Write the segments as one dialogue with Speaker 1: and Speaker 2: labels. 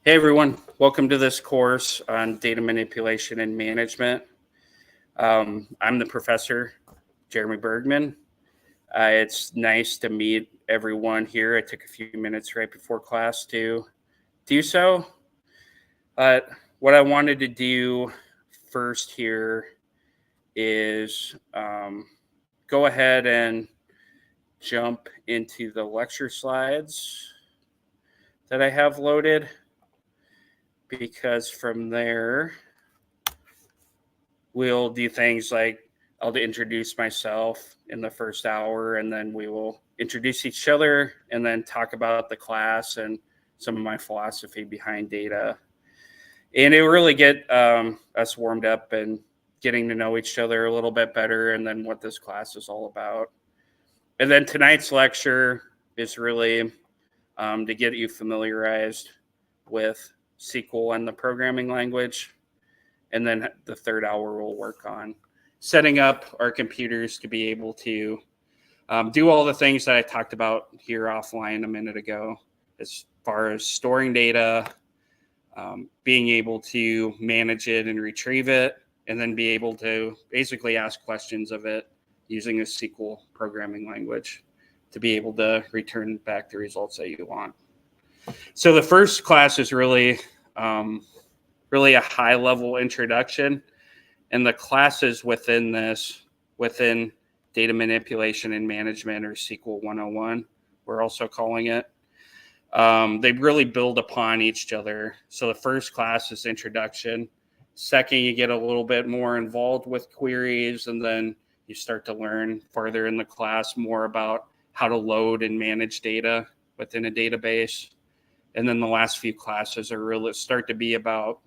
Speaker 1: Hey everyone, welcome to this course on data manipulation and management. I'm the professor, Jeremy Bergman. It's nice to meet everyone here. I took a few minutes right before class to do so. But what I wanted to do first here is go ahead and jump into the lecture slides that I have loaded, because from there we'll do things like I'll introduce myself in the first hour, and then we will introduce each other and then talk about the class and some of my philosophy behind data. And it will really get us warmed up and getting to know each other a little bit better, and then what this class is all about. And then tonight's lecture is really to get you familiarized with SQL and the programming language. And then the third hour we'll work on setting up our computers to be able to do all the things that I talked about here offline a minute ago, as far as storing data, being able to manage it and retrieve it, and then be able to basically ask questions of it using a SQL programming language to be able to return back the results that you want. So the first class is really a high-level introduction, and the classes within this, within data manipulation and management, or SQL 101, we're also calling it, they really build upon each other. So the first class is introduction. Second, you get a little bit more involved with queries, and then you start to learn further in the class more about how to load and manage data within a database. And then the last few classes are really start to be about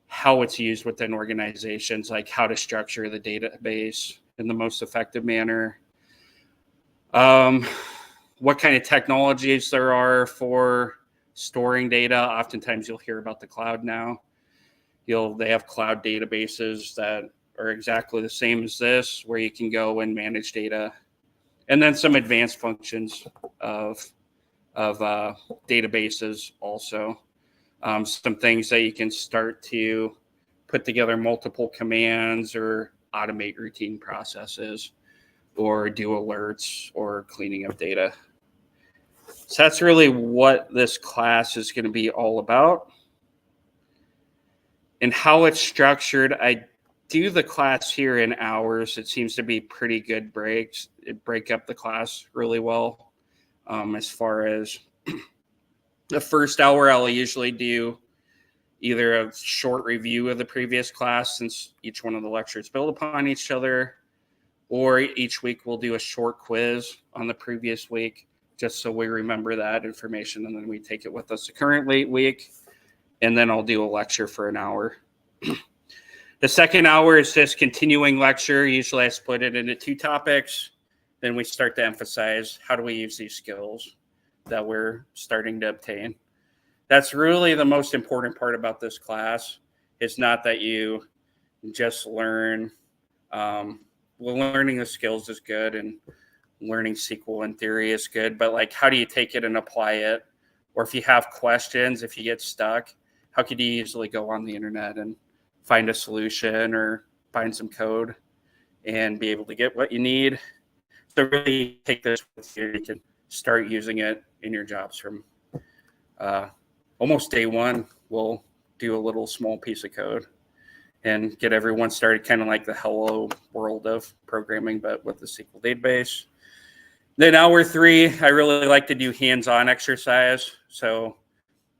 Speaker 1: how it's used within organizations, like how to structure the database in the most effective manner, what kind of technologies there are for storing data. Oftentimes you'll hear about the cloud now. They have cloud databases that are exactly the same as this, where you can go and manage data. And then some advanced functions of databases also. Some things that you can start to put together multiple commands or automate routine processes or do alerts or cleaning of data. So that's really what this class is going to be all about. And how it's structured, I do the class here in hours. It seems to be pretty good breaks. It break up the class really well. As far as the first hour, I'll usually do either a short review of the previous class, since each one of the lectures build upon each other, or each week we'll do a short quiz on the previous week, just so we remember that information, and then we take it with us the current week, and then I'll do a lecture for an hour. The second hour is this continuing lecture. Usually I split it into two topics. Then we start to emphasize how do we use these skills that we're starting to obtain. That's really the most important part about this class. It's not that you just learn. Learning the skills is good, and learning SQL in theory is good, but like, how do you take it and apply it? Or if you have questions, if you get stuck, how could you easily go on the internet and find a solution or find some code and be able to get what you need? So really take this with you. You can start using it in your jobs from almost day one. We'll do a little small piece of code and get everyone started, kind of like the hello world of programming, but with the SQL database. Then hour 3, I really like to do hands-on exercise. So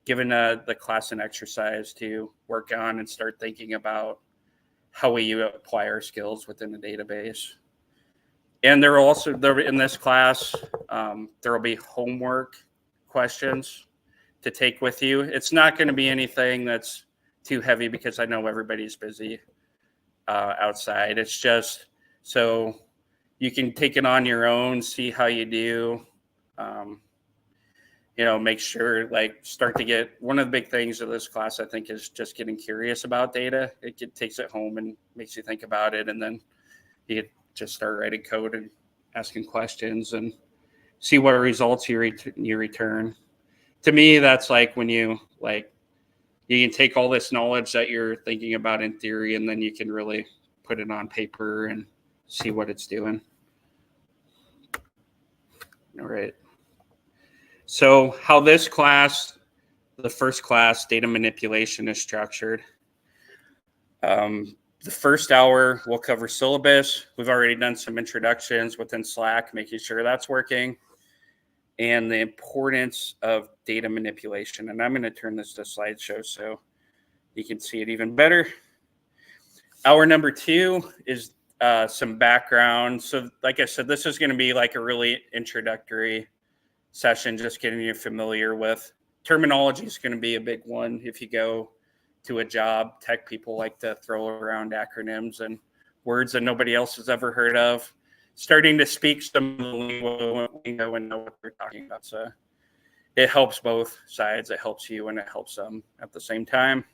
Speaker 1: given the class an exercise to work on and start thinking about how we apply our skills within the database. And there will also, in this class, there will be homework questions to take with you. It's not going to be anything that's too heavy, because I know everybody's busy outside. It's just so you can take it on your own, see how you do. Make sure, start to get, one of the big things of this class, I think, is just getting curious about data. It takes it home and makes you think about it. And then you just start writing code and asking questions and see what results you return. To me, that's like when you you can take all this knowledge that you're thinking about in theory, and then you can really put it on paper and see what it's doing. All right. So how this class, the first class, data manipulation, is structured. The first hour, we'll cover syllabus. We've already done some introductions within Slack, making sure that's working, and the importance of data manipulation. And I'm going to turn this to slideshow so you can see it even better. Hour number 2 is some background. So like I said, this is going to be like a really introductory session, just getting you familiar with terminology. Is going to be a big one. If you go to a job, tech people like to throw around acronyms and words that nobody else has ever heard of. Starting to speak some of the lingo and know what they're talking about. So it helps both sides. It helps you and it helps them at the same time.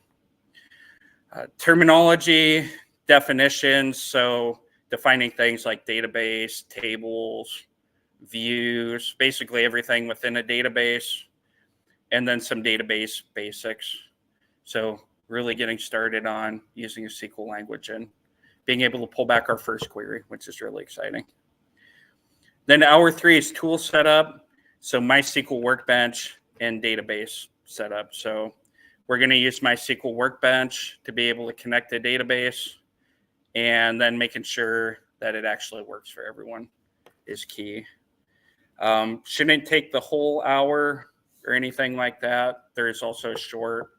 Speaker 1: Terminology, definitions. So defining things like database, tables, views, basically everything within a database, and then some database basics. So really getting started on using a SQL language and being able to pull back our first query, which is really exciting. Then hour 3 is tool setup. So MySql Workbench and database setup. So we're going to use MySql Workbench to be able to connect the database, and then making sure that it actually works for everyone is key. Shouldn't take the whole hour or anything like that. There's also a short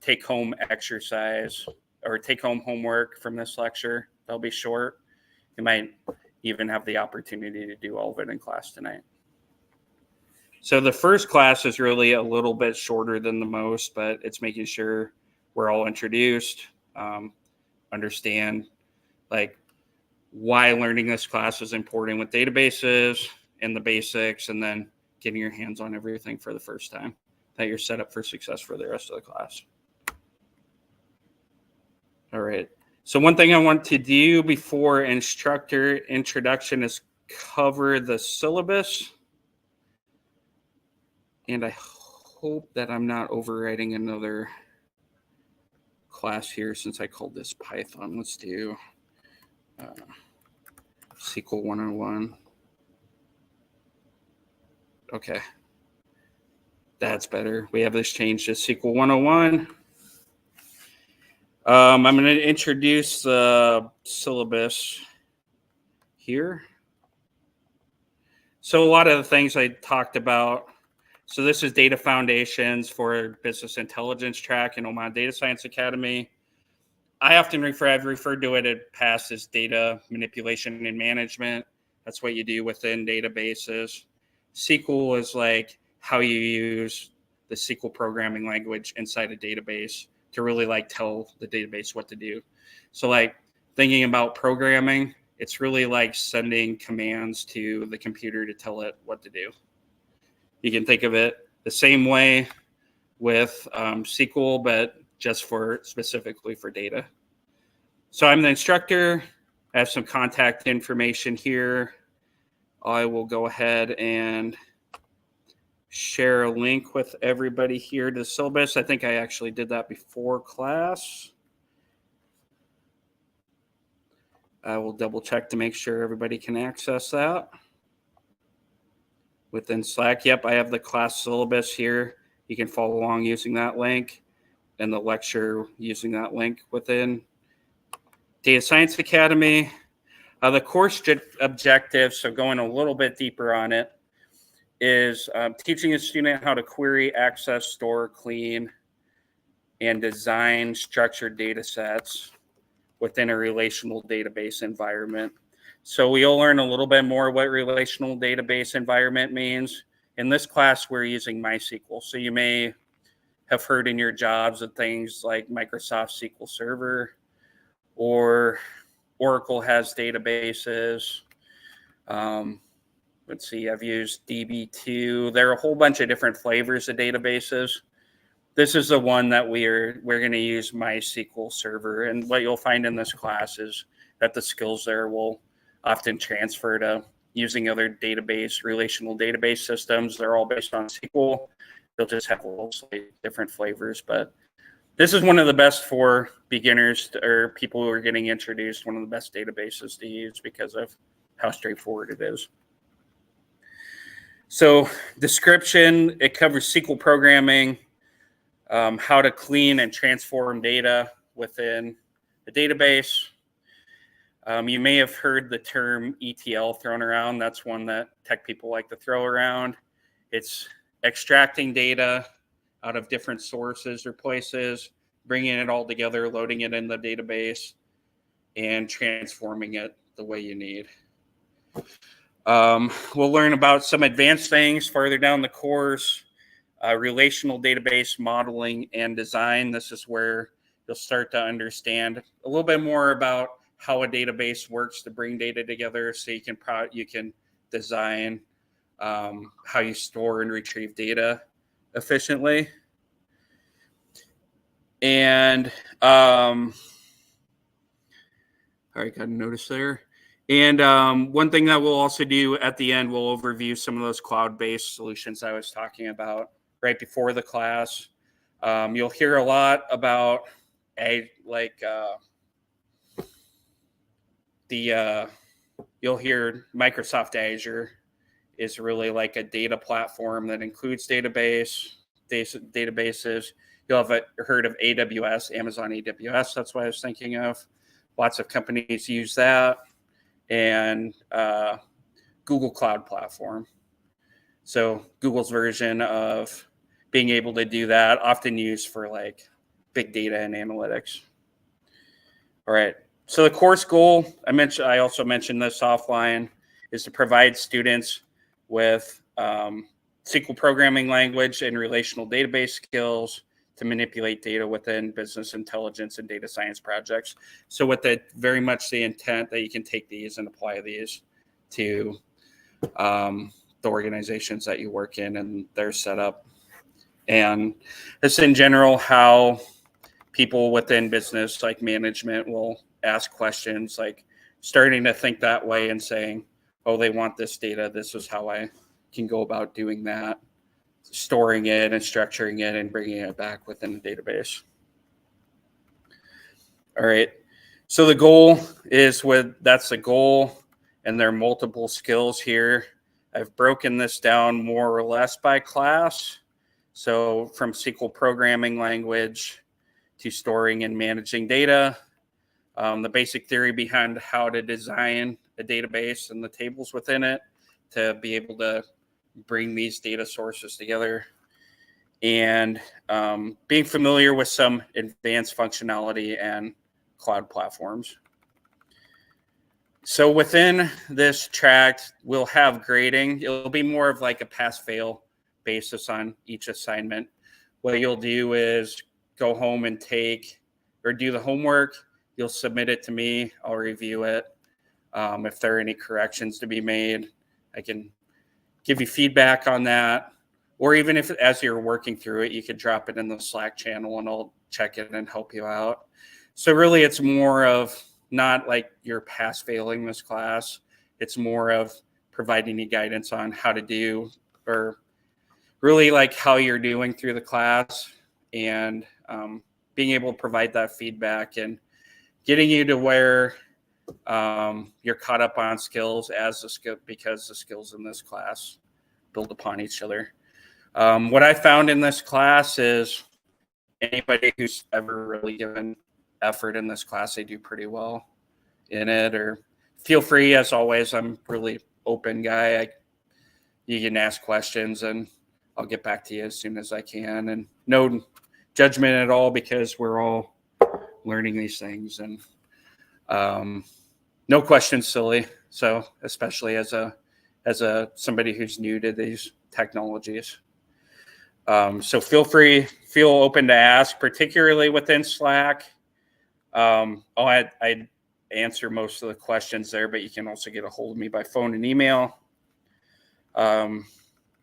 Speaker 1: take-home exercise or take-home homework from this lecture. They'll be short. You might even have the opportunity to do all of it in class tonight. So the first class is really a little bit shorter than the most, but it's making sure we're all introduced, understand like why learning this class is important with databases and the basics, and then getting your hands on everything for the first time, that you're set up for success for the rest of the class. All right. So one thing I want to do before instructor introduction is cover the syllabus. And I hope that I'm not overwriting another class here since I called this Python. Let's do SQL 101. Okay. That's better. We have this changed to SQL 101. I'm going to introduce the syllabus here. So a lot of the things I talked about. So this is data foundations for business intelligence track in Omaha Data Science Academy. I've referred to it in past as data manipulation and management. That's what you do within databases. SQL is like how you use the SQL programming language inside a database to really like tell the database what to do. So like thinking about programming, it's really like sending commands to the computer to tell it what to do. You can think of it the same way with SQL, but just specifically for data. So I'm the instructor. I have some contact information here. I will go ahead and share a link with everybody here to the syllabus. I think I actually did that before class. I will double check to make sure everybody can access that. Within Slack, yep, I have the class syllabus here. You can follow along using that link, and the lecture using that link within Data Science Academy. The course objective, so going a little bit deeper on it, is teaching a student how to query, access, store, clean, and design structured data sets within a relational database environment. So we'll learn a little bit more what relational database environment means. In this class, we're using MySql. So you may have heard in your jobs of things like Microsoft SQL Server, or Oracle has databases. Let's see, I've used DB2. There are a whole bunch of different flavors of databases. This is the one that we're going to use MySQL Server. And what you'll find in this class is that the skills there will often transfer to using other relational database systems. They're all based on SQL. They'll just have a little slightly different flavors, but This is one of the best for beginners or people who are getting introduced, one of the best databases to use because of how straightforward it is. So description, it covers SQL programming, how to clean and transform data within the database. You may have heard the term ETL thrown around. That's one that tech people like to throw around. It's extracting data out of different sources or places, bringing it all together, loading it in the database, and transforming it the way you need. We'll learn about some advanced things further down the course, relational database modeling and design. This is where you'll start to understand a little bit more about how a database works to bring data together, so you can design how you store and retrieve data efficiently. And all right, got a notice there. And one thing that we'll also do at the end, we'll overview some of those cloud-based solutions I was talking about right before the class. You'll hear a lot about you'll hear Microsoft Azure is really like a data platform that includes databases. You'll have heard of AWS, Amazon AWS. That's what I was thinking of. Lots of companies use that. And Google Cloud Platform. So Google's version of being able to do that, often used for like big data and analytics. All right. So the course goal, I also mentioned this offline, is to provide students with SQL programming language and relational database skills to manipulate data within business intelligence and data science projects. So with very much the intent that you can take these and apply these to the organizations that you work in and their setup. And this in general, how people within business like management will ask questions, like starting to think that way and saying, oh, they want this data. This is how I can go about doing that, storing it and structuring it and bringing it back within the database. All right. So the goal is that's the goal, and there are multiple skills here. I've broken this down more or less by class. So from SQL programming language to storing and managing data, the basic theory behind how to design a database and the tables within it to be able to bring these data sources together, and being familiar with some advanced functionality and cloud platforms. So within this tract, we'll have grading. It'll be more of like a pass-fail basis on each assignment. What you'll do is go home and do the homework. You'll submit it to me. I'll review it. If there are any corrections to be made, I can give you feedback on that. Or even if as you're working through it, you could drop it in the Slack channel and I'll check it and help you out. So really it's more of not like you're pass failing this class. It's more of providing you guidance on how to do, or really like how you're doing through the class, and being able to provide that feedback and getting you to where you're caught up on skills because the skills in this class build upon each other. What I found in this class is anybody who's ever really given effort in this class, they do pretty well in it. Or feel free, as always, I'm really open guy. You can ask questions and I'll get back to you as soon as I can. And no judgment at all, because we're all learning these things, and no questions silly. So especially as somebody who's new to these technologies. So feel open to ask, particularly within Slack. I'd answer most of the questions there, but you can also get a hold of me by phone and email.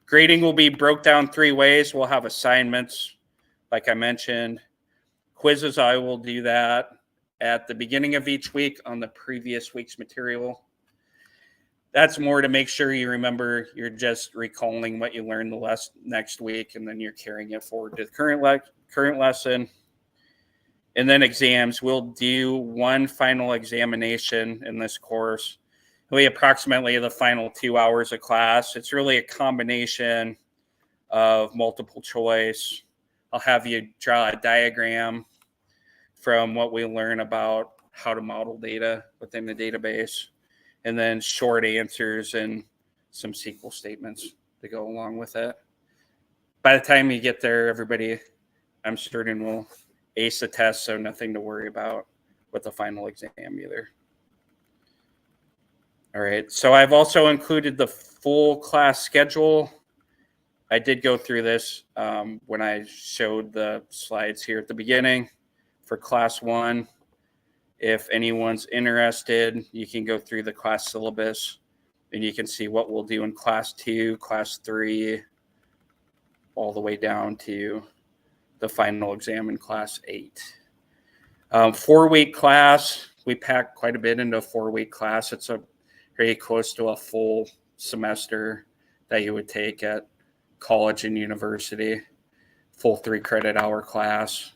Speaker 1: Grading will be broke down 3 ways. We'll have assignments, like I mentioned. Quizzes, I will do that at the beginning of each week on the previous week's material. That's more to make sure you remember you're just recalling what you learned the next week, and then you're carrying it forward to the current lesson. And then exams. We'll do one final examination in this course. We approximately the final 2 hours of class. It's really a combination of multiple choice. I'll have you draw a diagram from what we learn about how to model data within the database, and then short answers and some SQL statements to go along with it. By the time you get there, everybody, I'm certain, will ace the test, so nothing to worry about with the final exam either. All right, so I've also included the full class schedule. I did go through this when I showed the slides here at the beginning for class 1. If anyone's interested, you can go through the class syllabus and you can see what we'll do in class 2, class 3, all the way down to the final exam in class 8. 4-week class, we packed quite a bit into a 4-week class. It's a very close to a full semester that you would take at college and university, full 3-credit hour class,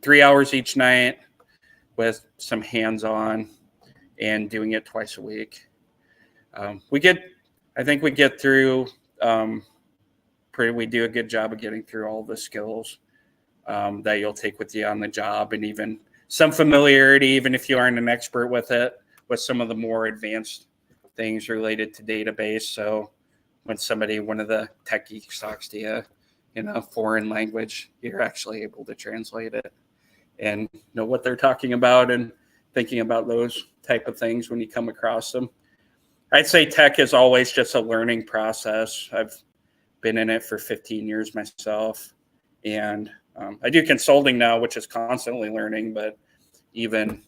Speaker 1: 3 hours each night with some hands-on and doing it twice a week. I think we get through, we do a good job of getting through all the skills that you'll take with you on the job, and even some familiarity, even if you aren't an expert with it, with some of the more advanced things related to database. So when one of the tech geeks talks to you in a foreign language, you're actually able to translate it and know what they're talking about and thinking about those type of things when you come across them. I'd say tech is always just a learning process. I've been in it for 15 years myself, and I do consulting now, which is constantly learning, but even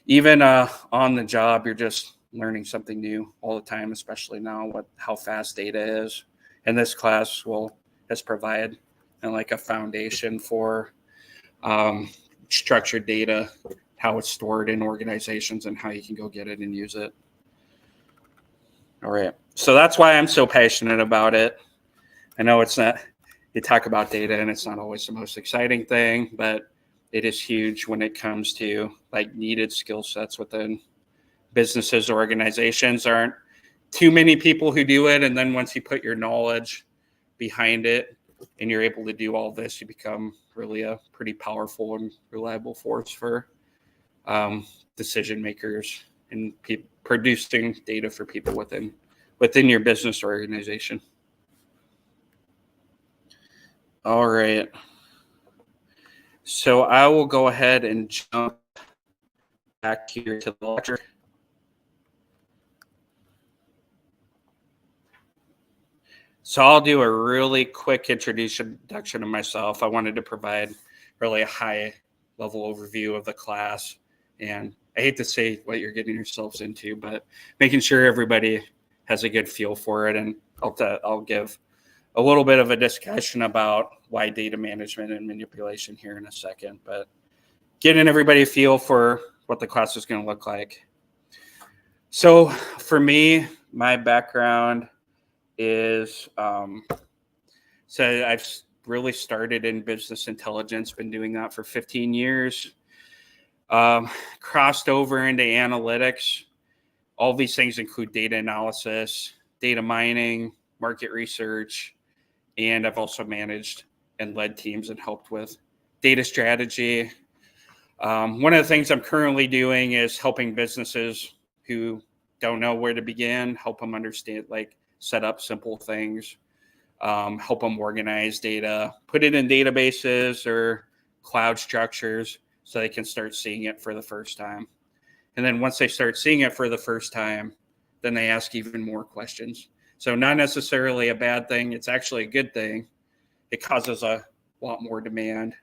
Speaker 1: on the job, you're just learning something new all the time, especially now how fast data is. And this class has provided like a foundation for structured data, how it's stored in organizations, and how you can go get it and use it. All right. So that's why I'm so passionate about it. I know it's not, you talk about data and it's not always the most exciting thing, but it is huge when it comes to like needed skill sets within businesses or organizations. Aren't too many people who do it. And then once you put your knowledge behind it and you're able to do all this, you become really a pretty powerful and reliable force for decision makers and producing data for people within your business or organization. All right. So I will go ahead and jump back here to the lecture. So I'll do a really quick introduction of myself. I wanted to provide really a high level overview of the class. And I hate to say what you're getting yourselves into, but making sure everybody has a good feel for it. And I'll give a little bit of a discussion about why data management and manipulation here in a second, but getting everybody a feel for what the class is going to look like. So for me, my background is, so I've really started in business intelligence, been doing that for 15 years, crossed over into analytics. All these things include data analysis, data mining, market research, and I've also managed and led teams and helped with data strategy. One of the things I'm currently doing is helping businesses who don't know where to begin, help them understand, like set up simple things, help them organize data, put it in databases or cloud structures so they can start seeing it for the first time. And then once they start seeing it for the first time, then they ask even more questions. So not necessarily a bad thing. It's actually a good thing. It causes a lot more demand,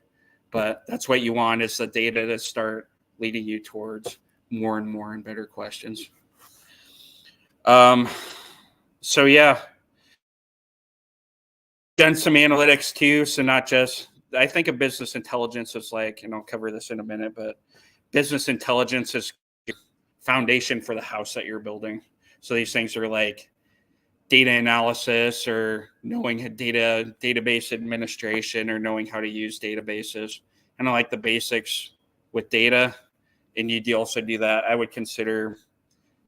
Speaker 1: but that's what you want, is the data to start leading you towards more and more and better questions. So yeah, done some analytics too. So not just, I think of business intelligence as like, and I'll cover this in a minute, but business intelligence is foundation for the house that you're building. So these things are like data analysis, or knowing database administration, or knowing how to use databases, and like the basics with data, and you also do that. I would consider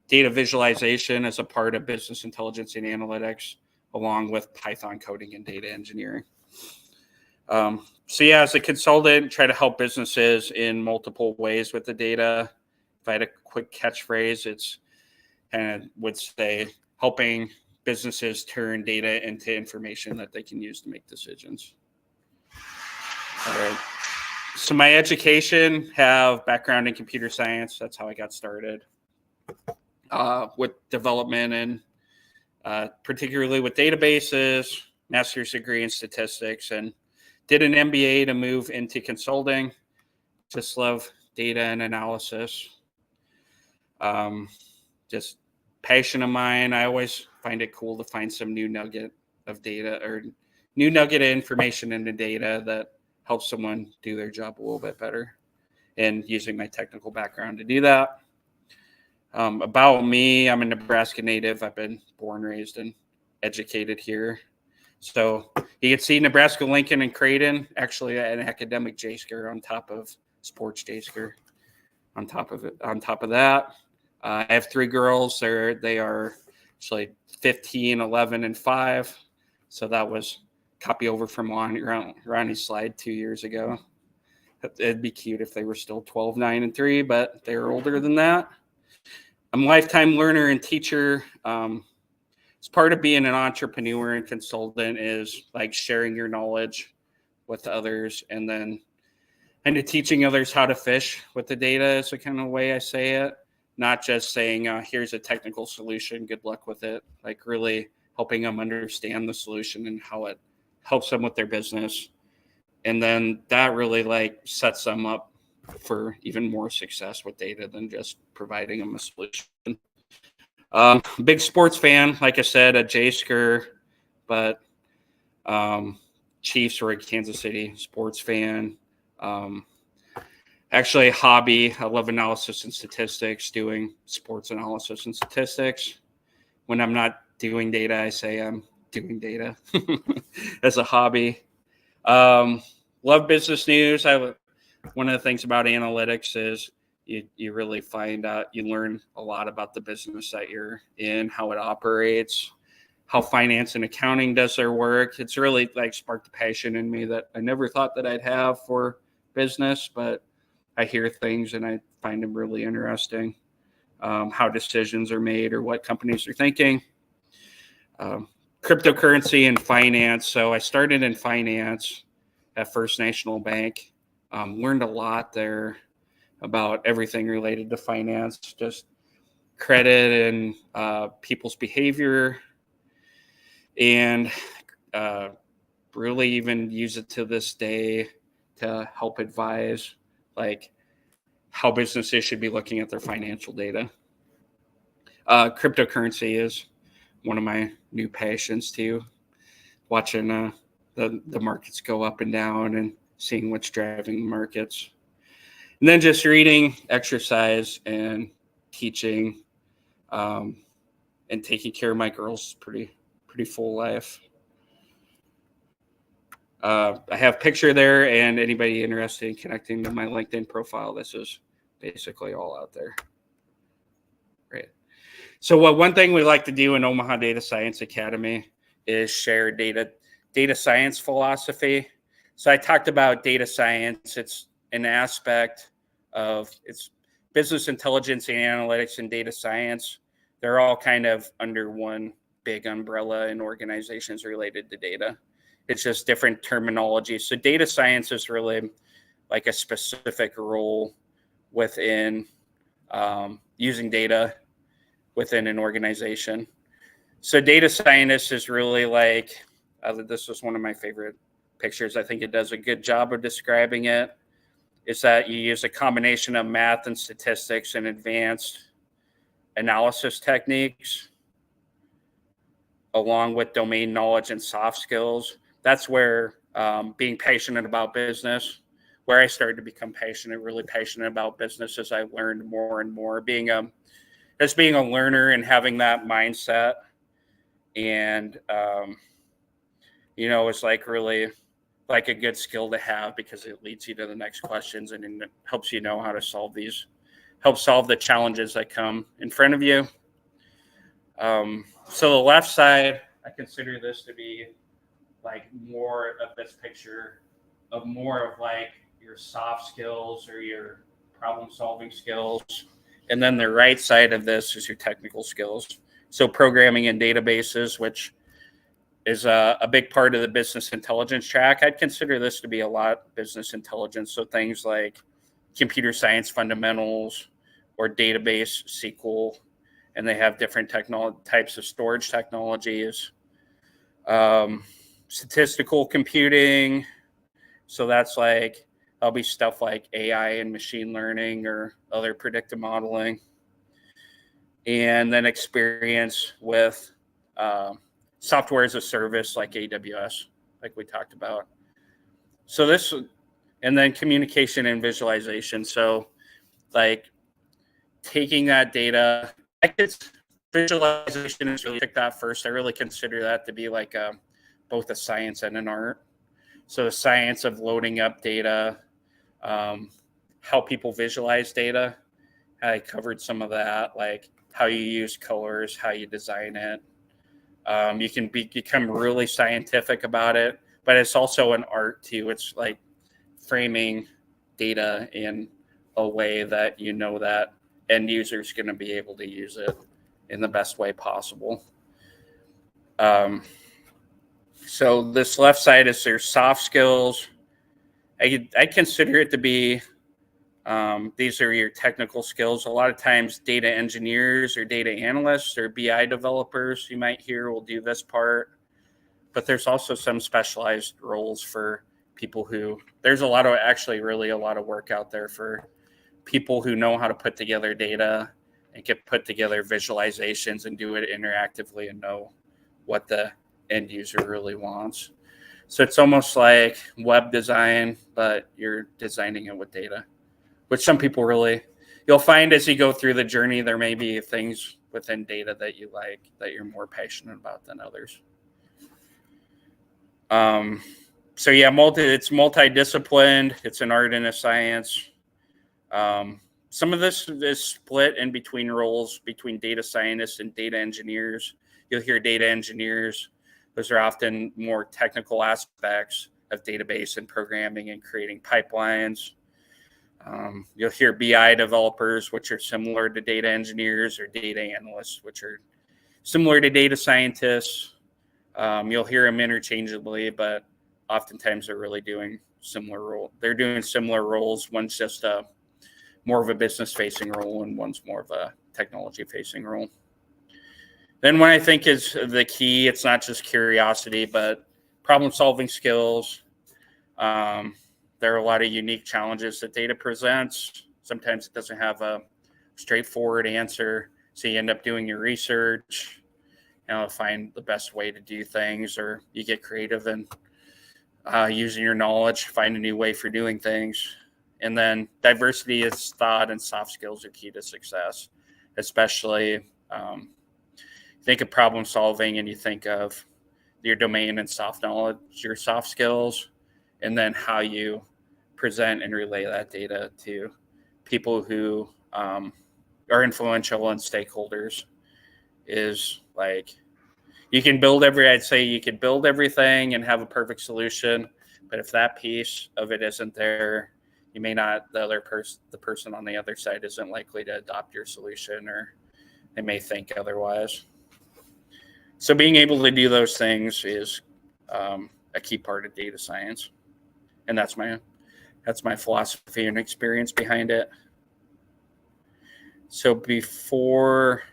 Speaker 1: data visualization as a part of business intelligence and analytics, along with Python coding and data engineering. So yeah, as a consultant, try to help businesses in multiple ways with the data. If I had a quick catchphrase, it's kind of would say helping businesses turn data into information that they can use to make decisions. All right. So my education, have background in computer science. That's how I got started with development and particularly with databases, master's degree in statistics, and did an MBA to move into consulting. Just love data and analysis. Just passion of mine. I always find it cool to find some new nugget of data or new nugget of information in the data that helps someone do their job a little bit better, and using my technical background to do that. About me, I'm a Nebraska native. I've been born, raised, and educated here. So you can see Nebraska, Lincoln, and Creighton, actually an academic J-skirt on top of sports J-skirt on top of it. On top of that, I have 3 girls. They are actually 15, 11, and 5. So that was copy over from Ronnie's slide 2 years ago. It'd be cute if they were still 12, 9, and 3, but they're older than that. I'm a lifetime learner and teacher. It's part of being an entrepreneur and consultant is like sharing your knowledge with others, and then kind of teaching others how to fish with the data is the kind of way I say it. Not just saying, here's a technical solution, good luck with it. Like really helping them understand the solution and how it helps them with their business. And then that really like sets them up for even more success with data than just providing them a solution. Big sports fan, like I said, a J-sker, but Chiefs or a Kansas City sports fan. Actually, a hobby. I love analysis and statistics, doing sports analysis and statistics. When I'm not doing data, I say I'm doing data as a hobby. Love business news. One of the things about analytics is you really find out, you learn a lot about the business that you're in, how it operates, how finance and accounting does their work. It's really like sparked a passion in me that I never thought that I'd have for business, but I hear things and I find them really interesting. How decisions are made or what companies are thinking. Cryptocurrency and finance. So I started in finance at First National Bank. Learned a lot there about everything related to finance, just credit and people's behavior, and really even use it to this day to help advise like how businesses should be looking at their financial data. Cryptocurrency is one of my new passions too, watching the markets go up and down and seeing what's driving the markets. And then just reading, exercise, and teaching, and taking care of my girls. Pretty full life. I have a picture there, and anybody interested in connecting to my LinkedIn profile, this is basically all out there. Great. So one thing we like to do in Omaha Data Science Academy is share data science philosophy. So I talked about data science. It's an aspect of it's business intelligence and analytics and data science. They're all kind of under one big umbrella in organizations related to data. It's just different terminology. So data science is really like a specific role within using data within an organization. So data scientist is really like, this was one of my favorite pictures. I think it does a good job of describing it. Is that you use a combination of math and statistics and advanced analysis techniques along with domain knowledge and soft skills. That's where being passionate about business, where I started to become really passionate about business as I learned more and more, being a learner and having that mindset. And, it's like really like a good skill to have because it leads you to the next questions and it helps you know how to help solve the challenges that come in front of you. So the left side, I consider this to be like more of this picture of more of like your soft skills or your problem solving skills. And then the right side of this is your technical skills. So programming in databases, which is a big part of the business intelligence track. I'd consider this to be a lot business intelligence. So things like computer science fundamentals or database SQL, and they have different types of storage technologies. Statistical computing. So that's like, that'll be stuff like AI and machine learning or other predictive modeling. And then experience with software as a service like AWS, like we talked about. So this, and then communication and visualization. So like taking that data, visualization is really picked that first. I really consider that to be like both a science and an art. So the science of loading up data, how people visualize data. I covered some of that, like how you use colors, how you design it. You can become really scientific about it, but it's also an art too. It's like framing data in a way that you know that end user is going to be able to use it in the best way possible. So this left side is their soft skills. I consider it to be, these are your technical skills. A lot of times data engineers or data analysts or BI developers you might hear will do this part. But there's also some specialized roles for people who, there's a lot of, actually really a lot of work out there for people who know how to put together data and can put together visualizations and do it interactively and know what the end user really wants. So it's almost like web design, but you're designing it with data, which some people really, you'll find as you go through the journey, there may be things within data that you like, that you're more passionate about than others. So yeah, it's multidisciplined. It's an art and a science. Some of this is split in between roles between data scientists and data engineers. You'll hear data engineers. Those are often more technical aspects of database and programming and creating pipelines. You'll hear BI developers, which are similar to data engineers, or data analysts, which are similar to data scientists. You'll hear them interchangeably, but oftentimes they're really doing similar roles. They're doing similar roles. One's just more of a business-facing role, and one's more of a technology-facing role. Then what I think is the key, it's not just curiosity, but problem-solving skills. There are a lot of unique challenges that data presents. Sometimes it doesn't have a straightforward answer, so you end up doing your research, find the best way to do things, or you get creative and using your knowledge, find a new way for doing things. And then diversity of thought and soft skills are key to success, especially think of problem solving and you think of your domain and soft knowledge, your soft skills, and then how you present and relay that data to people who are influential and stakeholders. Is like, I'd say you could build everything and have a perfect solution, but if that piece of it isn't there, you may not, the person on the other side isn't likely to adopt your solution, or they may think otherwise. So being able to do those things is a key part of data science. And that's my philosophy and experience behind it. So before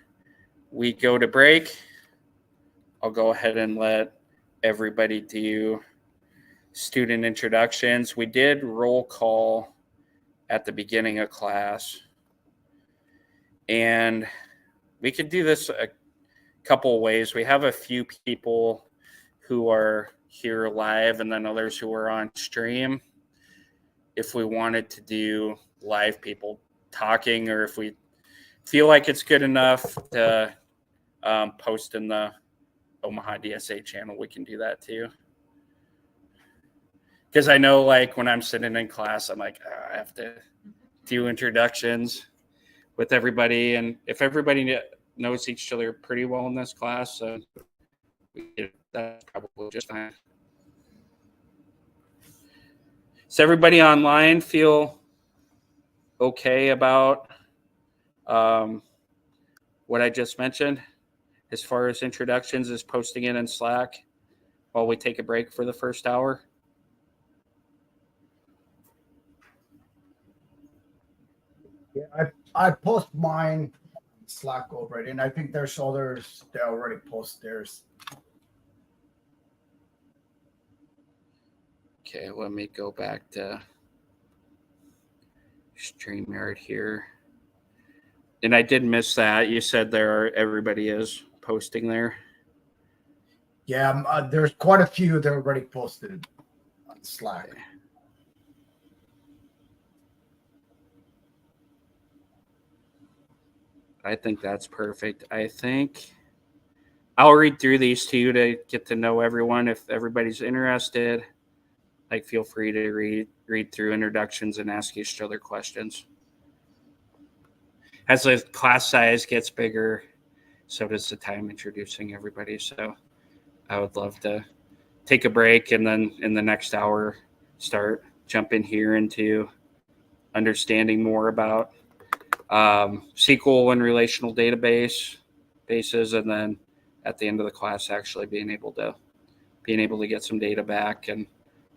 Speaker 1: we go to break, I'll go ahead and let everybody do student introductions. We did roll call at the beginning of class, and we could do this a couple of ways. We have a few people who are here live and then others who are on stream. If we wanted to do live people talking, or if we feel like it's good enough to post in the Omaha DSA channel, we can do that too. Because I know, like, when I'm sitting in class, I'm like, I have to do introductions with everybody. And if everybody knows each other pretty well in this class, that's probably just fine. Does everybody online feel okay about what I just mentioned as far as introductions is posting it in Slack while we take a break for the first hour?
Speaker 2: Yeah, I post mine Slack already, and I think there's others that already post theirs.
Speaker 1: Okay, let me go back to StreamYard here. And I did miss that. You said everybody is posting there.
Speaker 2: Yeah, there's quite a few that already posted on Slack.
Speaker 1: Okay. I think that's perfect. I think I'll read through these two to get to know everyone. If everybody's interested, like, feel free to read through introductions and ask each other questions. As the class size gets bigger, so does the time introducing everybody. So I would love to take a break and then in the next hour start jumping here into understanding more about SQL and relational bases, and then at the end of the class actually being able to get some data back and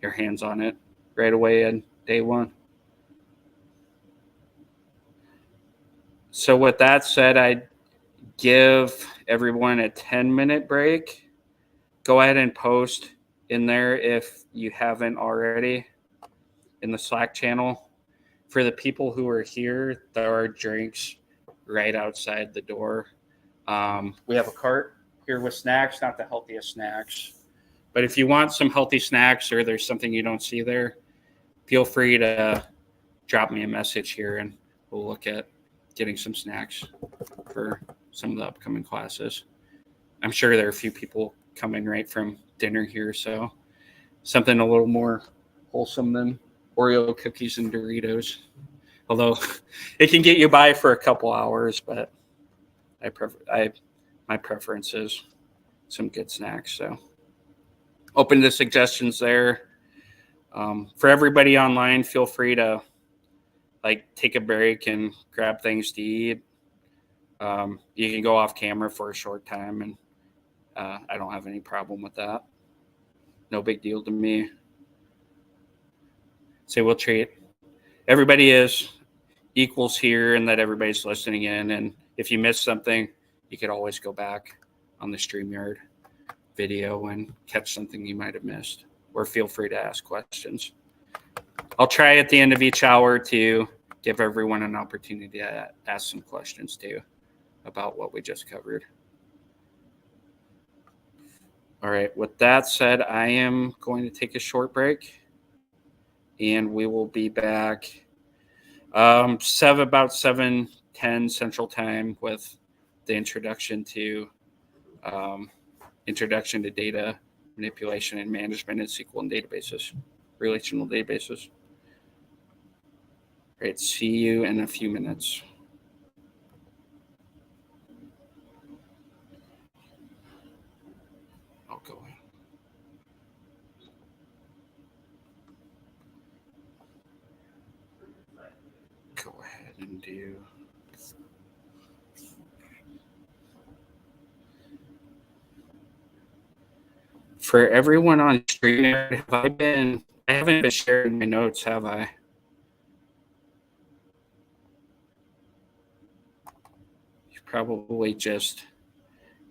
Speaker 1: your hands on it right away in day one. So with that said, I'd give everyone a 10-minute break. Go ahead and post in there if you haven't already in the Slack channel. For the people who are here, there are drinks right outside the door. We have a cart here with snacks, not the healthiest snacks. But if you want some healthy snacks or there's something you don't see there, feel free to drop me a message here and we'll look at getting some snacks for some of the upcoming classes. I'm sure there are a few people coming right from dinner here, so something a little more wholesome than Oreo cookies and Doritos. Although it can get you by for a couple hours, but my preference is some good snacks. So open to suggestions there. For everybody online, feel free to take a break and grab things to eat. You can go off camera for a short time, and I don't have any problem with that. No big deal to me. So we'll treat everybody as equals here and that everybody's listening in. And if you miss something, you could always go back on the StreamYard video and catch something you might have missed, or feel free to ask questions. I'll try at the end of each hour to give everyone an opportunity to ask some questions too about what we just covered. All right, with that said, I am going to take a short break and we will be back about 7:10 Central Time with the introduction to data manipulation and management in SQL and databases, relational databases. All right, see you in a few minutes. I'll go in. Go ahead and do. For everyone on stream, I haven't been sharing my notes, have I? You've probably just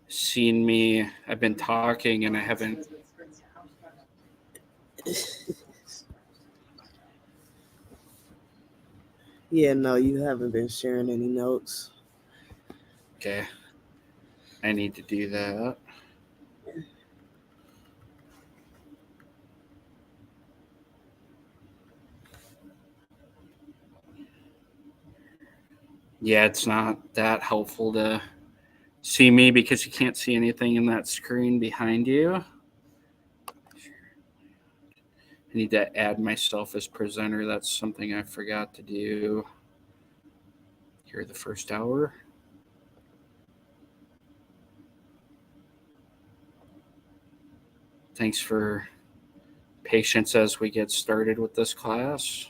Speaker 1: seen me. I've been talking and I haven't.
Speaker 3: Yeah, no, you haven't been sharing any notes.
Speaker 1: Okay. I need to do that. Yeah, it's not that helpful to see me because you can't see anything in that screen behind you. I need to add myself as presenter. That's something I forgot to do here the first hour. Thanks for patience as we get started with this class.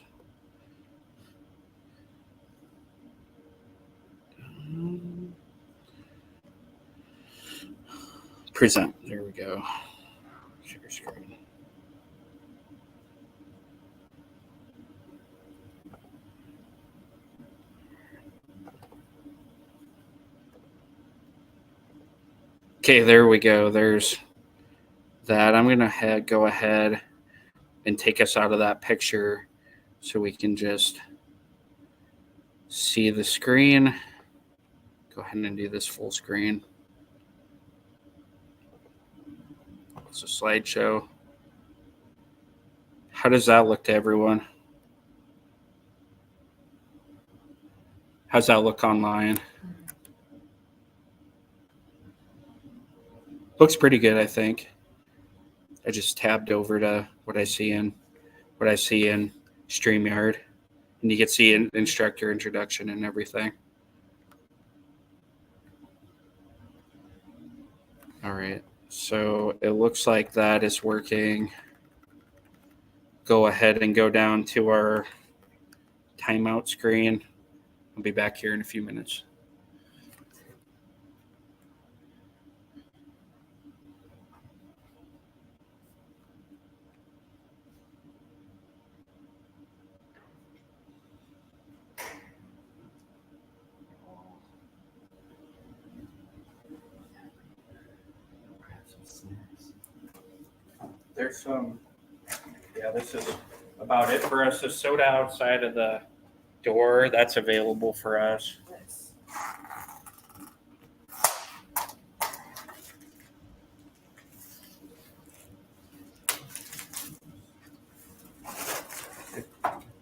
Speaker 1: Present. There we go. Share screen. Okay, there we go. There's that. I'm going to go ahead and take us out of that picture so we can just see the screen. Go ahead and do this full screen. It's a slideshow. How does that look to everyone? How's that look online? Looks pretty good, I think. I just tabbed over to what I see in StreamYard, and you can see an instructor introduction and everything. All right, so it looks like that is working. Go ahead and go down to our timeout screen. I'll be back here in a few minutes. There's some, this is about it for us. The soda outside of the door, that's available for us.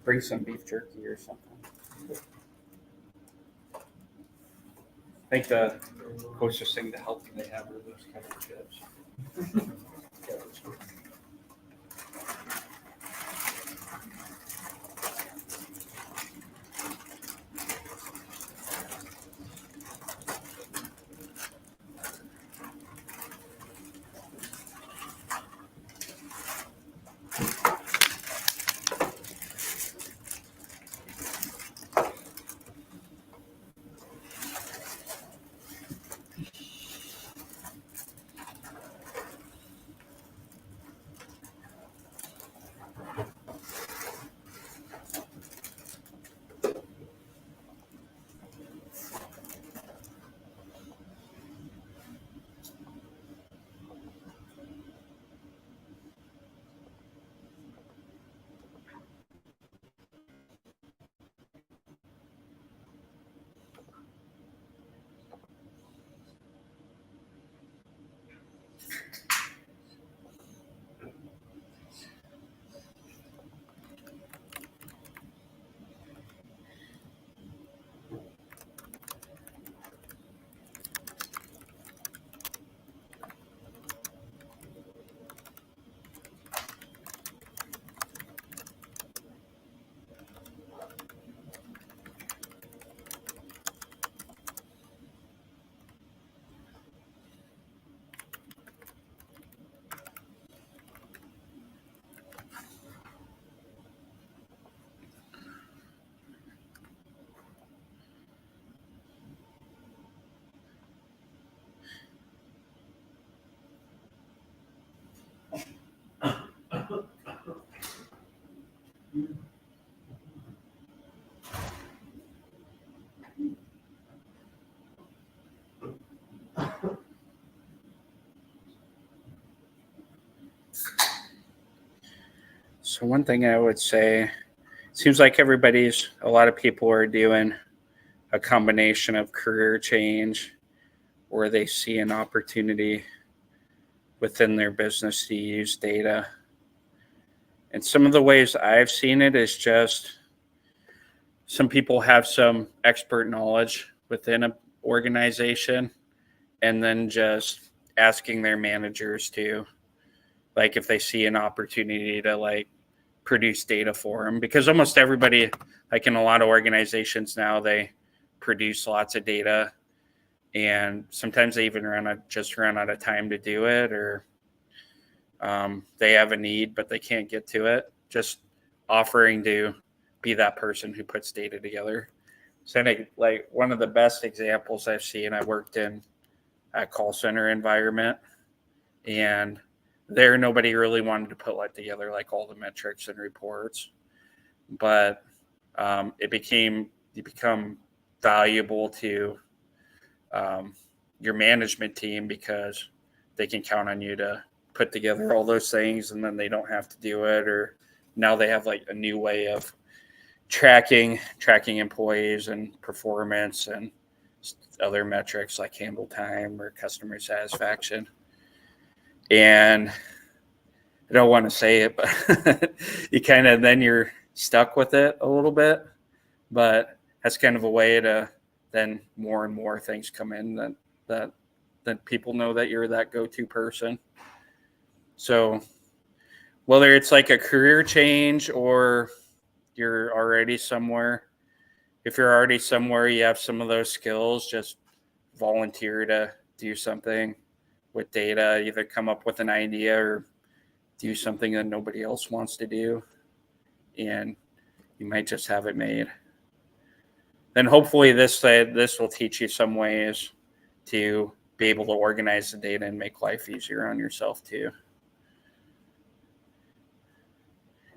Speaker 1: Bring some beef jerky or something. I think the closest thing to healthy they have are those kind of chips. So one thing I would say, it seems like a lot of people are doing a combination of career change where they see an opportunity within their business to use data. And some of the ways I've seen it is just some people have some expert knowledge within an organization and then just asking their managers to, like, if they see an opportunity to, like, produce data for them, because almost everybody, like in a lot of organizations now, they produce lots of data, and sometimes they even run out of time to do it, or they have a need but they can't get to it. Just offering to be that person who puts data together. So I think like one of the best examples I've seen, I worked in a call center environment, and there nobody really wanted to put together like all the metrics and reports, but you become valuable to your management team, because they can count on you to put together all those things, and then they don't have to do it. Or now they have like a new way of tracking employees and performance and other metrics like handle time or customer satisfaction. And I don't want to say it, but you kind of, then you're stuck with it a little bit. But that's kind of a way to then more and more things come in that people know that you're that go-to person. So whether it's like a career change or you're already somewhere, if you're already somewhere, you have some of those skills, just volunteer to do something with data, either come up with an idea or do something that nobody else wants to do, and you might just have it made. Then hopefully this will teach you some ways to be able to organize the data and make life easier on yourself too.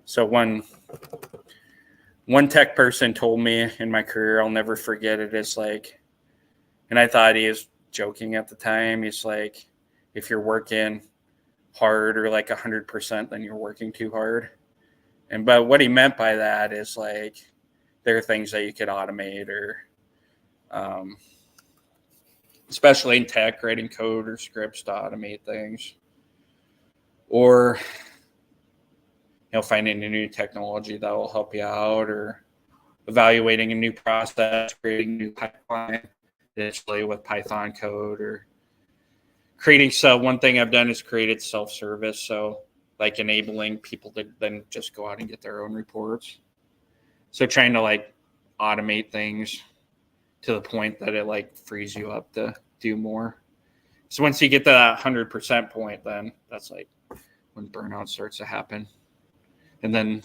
Speaker 1: So one tech person told me in my career, I'll never forget it, is like, and I thought he was joking at the time, he's like, if you're working hard or like 100%, then you're working too hard. But what he meant by that is like, there are things that you could automate, or especially in tech, writing code or scripts to automate things, or finding a new technology that will help you out, or evaluating a new process, creating a new pipeline initially with Python code, or creating one thing I've done is created self-service. So like enabling people to then just go out and get their own reports. So trying to like automate things to the point that it like frees you up to do more. So once you get to that 100% point, then that's like when burnout starts to happen. And then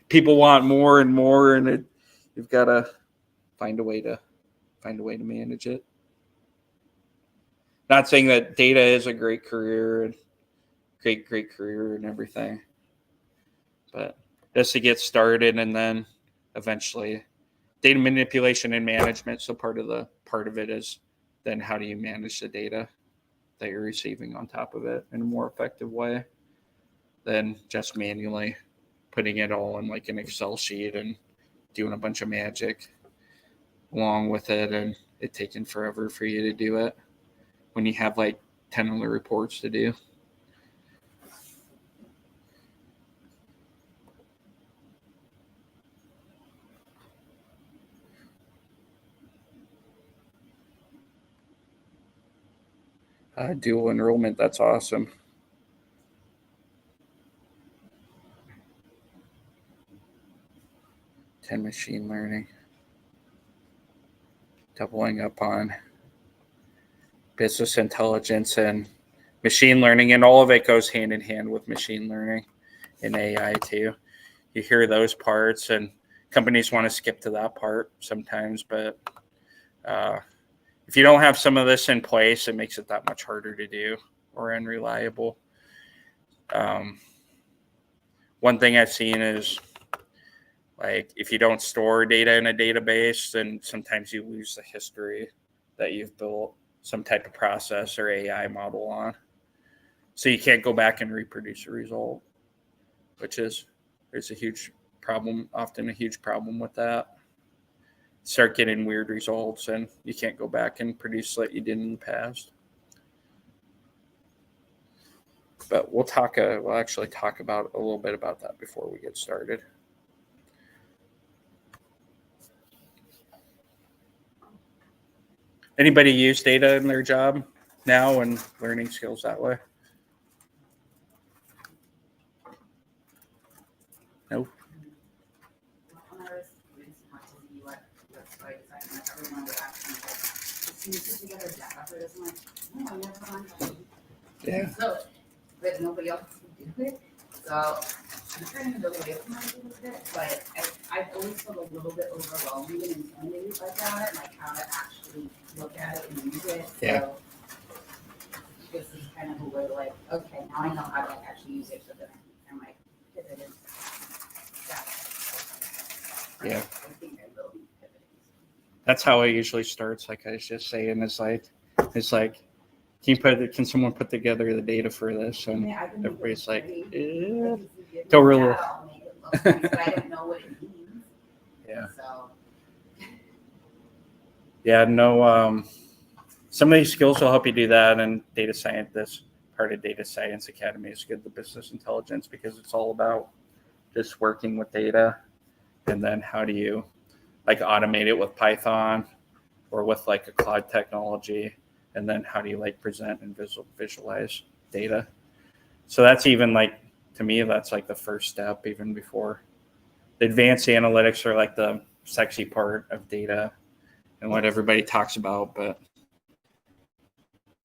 Speaker 1: people want more and more, and you've got to find a way to manage it. Not saying that data is a great career and great career and everything, but just to get started, and then eventually data manipulation and management. So part of it is then how do you manage the data that you're receiving on top of it in a more effective way than just manually putting it all in like an Excel sheet and doing a bunch of magic along with it, and it taking forever for you to do it when you have like 10 other reports to do. Dual enrollment, that's awesome. And machine learning, doubling up on business intelligence and machine learning, and all of it goes hand in hand with machine learning and AI too. You hear those parts, and companies want to skip to that part sometimes, but if you don't have some of this in place, it makes it that much harder to do or unreliable. One thing I've seen is, like, if you don't store data in a database, then sometimes you lose the history that you've built some type of process or AI model on. So you can't go back and reproduce a result, there's a huge problem, often a huge problem with that. Start getting weird results, and you can't go back and produce like you did in the past. But we'll actually talk about a little bit about that before we get started. Anybody use data in their job now and learning skills that way?
Speaker 4: can you put together data for this? I'm like, no, I never mind.
Speaker 1: Yeah.
Speaker 4: So, but nobody else would do it. So I'm trying to go away from that a little bit, but I've always felt a little bit overwhelmed and intimidated by that, like how to actually look at it and use it.
Speaker 1: Yeah.
Speaker 4: So this is kind of a way like, okay, now I know how to actually use it, so then I'm like, pivot and
Speaker 1: Yeah.
Speaker 4: I think I will be pivoting.
Speaker 1: That's how it usually starts. Like I was just saying, it's like, can someone put together the data for this? And
Speaker 4: Yeah, I can make it
Speaker 1: everybody's
Speaker 4: look
Speaker 1: like,
Speaker 4: pretty.
Speaker 1: eh.
Speaker 4: Like, if you give me
Speaker 1: Don't really-
Speaker 4: data, I'll make it look nice, but I don't know what it means.
Speaker 1: Yeah.
Speaker 4: So
Speaker 1: Yeah, no, some of these skills will help you do that. And data science, this part of Data Science Academy is good, the business intelligence, because it's all about just working with data. And then how do you like automate it with Python or with like a cloud technology? And then how do you like present and visualize data? So that's even like, to me, that's like the first step, even before the advanced analytics are like the sexy part of data and what everybody talks about. But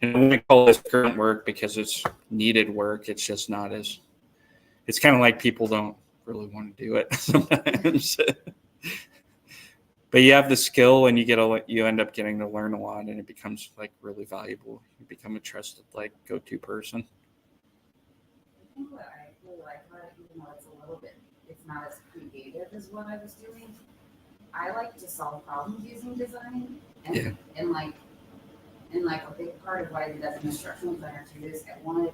Speaker 1: we call this current work because it's needed work. It's just not as, it's kind of like people don't really want to do it sometimes. But you have the skill and you end up getting to learn a lot, and it becomes like really valuable. You become a trusted like go-to person.
Speaker 4: I think what I really like about it, even though it's not as creative as what I was doing, I like to solve problems using design. And, and like a big part of what I did as an instructional designer too is I wanted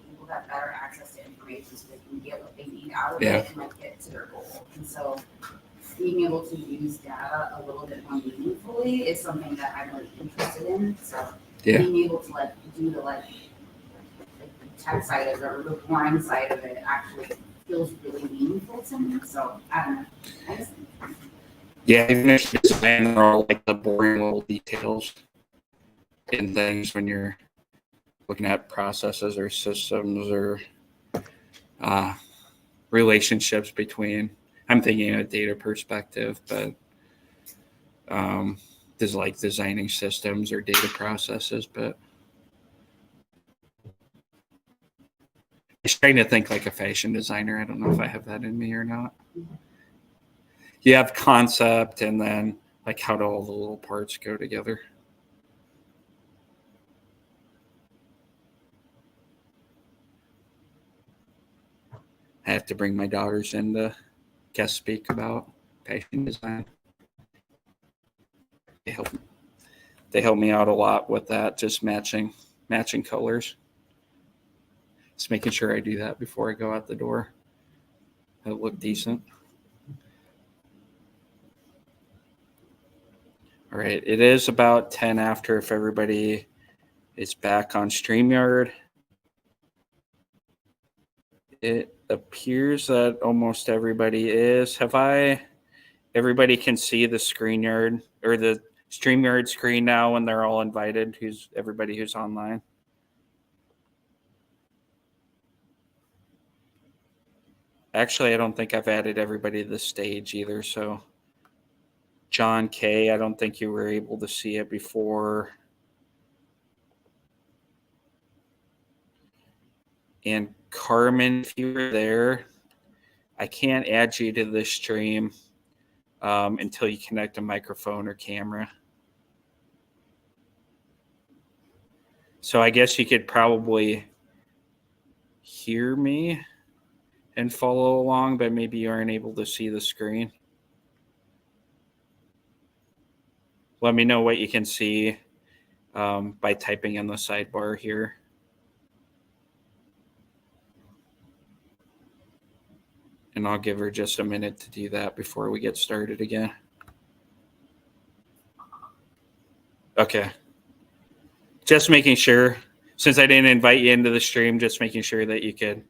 Speaker 4: people to have better access to information so they can get what they need out of it and like get to their goal. And so being able to use data a little bit more meaningfully is something that I'm really interested in. So being able to like do the the tech side of it or the boring side of it actually feels really meaningful to me. So I don't know. I just
Speaker 1: even if you're designing all like the boring little details and things when you're looking at processes or systems or relationships between, I'm thinking a data perspective, but there's like designing systems or data processes, but I'm trying to think like a fashion designer. I don't know if I have that in me or not. You have concept and then like how do all the little parts go together? I have to bring my daughters in to guest speak about fashion design. They help me out a lot with that, just matching colors. Just making sure I do that before I go out the door. It'll look decent. All right, it is about 10 after if everybody is back on StreamYard. It appears that almost everybody is. Everybody can see the ScreenYard or the StreamYard screen now when they're all invited, everybody who's online. Actually, I don't think I've added everybody to the stage either. So John K., I don't think you were able to see it before. And Carmen, if you were there, I can't add you to this stream until you connect a microphone or camera. So I guess you could probably hear me and follow along, but maybe you aren't able to see the screen. Let me know what you can see by typing in the sidebar here. And I'll give her just a minute to do that before we get started again. Okay. Just making sure, since I didn't invite you into the stream, just making sure that you could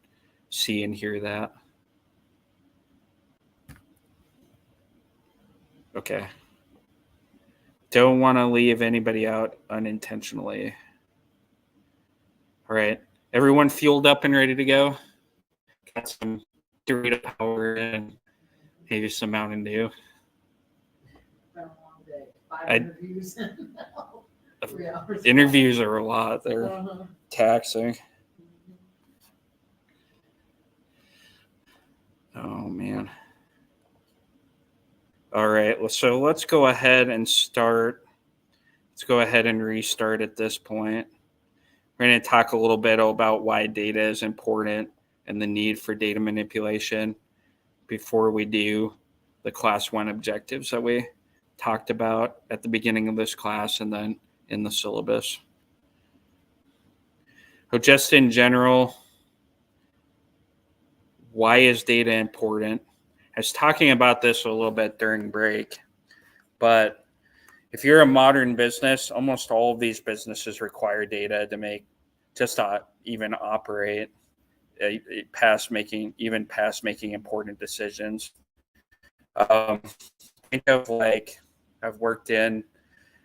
Speaker 1: see and hear that. Okay. Don't want to leave anybody out unintentionally. All right. Everyone fueled up and ready to go? Got some Dorito power and maybe some Mountain Dew. interviews are a lot. They're taxing. Oh man. All right, so let's go ahead and start. Let's go ahead and restart at this point. We're going to talk a little bit about why data is important and the need for data manipulation before we do the class 1 objectives that we talked about at the beginning of this class and then in the syllabus. So just in general, why is data important? I was talking about this a little bit during break, but if you're a modern business, almost all of these businesses require data to make, just to even operate, past making important decisions. Think of like, I've worked in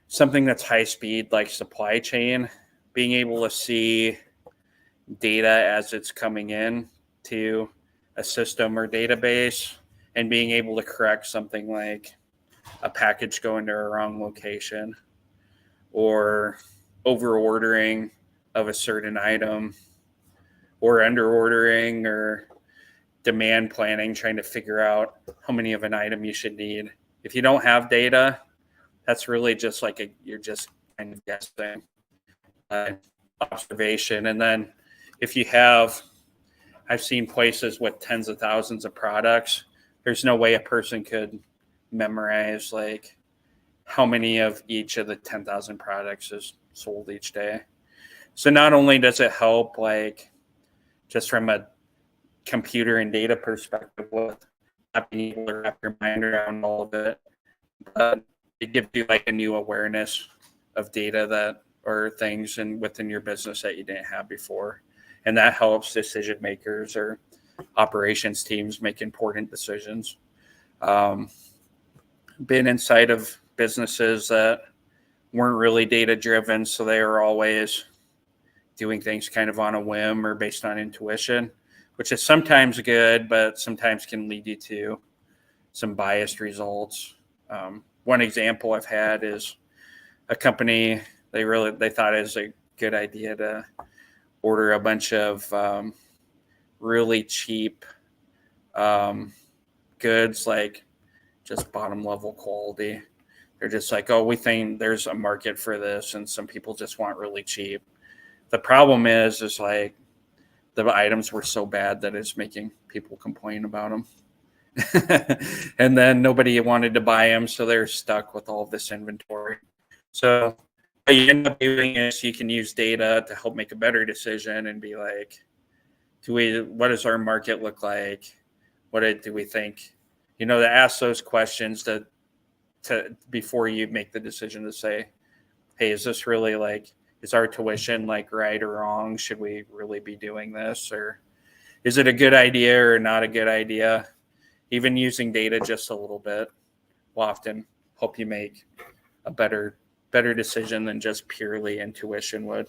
Speaker 1: something that's high speed, like supply chain, being able to see data as it's coming in to a system or database and being able to correct something like a package going to a wrong location or over ordering of a certain item or under ordering or demand planning, trying to figure out how many of an item you should need. If you don't have data, that's really just like you're just kind of guessing, observation. And then if you have, I've seen places with tens of thousands of products, there's no way a person could memorize like how many of each of the 10,000 products is sold each day. So not only does it help like just from a computer and data perspective with not being able to wrap your mind around all of it, but it gives you like a new awareness of data that or things and within your business that you didn't have before. And that helps decision makers or operations teams make important decisions. Been inside of businesses that weren't really data driven, so they were always doing things kind of on a whim or based on intuition, which is sometimes good, but sometimes can lead you to some biased results. One example I've had is a company, they thought it was a good idea to order a bunch of really cheap goods, like just bottom level quality. They're just like, oh, we think there's a market for this, and some people just want really cheap. The problem is like the items were so bad that it's making people complain about them. And then nobody wanted to buy them, so they're stuck with all of this inventory. So what you end up doing is you can use data to help make a better decision and be like, what does our market look like? What do we think? To ask those questions to before you make the decision to say, hey, is this really like, is our tuition like right or wrong? Should we really be doing this? Or is it a good idea or not a good idea? Even using data just a little bit will often help you make a better decision than just purely intuition would.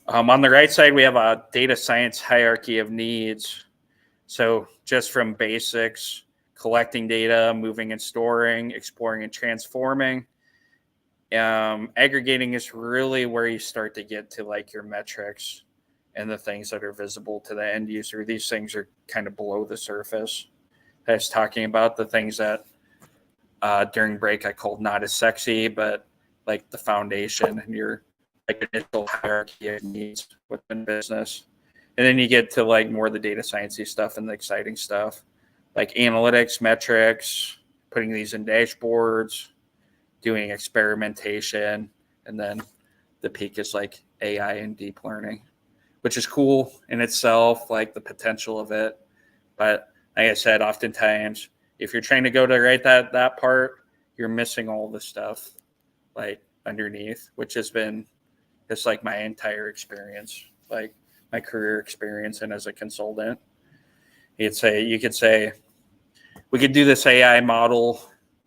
Speaker 1: On the right side, we have a data science hierarchy of needs. So just from basics, collecting data, moving and storing, exploring and transforming. Aggregating is really where you start to get to like your metrics and the things that are visible to the end user. These things are kind of below the surface. I was talking about the things that during break I called not as sexy, but like the foundation and your like initial hierarchy of needs within business. And then you get to like more of the data sciencey stuff and the exciting stuff, like analytics, metrics, putting these in dashboards, doing experimentation, and then the peak is like AI and deep learning, which is cool in itself, like the potential of it. But like I said, oftentimes, if you're trying to go to write that part, you're missing all the stuff like underneath, which has been just like my entire experience, like my career experience and as a consultant. You could say, we could do this AI model,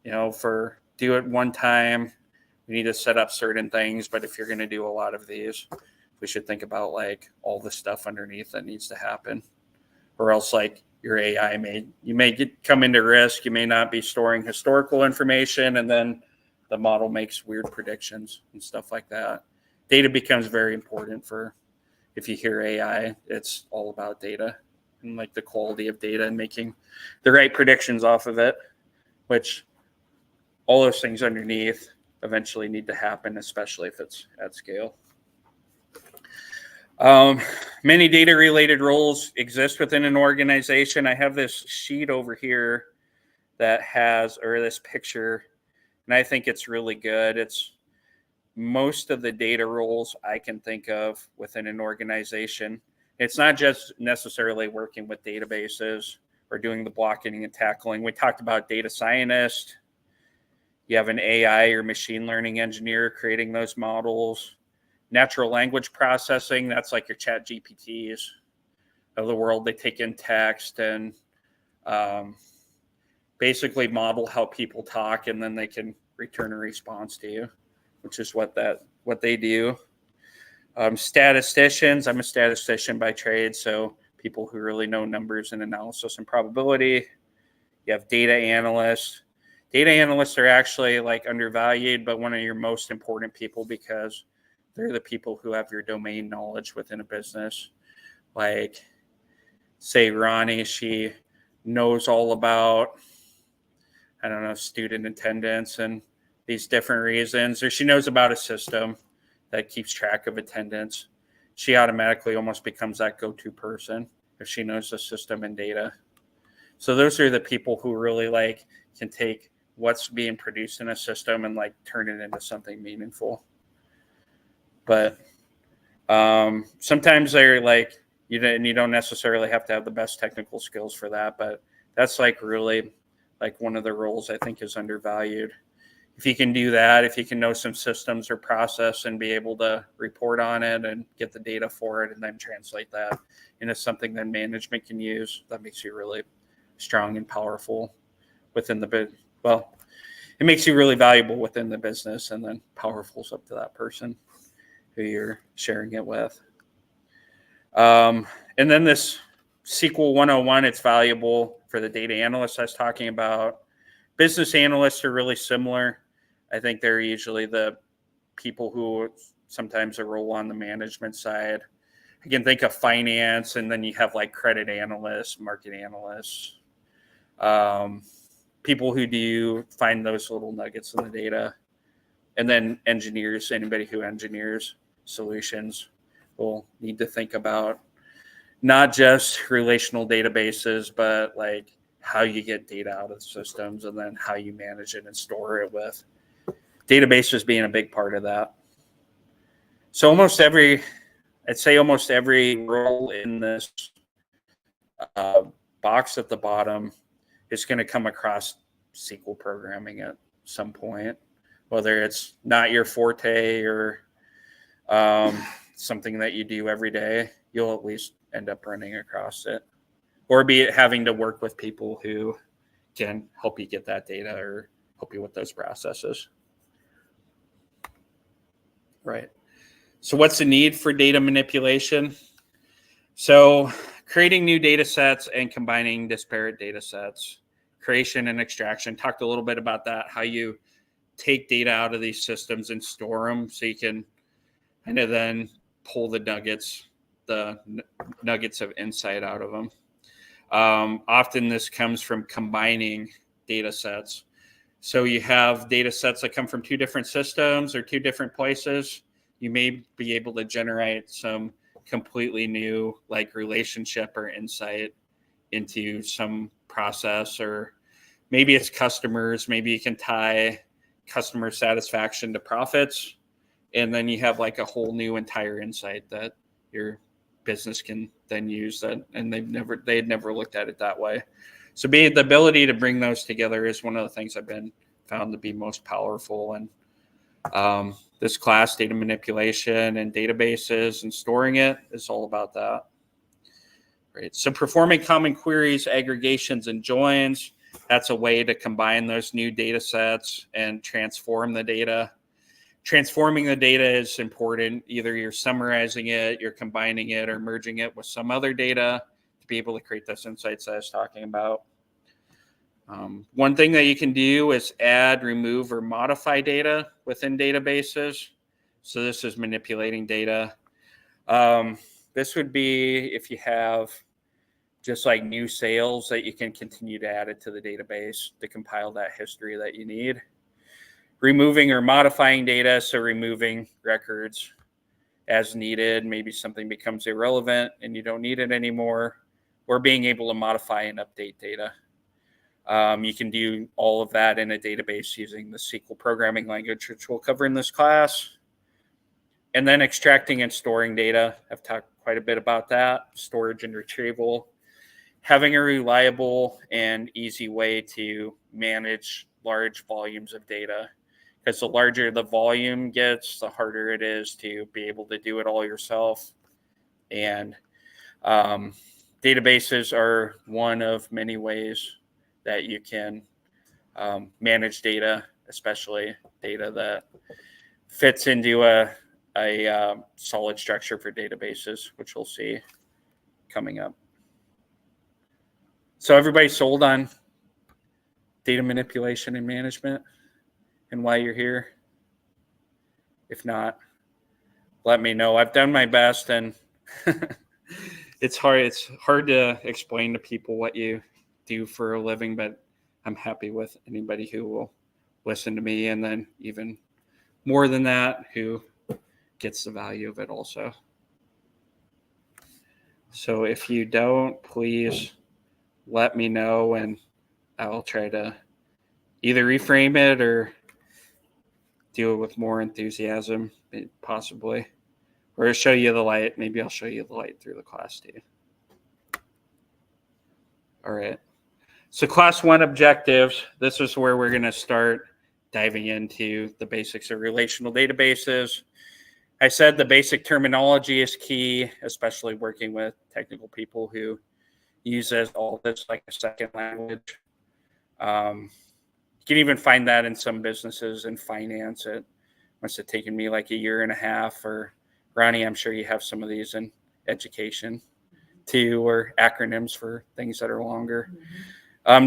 Speaker 1: do it one time. We need to set up certain things, but if you're going to do a lot of these, we should think about like all the stuff underneath that needs to happen, or else like your AI come into risk. You may not be storing historical information and then the model makes weird predictions and stuff like that. Data becomes very important for, if you hear AI, it's all about data and like the quality of data and making the right predictions off of it, which all those things underneath eventually need to happen, especially if it's at scale. Many data related roles exist within an organization. I have this sheet over here that has, or this picture, and I think it's really good. It's most of the data roles I can think of within an organization. It's not just necessarily working with databases or doing the blocking and tackling. We talked about data scientist. You have an AI or machine learning engineer creating those models. Natural language processing, that's like your chat GPTs of the world. They take in text and basically model how people talk, and then they can return a response to you, which is what they do. Statisticians, I'm a statistician by trade, so people who really know numbers and analysis and probability. You have data analysts. Data analysts are actually like undervalued, but one of your most important people because they're the people who have your domain knowledge within a business. Like, say Ronnie, she knows all about, I don't know, student attendance and these different reasons, or she knows about a system that keeps track of attendance. She automatically almost becomes that go-to person if she knows the system and data. So those are the people who really like can take what's being produced in a system and like turn it into something meaningful. But sometimes they're like, you don't necessarily have to have the best technical skills for that, but that's like really like one of the roles I think is undervalued. If you can do that, if you can know some systems or process and be able to report on it and get the data for it and then translate that into something that management can use, that makes you really strong and powerful within the bid. Well, it makes you really valuable within the business, and then powerful is up to that person who you're sharing it with. And then this SQL 101, it's valuable for the data analysts I was talking about. Business analysts are really similar. I think they're usually the people who sometimes a role on the management side. You can think of finance, and then you have like credit analysts, market analysts, people who do find those little nuggets in the data. And then engineers, anybody who engineers solutions will need to think about not just relational databases, but like how you get data out of the systems and then how you manage it and store it, with databases being a big part of that. So I'd say almost every role in this box at the bottom is going to come across SQL programming at some point, whether it's not your forte or something that you do every day, you'll at least end up running across it, or be it having to work with people who can help you get that data or help you with those processes. Right. So what's the need for data manipulation? So creating new data sets and combining disparate data sets, creation and extraction. Talked a little bit about that, how you take data out of these systems and store them so you can kind of then pull the nuggets of insight out of them. Often this comes from combining data sets. So you have data sets that come from two different systems or two different places. You may be able to generate some completely new like relationship or insight into some process, or maybe it's customers. Maybe you can tie customer satisfaction to profits, and then you have like a whole new entire insight that your business can then use that, and they had never looked at it that way. So the ability to bring those together is one of the things I've been found to be most powerful. And this class, data manipulation and databases and storing it, is all about that. Right. So performing common queries, aggregations, and joins, that's a way to combine those new data sets and transform the data. Transforming the data is important. Either you're summarizing it, you're combining it, or merging it with some other data to be able to create those insights I was talking about. One thing that you can do is add, remove, or modify data within databases. So this is manipulating data. This would be if you have just like new sales that you can continue to add it to the database to compile that history that you need. Removing or modifying data, so removing records as needed. Maybe something becomes irrelevant and you don't need it anymore, or being able to modify and update data. You can do all of that in a database using the SQL programming language, which we'll cover in this class. And then extracting and storing data. I've talked quite a bit about that. Storage and retrieval. Having a reliable and easy way to manage large volumes of data. Because the larger the volume gets, the harder it is to be able to do it all yourself. And databases are one of many ways that you can manage data, especially data that fits into a solid structure for databases, which we'll see coming up. So everybody sold on data manipulation and management and why you're here? If not, let me know. I've done my best, and it's hard to explain to people what you do for a living, but I'm happy with anybody who will listen to me, and then even more than that, who gets the value of it also. So if you don't, please let me know, and I'll try to either reframe it or do it with more enthusiasm, possibly, or show you the light. Maybe I'll show you the light through the class too. All right. So class 1 objectives, this is where we're going to start diving into the basics of relational databases. I said the basic terminology is key, especially working with technical people who use all this like a second language. You can even find that in some businesses in finance. It must have taken me like a year and a half. Or Ronnie, I'm sure you have some of these in education too, or acronyms for things that are longer.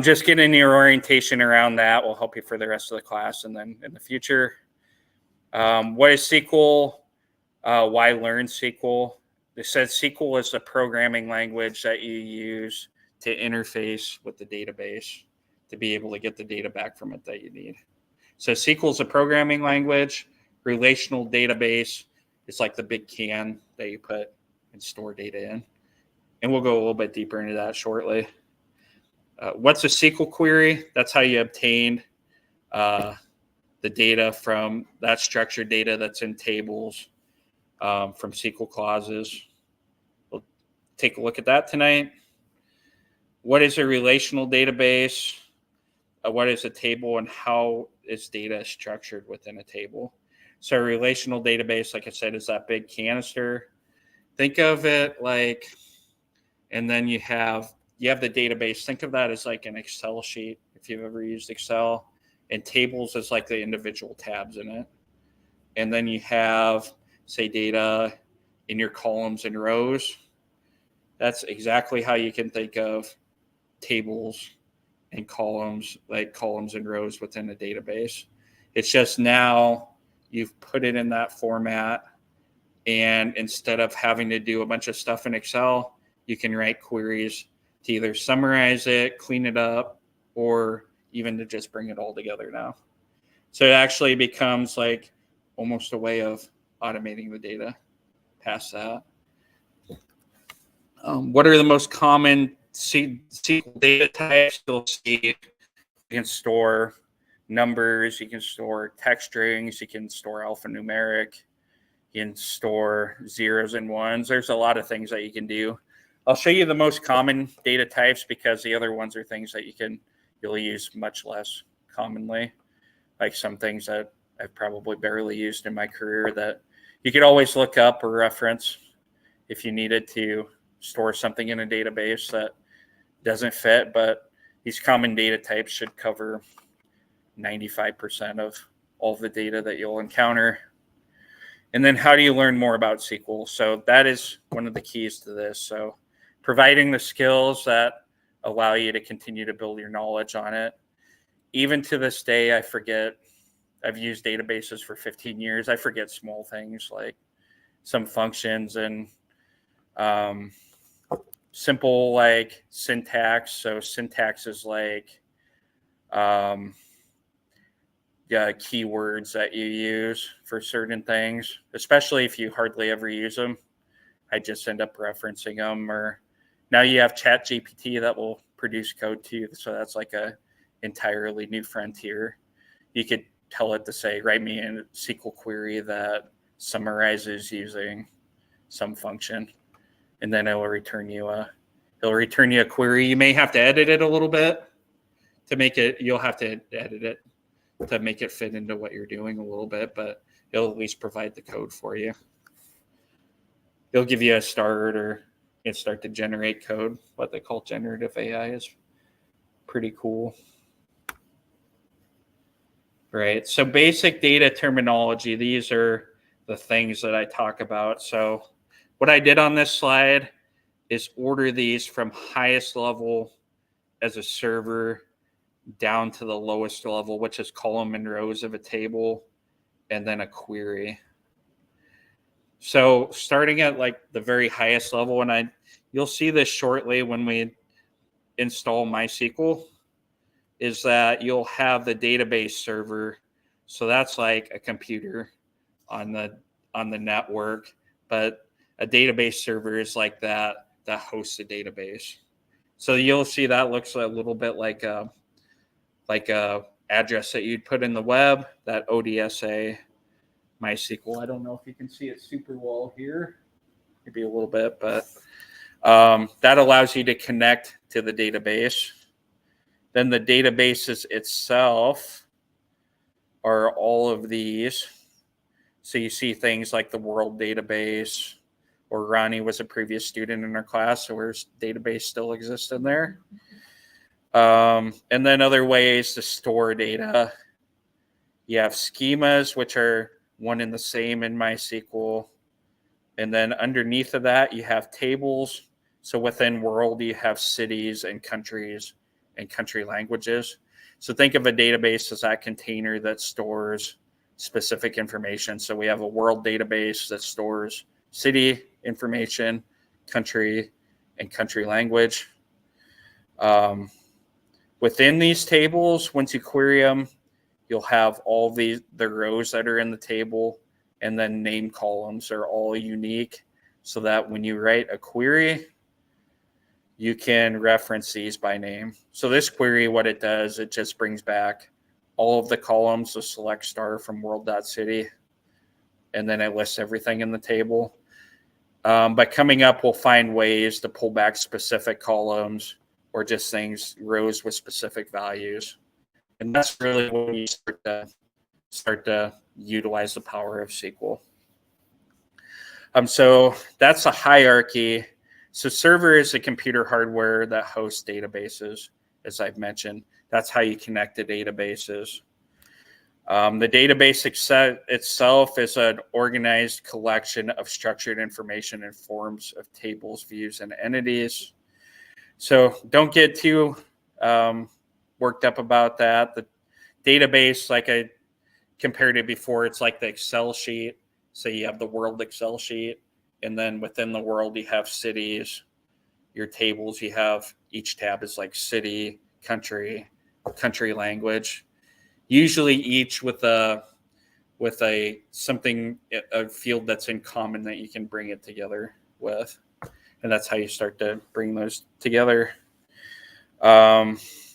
Speaker 1: Just getting your orientation around that will help you for the rest of the class and then in the future. What is SQL? Why learn SQL? They said SQL is the programming language that you use to interface with the database to be able to get the data back from it that you need. So SQL is a programming language. Relational database is like the big can that you put and store data in. And we'll go a little bit deeper into that shortly. What's a SQL query? That's how you obtain the data from that structured data that's in tables from SQL clauses. We'll take a look at that tonight. What is a relational database? What is a table, and how is data structured within a table? So a relational database, like I said, is that big canister. Think of it like, and then you have the database. Think of that as like an Excel sheet, if you've ever used Excel, and tables is like the individual tabs in it. And then you have, say, data in your columns and rows. That's exactly how you can think of tables and columns, like columns and rows within a database. It's just now you've put it in that format, and instead of having to do a bunch of stuff in Excel, you can write queries to either summarize it, clean it up, or even to just bring it all together now. So it actually becomes like almost a way of automating the data past that. What are the most common SQL data types? You'll see you can store numbers, you can store text strings, you can store alphanumeric, you can store zeros and ones. There's a lot of things that you can do. I'll show you the most common data types because the other ones are things that you'll use much less commonly, like some things that I've probably barely used in my career that you could always look up or reference if you needed to store something in a database that doesn't fit. But these common data types should cover 95% of all of the data that you'll encounter. And then how do you learn more about SQL? So that is one of the keys to this. So providing the skills that allow you to continue to build your knowledge on it. Even to this day, I forget. I've used databases for 15 years. I forget small things like some functions and simple like syntax. So syntax is like keywords that you use for certain things, especially if you hardly ever use them. I just end up referencing them. Or now you have ChatGPT that will produce code to you. So that's like a entirely new frontier. You could tell it to say, write me a SQL query that summarizes using some function, and then it will return you a query. You may have to edit it a little bit to make it. You'll have to edit it to make it fit into what you're doing a little bit, but it'll at least provide the code for you. It'll give you a start, or it start to generate code. What they call generative AI is pretty cool. Right. So basic data terminology, these are the things that I talk about. So what I did on this slide is order these from highest level as a server down to the lowest level, which is column and rows of a table, and then a query. So starting at like the very highest level, and you'll see this shortly when we install MySql, is that you'll have the database server. So that's like a computer on the network, but a database server is like that hosts a database. So you'll see that looks a little bit like a address that you'd put in the web, that ODSA MySql. I don't know if you can see it super well here, maybe a little bit, but that allows you to connect to the database. Then the databases itself are all of these. So you see things like the world database, or Ronnie was a previous student in our class, so our database still exists in there. And then other ways to store data. You have schemas, which are one and the same in MySql. And then underneath of that, you have tables. So within world, you have cities and countries and country languages. So think of a database as that container that stores specific information. So we have a world database that stores city information, country, and country language. Within these tables, once you query them, you'll have all the rows that are in the table, and then name columns are all unique, so that when you write a query, you can reference these by name. So this query, what it does, it just brings back all of the columns, the select star from world.city, and then it lists everything in the table. But coming up, we'll find ways to pull back specific columns, or just things, rows with specific values. And that's really when you start to utilize the power of SQL. So that's a hierarchy. So server is the computer hardware that hosts databases, as I've mentioned. That's how you connect to databases. The database itself is an organized collection of structured information in forms of tables, views, and entities. So don't get too worked up about that. The database, like I compared it before, it's like the Excel sheet. So you have the world Excel sheet, and then within the world, you have cities. Your tables, you have each tab is like city, country, country language. Usually each with a field that's in common that you can bring it together with. And that's how you start to bring those together.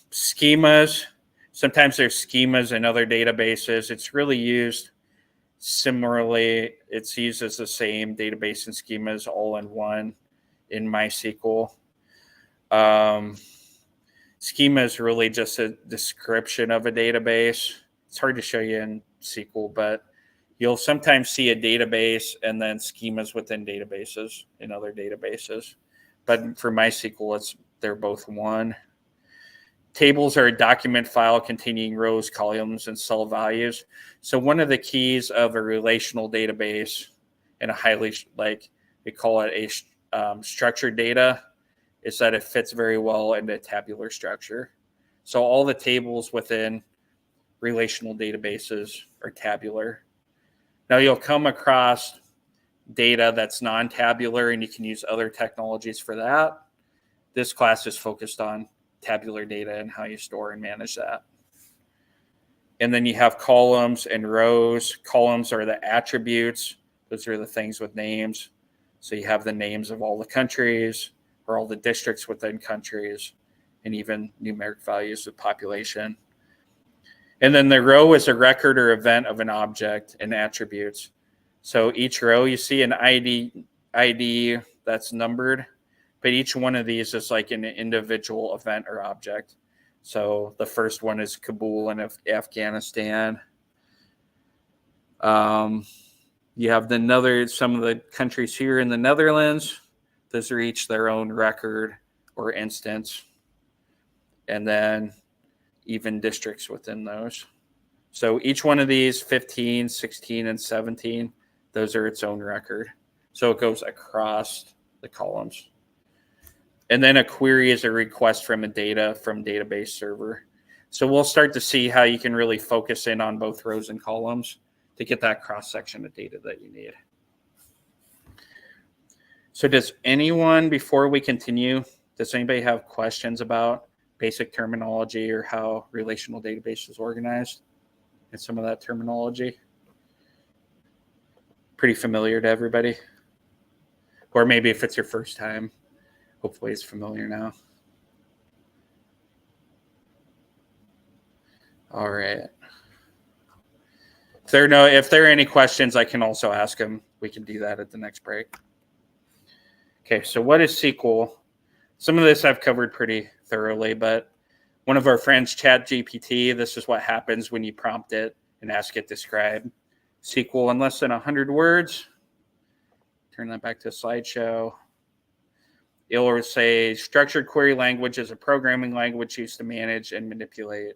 Speaker 1: Schemas. Sometimes there's schemas in other databases. It's really used similarly. It's used as the same database and schemas all in one in MySql. Schema is really just a description of a database. It's hard to show you in SQL, but you'll sometimes see a database and then schemas within databases in other databases. But for MySql, they're both one. Tables are a document file containing rows, columns, and cell values. So one of the keys of a relational database and a highly, like we call it a structured data, is that it fits very well into a tabular structure. So all the tables within relational databases are tabular. Now you'll come across data that's non-tabular, and you can use other technologies for that. This class is focused on tabular data and how you store and manage that. And then you have columns and rows. Columns are the attributes. Those are the things with names. So you have the names of all the countries or all the districts within countries, and even numeric values of population. And then the row is a record or event of an object and attributes. So each row, you see an ID that's numbered, but each one of these is like an individual event or object. So the first one is Kabul in Afghanistan. You have some of the countries here in the Netherlands. Those are each their own record or instance. And then even districts within those. So each one of these, 15, 16, and 17, those are its own record. So it goes across the columns. And then a query is a request from database server. So we'll start to see how you can really focus in on both rows and columns to get that cross section of data that you need. So does anyone, before we continue, does anybody have questions about basic terminology or how relational database is organized and some of that terminology? Pretty familiar to everybody? Or maybe if it's your first time, hopefully it's familiar now. All right. If there are any questions, I can also ask them. We can do that at the next break. Okay, so what is SQL? Some of this I've covered pretty thoroughly, but one of our friends, ChatGPT, this is what happens when you prompt it and ask it to describe SQL in less than 100 words. Turn that back to a slideshow. It'll say structured query language is a programming language used to manage and manipulate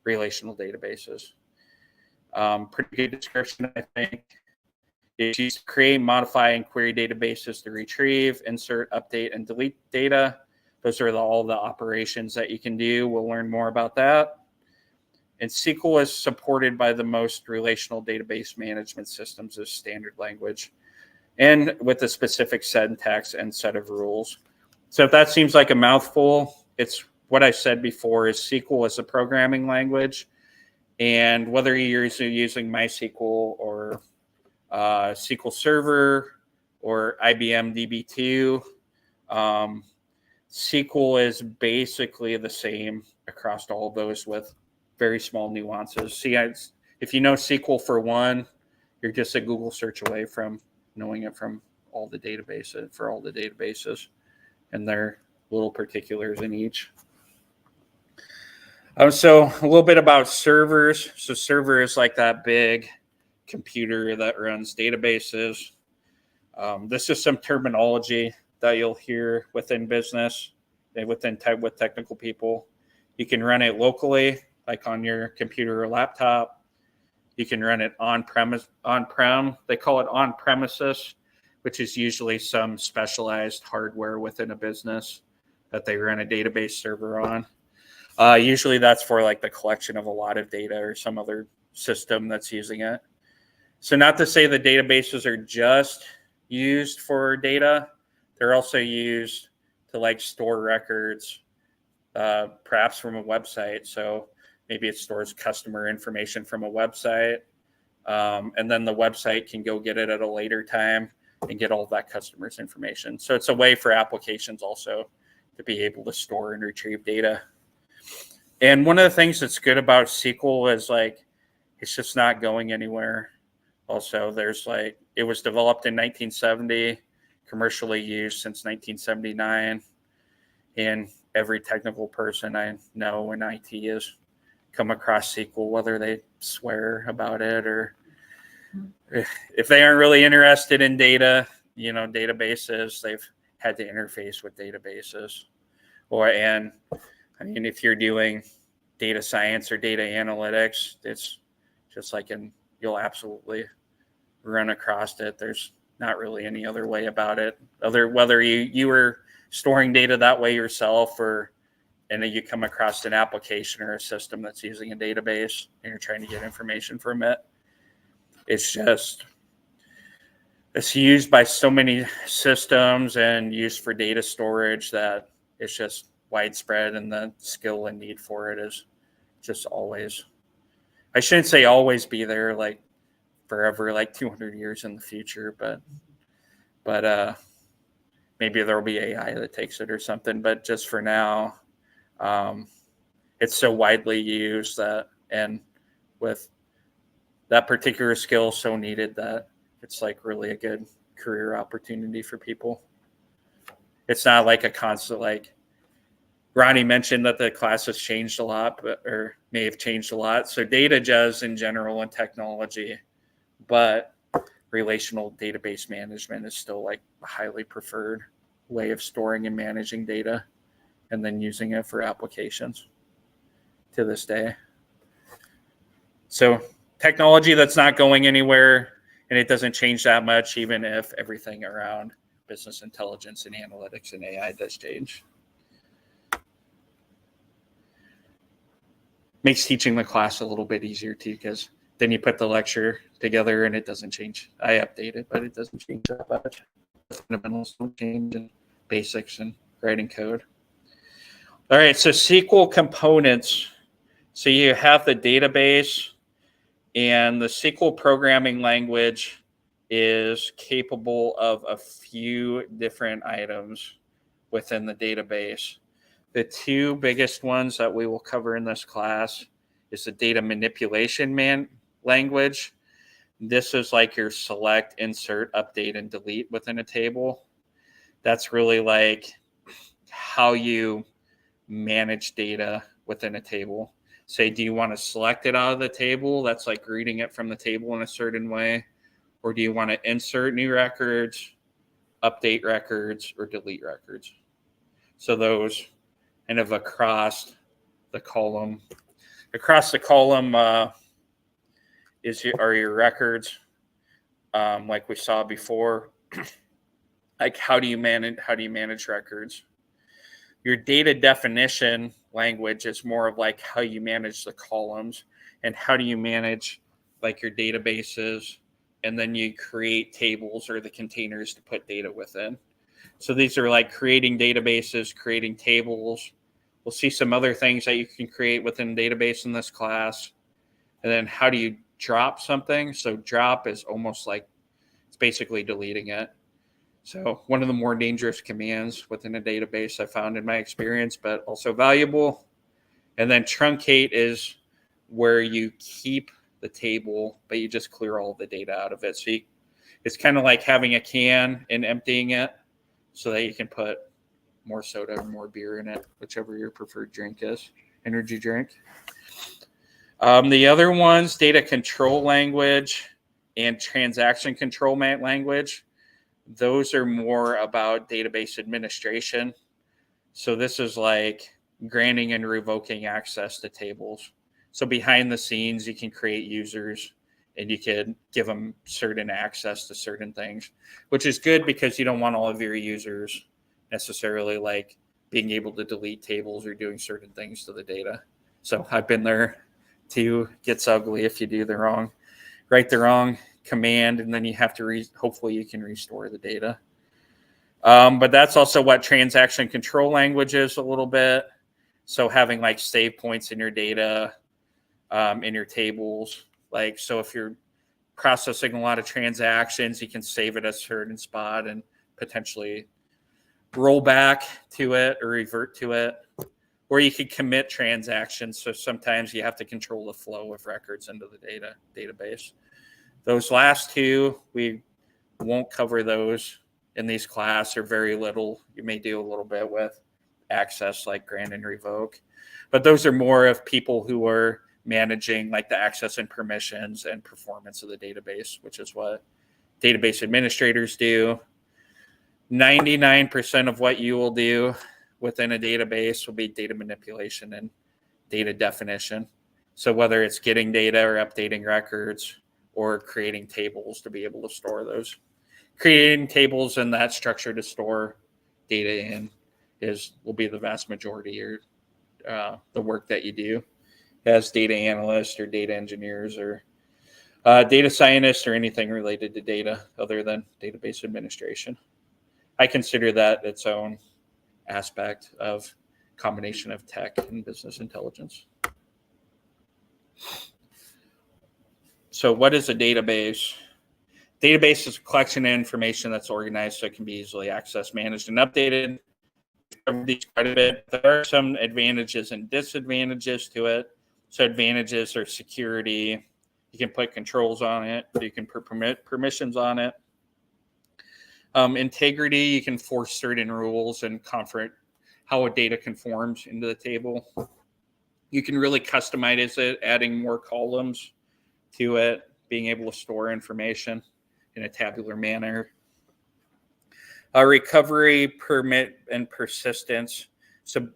Speaker 1: relational databases. Pretty good description, I think. It's used to create, modify, and query databases to retrieve, insert, update, and delete data. Those are all the operations that you can do. We'll learn more about that. And SQL is supported by the most relational database management systems as standard language, and with a specific syntax and set of rules. So if that seems like a mouthful, it's what I said before, is SQL is a programming language. And whether you're using MySQL or SQL Server or IBM DB2, SQL is basically the same across all of those with very small nuances. See, if you know SQL for one, you're just a Google search away from knowing it from all the databases, and their little particulars in each. So a little bit about servers. So server is like that big computer that runs databases. This is some terminology that you'll hear within business and with technical people. You can run it locally, like on your computer or laptop. You can run it on-prem. They call it on-premises, which is usually some specialized hardware within a business that they run a database server on. Usually that's for like the collection of a lot of data or some other system that's using it. So not to say the databases are just used for data. They're also used to like store records, perhaps from a website. So maybe it stores customer information from a website, and then the website can go get it at a later time and get all of that customer's information. So it's a way for applications also to be able to store and retrieve data. And one of the things that's good about SQL is like, it's just not going anywhere. Also, it was developed in 1970, commercially used since 1979. And every technical person I know in IT has come across SQL, whether they swear about it or if they aren't really interested in databases, they've had to interface with databases. If you're doing data science or data analytics, it's just like you'll absolutely run across it. There's not really any other way about it. Whether you were storing data that way yourself, and then you come across an application or a system that's using a database and you're trying to get information from it, it's used by so many systems and used for data storage that it's just widespread, and the skill and need for it is just always, I shouldn't say always be there, like forever, like 200 years in the future, but maybe there'll be AI that takes it or something. But just for now, it's so widely used that, and with that particular skill so needed, that it's like really a good career opportunity for people. It's not like a constant, like Ronnie mentioned that the class has changed a lot, or may have changed a lot. So data does in general in technology, but relational database management is still like a highly preferred way of storing and managing data and then using it for applications to this day. So technology that's not going anywhere, and it doesn't change that much, even if everything around business intelligence and analytics and AI does change. Makes teaching the class a little bit easier too, because then you put the lecture together and it doesn't change. I update it, but it doesn't change that much. Fundamentals don't change, and basics and writing code. All right, so SQL components. So you have the database, and the SQL programming language is capable of a few different items within the database. The two biggest ones that we will cover in this class is the data manipulation language. This is like your select, insert, update, and delete within a table. That's really like how you manage data within a table. Say, do you want to select it out of the table? That's like reading it from the table in a certain way. Or do you want to insert new records, update records, or delete records? So those kind of across the column. Across the column are your records, like we saw before. Like how do you manage records? Your data definition language is more of like how you manage the columns, and how do you manage like your databases, and then you create tables or the containers to put data within. So these are like creating databases, creating tables. We'll see some other things that you can create within a database in this class. And then how do you drop something? So drop is almost like it's basically deleting it. So one of the more dangerous commands within a database I found in my experience, but also valuable. And then truncate is where you keep the table, but you just clear all the data out of it. So it's kind of like having a can and emptying it so that you can put more soda or more beer in it, whichever your preferred drink is, energy drink. The other ones, data control language and transaction control language. Those are more about database administration. So this is like granting and revoking access to tables. So behind the scenes, you can create users and you can give them certain access to certain things, which is good because you don't want all of your users necessarily like being able to delete tables or doing certain things to the data. So I've been there too. Gets ugly if you do write the wrong command, and then you have to hopefully you can restore the data. But that's also what transaction control language is a little bit. So having like save points in your data, in your tables. Like, so if you're processing a lot of transactions, you can save it at a certain spot and potentially roll back to it or revert to it. Or you could commit transactions. So sometimes you have to control the flow of records into the database. Those last two, we won't cover those in these class, or very little. You may do a little bit with access, like grant and revoke. But those are more of people who are managing like the access and permissions and performance of the database, which is what database administrators do. 99% of what you will do within a database will be data manipulation and data definition. So whether it's getting data or updating records or creating tables to be able to store those, creating tables in that structure to store data in, will be the vast majority or the work that you do as data analysts or data engineers or data scientists or anything related to data other than database administration. I consider that its own aspect of combination of tech and business intelligence. So what is a database? Database is a collection of information that's organized so it can be easily accessed, managed, and updated. These quite a bit. There are some advantages and disadvantages to it. So advantages are security. You can put controls on it. You can put permissions on it. Integrity, you can force certain rules and comfort how a data conforms into the table. You can really customize it, adding more columns to it, being able to store information in a tabular manner. Recovery, permit, and persistence. So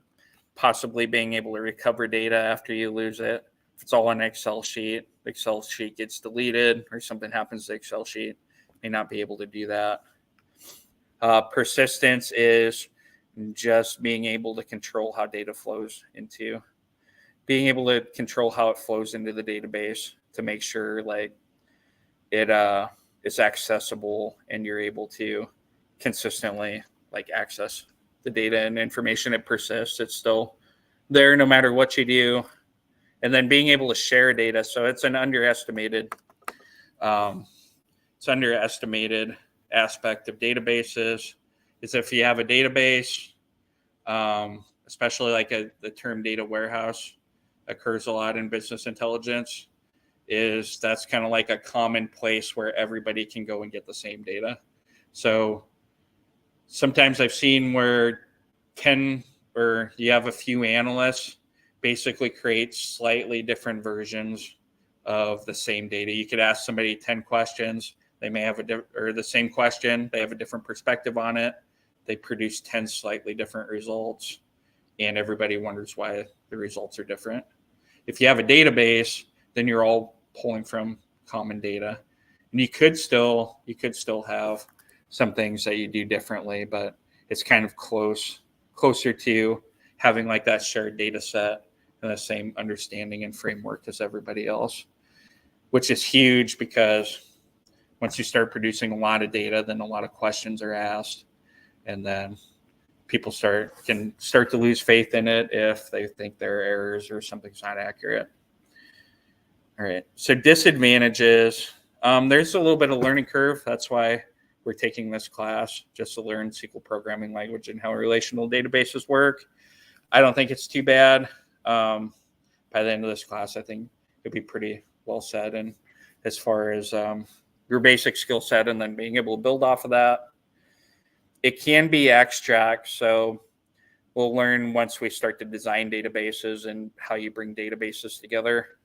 Speaker 1: possibly being able to recover data after you lose it. If it's all on an Excel sheet, the Excel sheet gets deleted or something happens to the Excel sheet, may not be able to do that. Persistence is just being able to control how data flows into, being able to control how it flows into the database to make sure like it is accessible and you're able to consistently like access the data and information. It persists. It's still there no matter what you do. And then being able to share data. So it's an underestimated aspect of databases is if you have a database, especially like the term data warehouse occurs a lot in business intelligence, is that's kind of like a common place where everybody can go and get the same data. So sometimes I've seen where you have a few analysts basically create slightly different versions of the same data. You could ask somebody 10 questions. They may have the same question. They have a different perspective on it. They produce 10 slightly different results, and everybody wonders why the results are different. If you have a database, then you're all pulling from common data, and you could still have some things that you do differently, but it's kind of closer to having like that shared data set and the same understanding and framework as everybody else, which is huge because once you start producing a lot of data, then a lot of questions are asked, and then people can start to lose faith in it if they think there are errors or something's not accurate. All right, so disadvantages. There's a little bit of learning curve. That's why we're taking this class, just to learn SQL programming language and how relational databases work. I don't think it's too bad. By the end of this class, I think it'll be pretty well said. And as far as your basic skill set and then being able to build off of that, it can be abstract. So we'll learn once we start to design databases and how you bring databases together.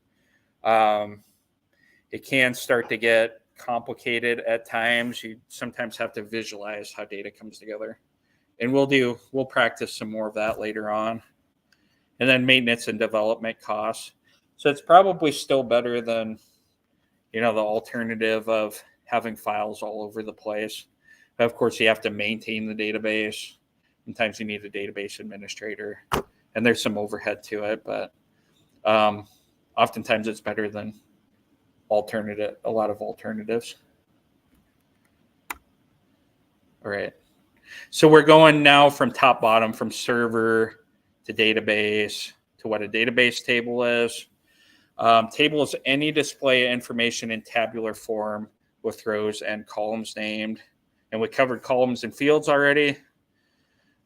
Speaker 1: It can start to get complicated at times. You sometimes have to visualize how data comes together. And we'll practice some more of that later on. And then maintenance and development costs. So it's probably still better than, the alternative of having files all over the place. But of course, you have to maintain the database. Sometimes you need a database administrator, and there's some overhead to it. But oftentimes it's better than a lot of alternatives. All right. So we're going now from top bottom, from server to database to what a database table is. Table is any display of information in tabular form with rows and columns named. And we covered columns and fields already.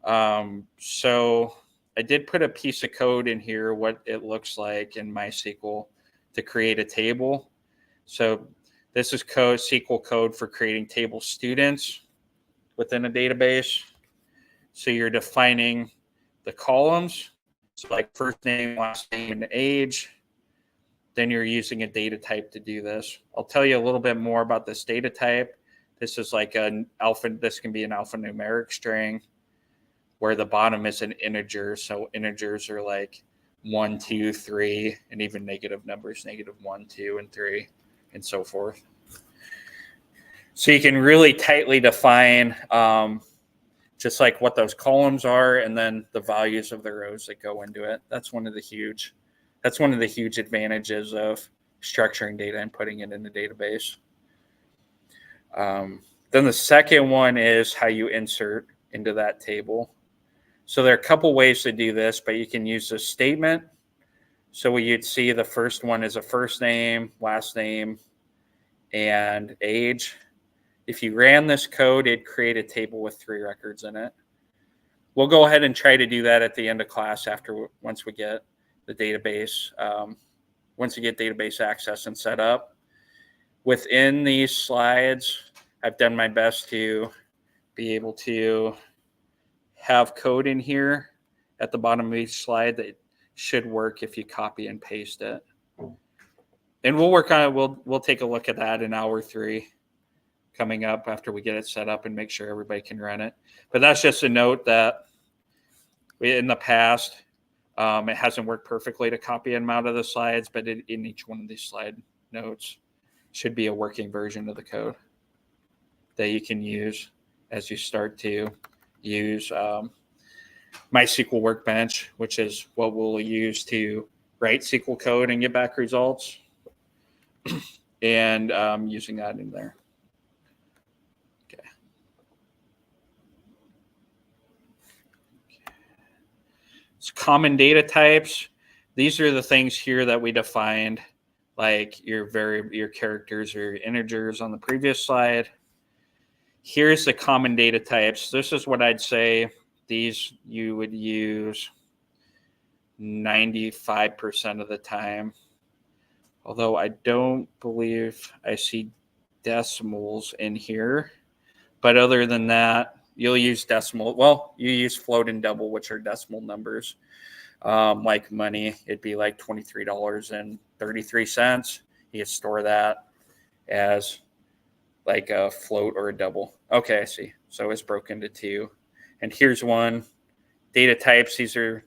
Speaker 1: So I did put a piece of code in here, what it looks like in MySql to create a table. So this is SQL code for creating table students within a database. So you're defining the columns, so like first name, last name, and age. Then you're using a data type to do this. I'll tell you a little bit more about this data type. This is like this can be an alphanumeric string where the bottom is an integer. So integers are like 1, 2, 3, and even negative numbers, -1, 2, and 3, and so forth. So you can really tightly define just like what those columns are, and then the values of the rows that go into it. That's one of the huge advantages of structuring data and putting it in the database. Then the second one is how you insert into that table. So there are a couple ways to do this, but you can use a statement. So you'd see the first one is a first name, last name, and age. If you ran this code, it'd create a table with 3 records in it. We'll go ahead and try to do that at the end of class once we get the database, once you get database access and set up. Within these slides, I've done my best to be able to have code in here at the bottom of each slide that should work if you copy and paste it. And we'll work on it. We'll take a look at that in hour 3 coming up after we get it set up and make sure everybody can run it. But that's just a note that in the past, it hasn't worked perfectly to copy them out of the slides, but in each one of these slide notes should be a working version of the code that you can use as you start to use MySql Workbench, which is what we'll use to write SQL code and get back results, and using that in there. Okay. So common data types. These are the things here that we defined, like your characters or your integers on the previous slide. Here's the common data types. This is what I'd say these you would use 95% of the time. Although I don't believe I see decimals in here. But other than that, you'll use decimal. Well, you use float and double, which are decimal numbers. Like money, it'd be like $23.33. You can store that as like a float or a double. Okay, I see. So it's broken into 2. And here's one. Data types, these are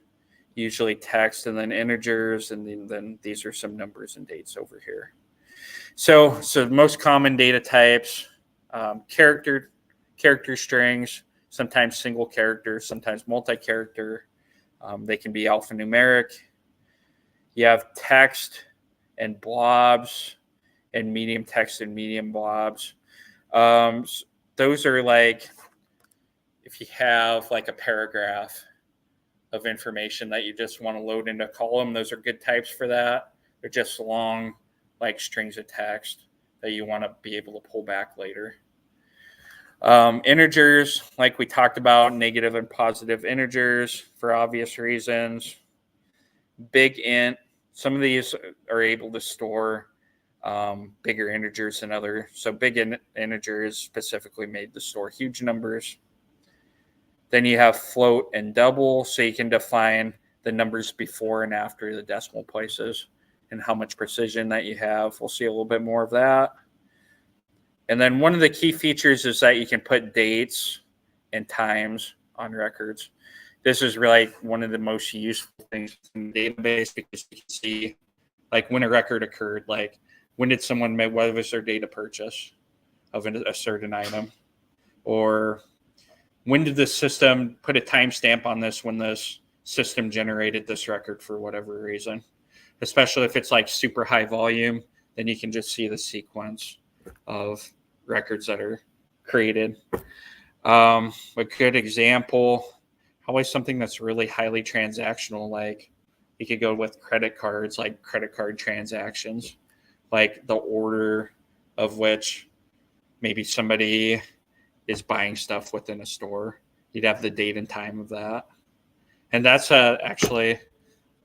Speaker 1: usually text and then integers, and then these are some numbers and dates over here. So most common data types, character strings, sometimes single character, sometimes multi-character. They can be alphanumeric. You have text and blobs and medium text and medium blobs. Those are like, if you have like a paragraph of information that you just want to load into a column, those are good types for that. They're just long, like strings of text that you want to be able to pull back later. Integers, like we talked about, negative and positive integers for obvious reasons. Big int, some of these are able to store bigger integers than others. So big integer is specifically made to store huge numbers. Then you have float and double, so you can define the numbers before and after the decimal places and how much precision that you have. We'll see a little bit more of that. And then one of the key features is that you can put dates and times on records. This is really one of the most useful things in the database, because you can see like when a record occurred, like when did someone make, what was their date of purchase of a certain item, or when did the system put a timestamp on this when this system generated this record for whatever reason. Especially if it's like super high volume, then you can just see the sequence of records that are created. A good example, always something that's really highly transactional, like you could go with credit cards, like credit card transactions, like the order of which maybe somebody is buying stuff within a store. You'd have the date and time of that. And that's actually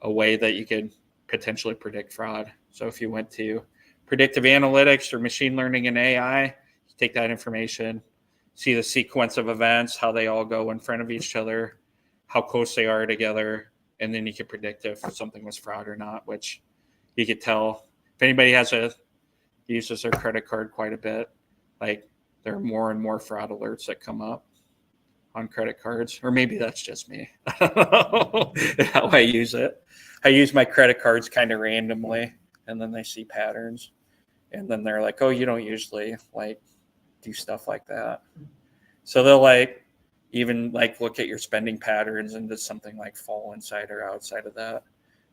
Speaker 1: a way that you could potentially predict fraud. So if you went to predictive analytics or machine learning and AI, you take that information, see the sequence of events, how they all go in front of each other, how close they are together, and then you can predict if something was fraud or not, which you could tell if anybody uses their credit card quite a bit, like there are more and more fraud alerts that come up on credit cards, or maybe that's just me. I don't know how I use it. I use my credit cards kind of randomly, and then they see patterns, and then they're like, oh, you don't usually like do stuff like that. So they'll like even like look at your spending patterns and does something like fall inside or outside of that,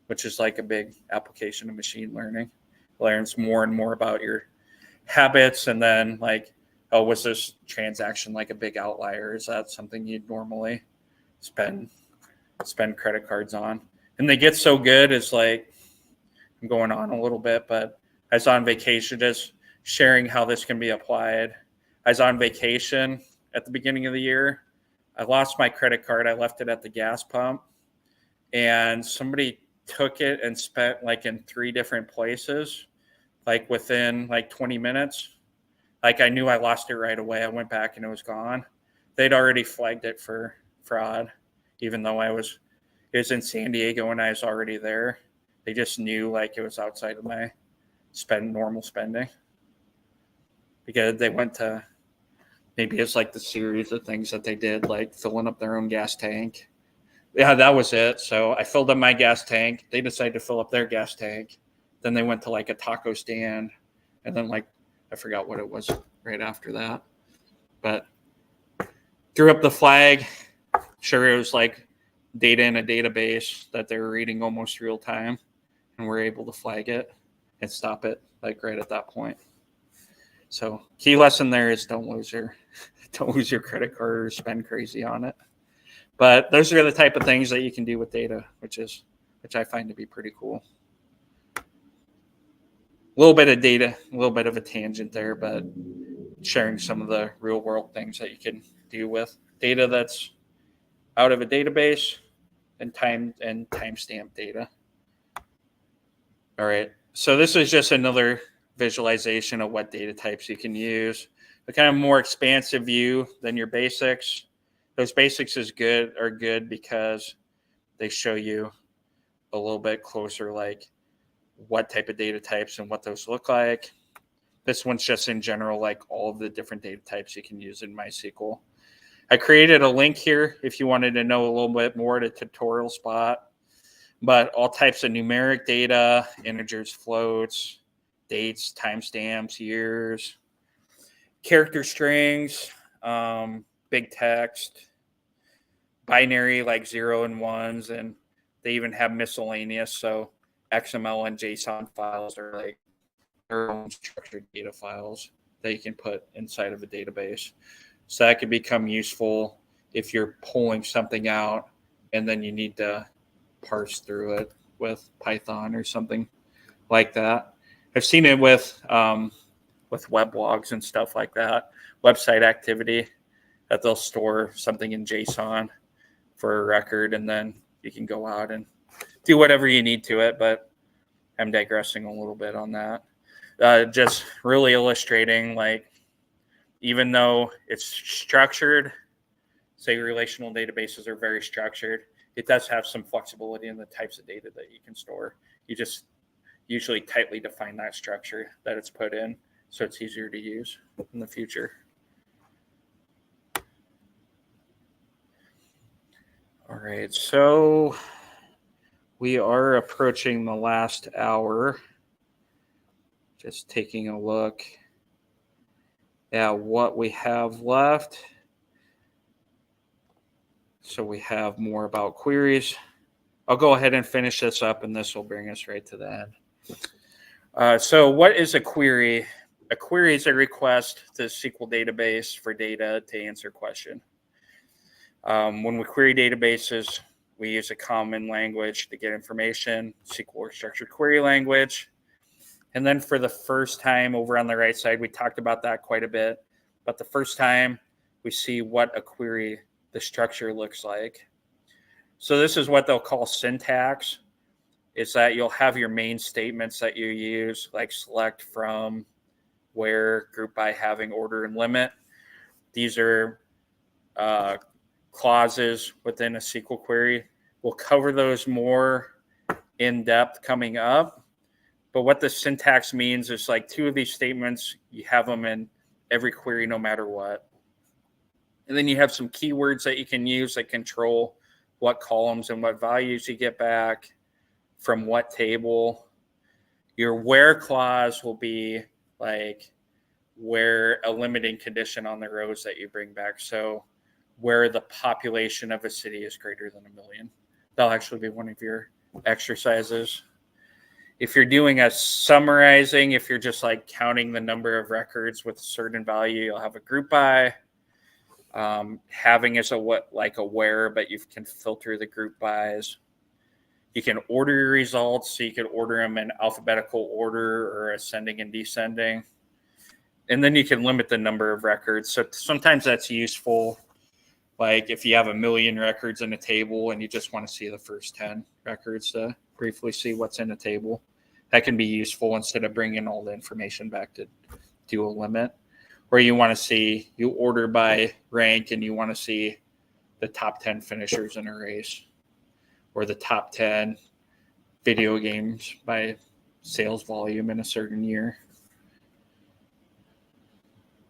Speaker 1: which is like a big application of machine learning. Learns more and more about your habits, and then like, oh, was this transaction like a big outlier? Is that something you'd normally spend credit cards on? And they get so good, it's like, I'm going on a little bit, but I was on vacation, just sharing how this can be applied. I was on vacation at the beginning of the year. I lost my credit card. I left it at the gas pump, and somebody took it and spent like in 3 different places, like within like 20 minutes. Like I knew I lost it right away. I went back and it was gone. They'd already flagged it for fraud, even though it was in San Diego and I was already there. They just knew like it was outside of my normal spending, because they went to, maybe it's like the series of things that they did, like filling up their own gas tank. Yeah, that was it. So I filled up my gas tank. They decided to fill up their gas tank. Then they went to like a taco stand, and then like, I forgot what it was right after that, but threw up the flag. Sure, it was like data in a database that they were reading almost real time, and we're able to flag it and stop it like right at that point. So key lesson there is don't lose your credit card or spend crazy on it. But those are the type of things that you can do with data, which I find to be pretty cool. A little bit of data, a little bit of a tangent there, but sharing some of the real world things that you can do with data that's out of a database and timestamp data. All right. So this is just another visualization of what data types you can use. A kind of more expansive view than your basics. Those basics are good because they show you a little bit closer, like what type of data types and what those look like. This one's just in general, like all of the different data types you can use in MySQL. I created a link here if you wanted to know a little bit more to tutorial spot, but all types of numeric data, integers, floats, dates, timestamps, years, character strings, big text, binary like 0 and 1s, and they even have miscellaneous. So XML and JSON files are like their own structured data files that you can put inside of a database. So that could become useful if you're pulling something out and then you need to parse through it with Python or something like that. I've seen it with weblogs and stuff like that, website activity, that they'll store something in JSON for a record, and then you can go out and do whatever you need to it. But I'm digressing a little bit on that. Just really illustrating, like, even though it's structured, say relational databases are very structured, it does have some flexibility in the types of data that you can store. You just usually tightly define that structure that it's put in, so it's easier to use in the future. All right, so we are approaching the last hour. Just taking a look at what we have left. So we have more about queries. I'll go ahead and finish this up, and this will bring us right to the end. So what is a query? A query is a request to the SQL database for data to answer a question. When we query databases, we use a common language to get information, SQL or structured query language. And then for the first time over on the right side, we talked about that quite a bit. But the first time we see what a query, the structure looks like. So this is what they'll call syntax, is that you'll have your main statements that you use, like select, from, where, group by, having, order, and limit. These are clauses within a SQL query. We'll cover those more in depth coming up. But what the syntax means is, like, 2 of these statements, you have them in every query no matter what. And then you have some keywords that you can use that control what columns and what values you get back from what table. Your where clause will be like where a limiting condition on the rows that you bring back. So where the population of a city is greater than 1 million. That'll actually be one of your exercises. If you're doing a summarizing, if you're just like counting the number of records with a certain value, you'll have a group by. Having is a where, but you can filter the group bys. You can order your results, so you can order them in alphabetical order or ascending and descending. And then you can limit the number of records. So sometimes that's useful. Like if you have 1 million records in a table and you just want to see the first 10 records to briefly see what's in the table, that can be useful instead of bringing all the information back to do a limit. Or you want to see, you order by rank and you want to see the top 10 finishers in a race, or the top 10 video games by sales volume in a certain year.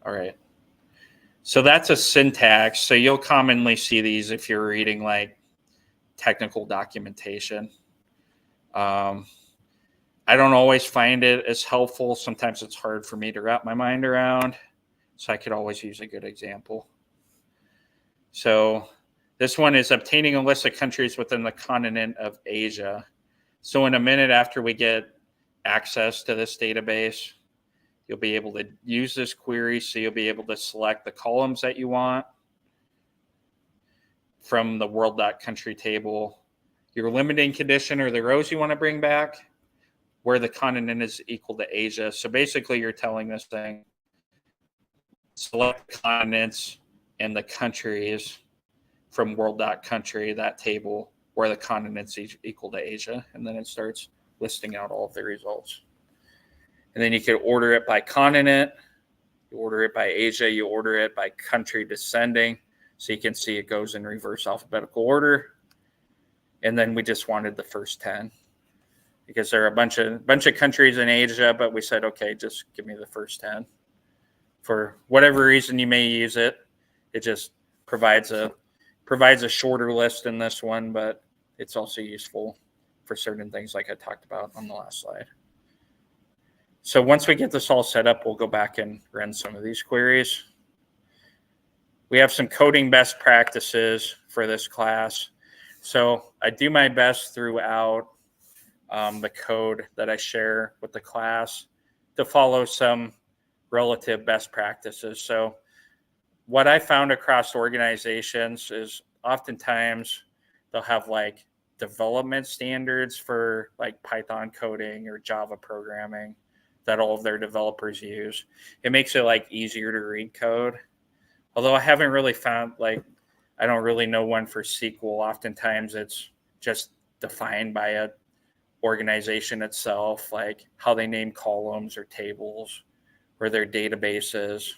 Speaker 1: All right. So that's a syntax. So you'll commonly see these if you're reading like technical documentation. I don't always find it as helpful. Sometimes it's hard for me to wrap my mind around. So I could always use a good example. So this one is obtaining a list of countries within the continent of Asia. So in a minute after we get access to this database, you'll be able to use this query. So you'll be able to select the columns that you want from the world.country table, your limiting condition or the rows you want to bring back, where the continent is equal to Asia. So basically you're telling this thing, select the continents and the countries from world.country, that table, where the continents equal to Asia. And then it starts listing out all of the results. And then you can order it by continent, you order it by Asia, you order it by country descending. So you can see it goes in reverse alphabetical order. And then we just wanted the first 10 because there are a bunch of countries in Asia, but we said, okay, just give me the first 10. For whatever reason you may use it, it just provides a shorter list in this one, but it's also useful for certain things like I talked about on the last slide. So once we get this all set up, we'll go back and run some of these queries. We have some coding best practices for this class. So I do my best throughout the code that I share with the class to follow some relative best practices. So what I found across organizations is oftentimes they'll have like development standards for like Python coding or Java programming that all of their developers use. It makes it like easier to read code. Although I haven't really found, like, I don't really know one for SQL. Oftentimes it's just defined by a organization itself, like how they name columns or tables or their databases.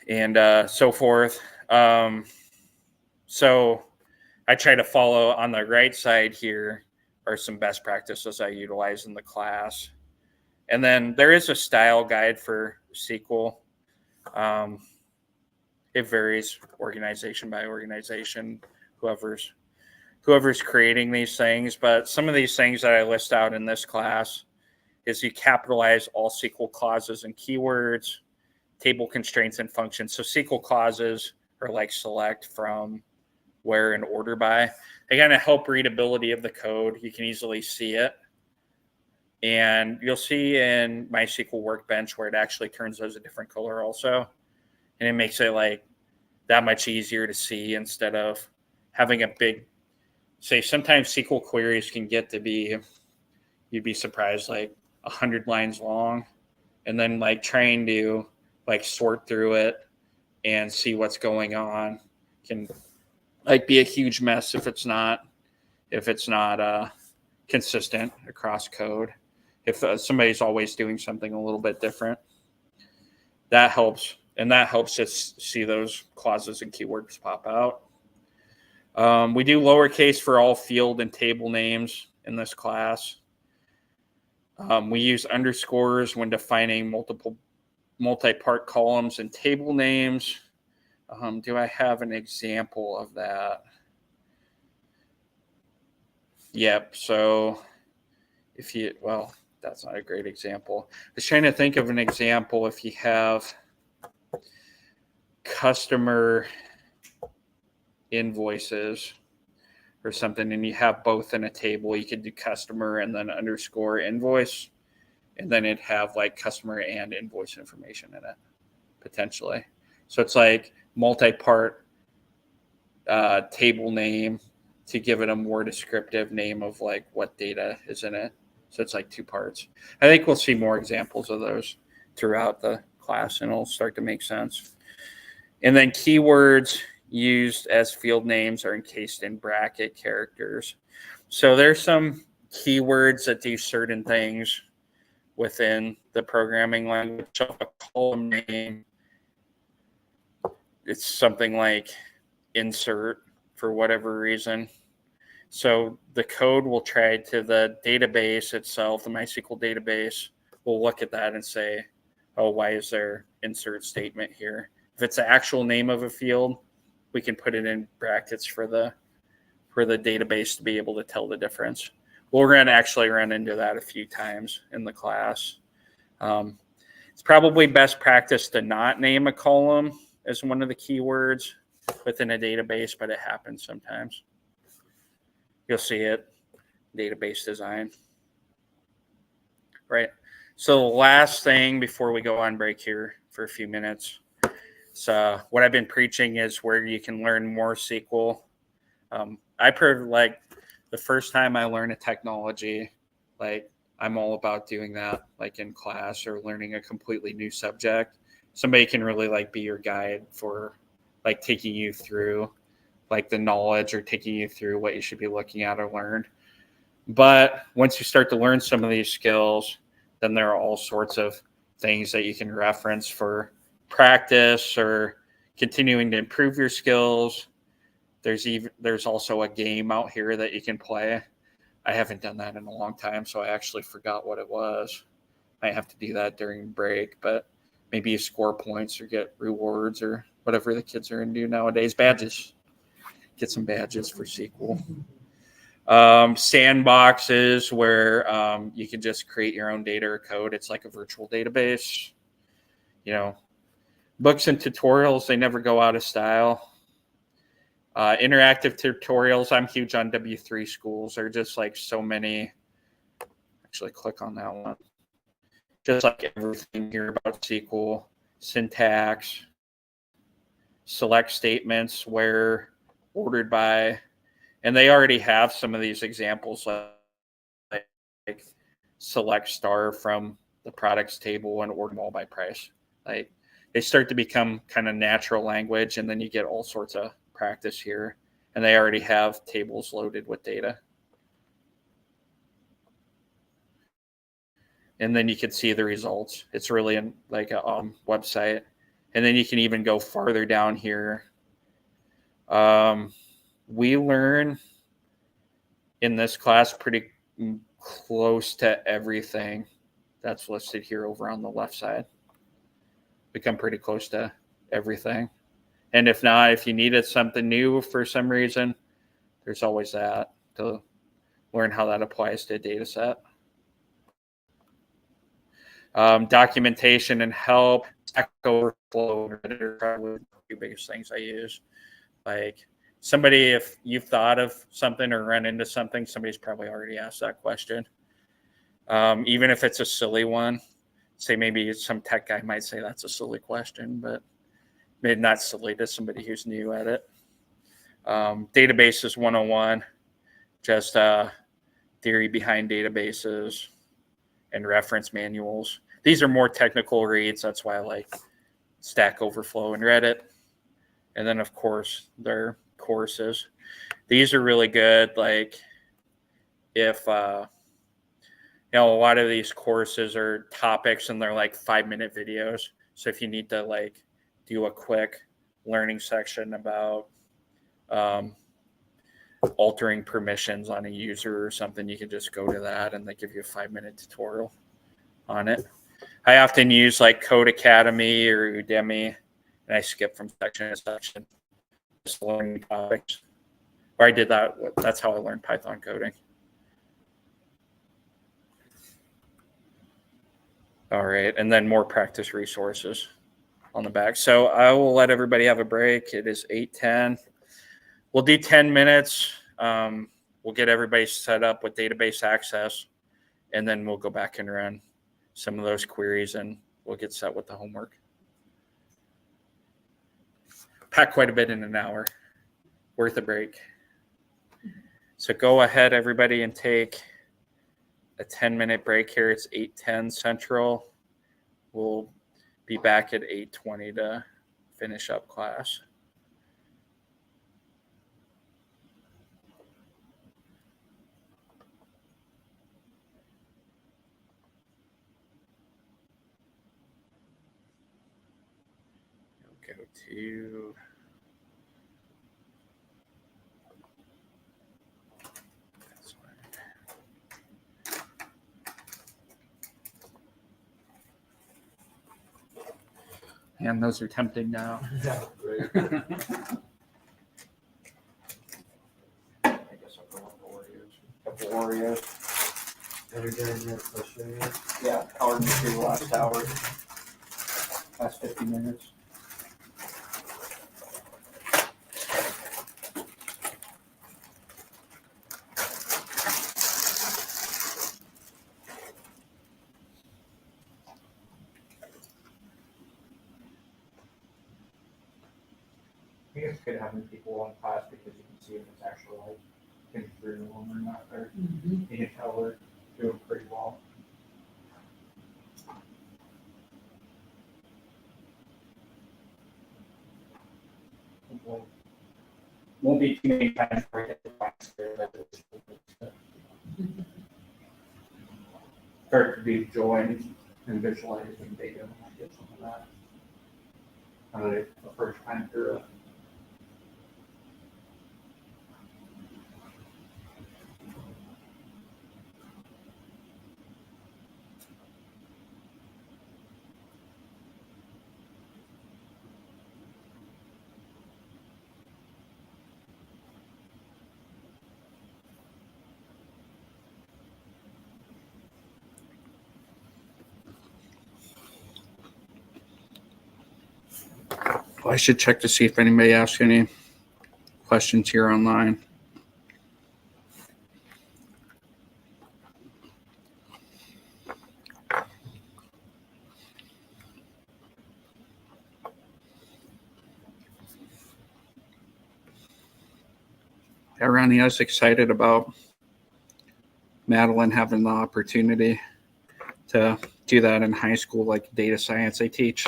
Speaker 1: And so forth. So I try to follow on the right side here are some best practices I utilize in the class. And then there is a style guide for SQL. It varies organization by organization, whoever's creating these things. But some of these things that I list out in this class is you capitalize all SQL clauses and keywords, table constraints and functions. So SQL clauses are like select, from, where, and order by. They kind of help readability of the code. You can easily see it. And you'll see in MySql Workbench where it actually turns those a different color also. And it makes it like that much easier to see instead of having a big, say sometimes SQL queries can get to be, you'd be surprised, like 100 lines long. And then like trying to like sort through it and see what's going on can like be a huge mess if it's not consistent across code. If somebody's always doing something a little bit different, that helps. And that helps just see those clauses and keywords pop out. We do lowercase for all field and table names in this class. We use underscores when defining multi-part columns and table names. Do I have an example of that? Yep. So if you, well, that's not a great example. I was trying to think of an example if you have, customer invoices or something, and you have both in a table, you could do customer and then underscore invoice, and then it'd have like customer and invoice information in it potentially. So it's like multi-part table name to give it a more descriptive name of like what data is in it. So it's like 2 parts. I think we'll see more examples of those throughout the class, and it'll start to make sense. And then keywords used as field names are encased in bracket characters. So there's some keywords that do certain things within the programming language. So a column name, it's something like insert for whatever reason. So the code will try to the database itself, the MySQL database, will look at that and say, oh, why is there insert statement here? If it's the actual name of a field, we can put it in brackets for the database to be able to tell the difference. We're going to actually run into that a few times in the class. It's probably best practice to not name a column as one of the keywords within a database, but it happens sometimes. You'll see it, database design. Right. So the last thing before we go on break here for a few minutes. So what I've been preaching is where you can learn more SQL. Like the first time I learn a technology, like I'm all about doing that, like in class or learning a completely new subject. Somebody can really like be your guide for like taking you through like the knowledge or taking you through what you should be looking at or learn. But once you start to learn some of these skills, then there are all sorts of things that you can reference for practice or continuing to improve your skills. There's also a game out here that you can play. I haven't done that in a long time, so I actually forgot what it was. I have to do that during break, but maybe you score points or get rewards or whatever the kids are into nowadays. Badges. Get some badges for SQL. Sandboxes where you can just create your own data or code. It's like a virtual database. You know, books and tutorials, they never go out of style. Interactive tutorials, I'm huge on W3 schools. They're just like so many. Actually, click on that one. Just like everything here about SQL, syntax, select statements where ordered by, and they already have some of these examples like select star from the products table and order them all by price. Like they start to become kind of natural language, and then you get all sorts of practice here, and they already have tables loaded with data. And then you can see the results. It's really like a website. And then you can even go farther down here. We learn in this class pretty close to everything that's listed here over on the left side. We come pretty close to everything. And if not, if you needed something new for some reason, there's always that to learn how that applies to a data set. Documentation and help, Stack Overflow are probably the two biggest things I use. Like somebody, if you've thought of something or run into something, somebody's probably already asked that question. Even if it's a silly one, say maybe some tech guy might say that's a silly question, but maybe not silly to somebody who's new at it. Databases 101, just theory behind databases and reference manuals. These are more technical reads. That's why I like Stack Overflow and Reddit. And then, of course, their courses. These are really good. Like if, a lot of these courses are topics and they're like 5-minute videos. So if you need to like do a quick learning section about altering permissions on a user or something, you can just go to that and they give you a 5-minute tutorial on it. I often use like Code Academy or Udemy, and I skip from section to section, just learning topics. Or I did that. That's how I learned Python coding. All right, and then more practice resources. on the back. So I will let everybody have a break. It is 8:10. We'll do 10 minutes. We'll get everybody set up with database access, and then we'll go back and run some of those queries, and we'll get set with the homework. Pack quite a bit in an hour. Worth a break. So go ahead, everybody, and take a 10-minute break here. It's 8:10 Central. We'll be back at 8:20 to finish up class. Go to this one. And those are tempting now.
Speaker 5: Yeah, right.
Speaker 1: I guess I'll go with Oreos. Couple Oreos.
Speaker 5: Every day you have frustrated.
Speaker 1: Yeah, powered me through the last hour. Last 50 minutes. I think it's good having people in class because you can see if it's actually like getting through them or not. Or you can tell we're doing pretty well. Won't be too many times where I get the class there. Start to be joined and visualizing data when I get some of that. The first time through it. Well, I should check to see if anybody asks any questions here online. Ronnie, I was excited about Madeline having the opportunity to do that in high school, like data science. They teach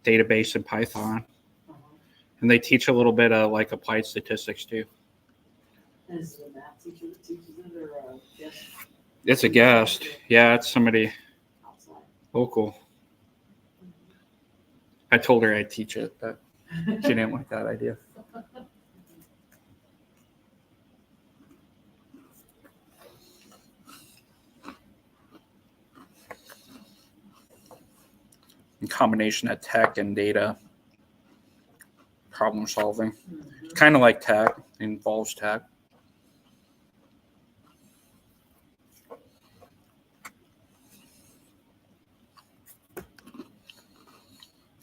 Speaker 1: database and Python. And they teach a little bit of like applied statistics too.
Speaker 6: Is the math teacher that teaches it or guest
Speaker 1: It's a guest. Yeah, it's somebody
Speaker 6: outside?
Speaker 1: local. I told her I'd teach it, but she didn't like that idea. A combination of tech and data problem solving. Kind of like tech, involves tech.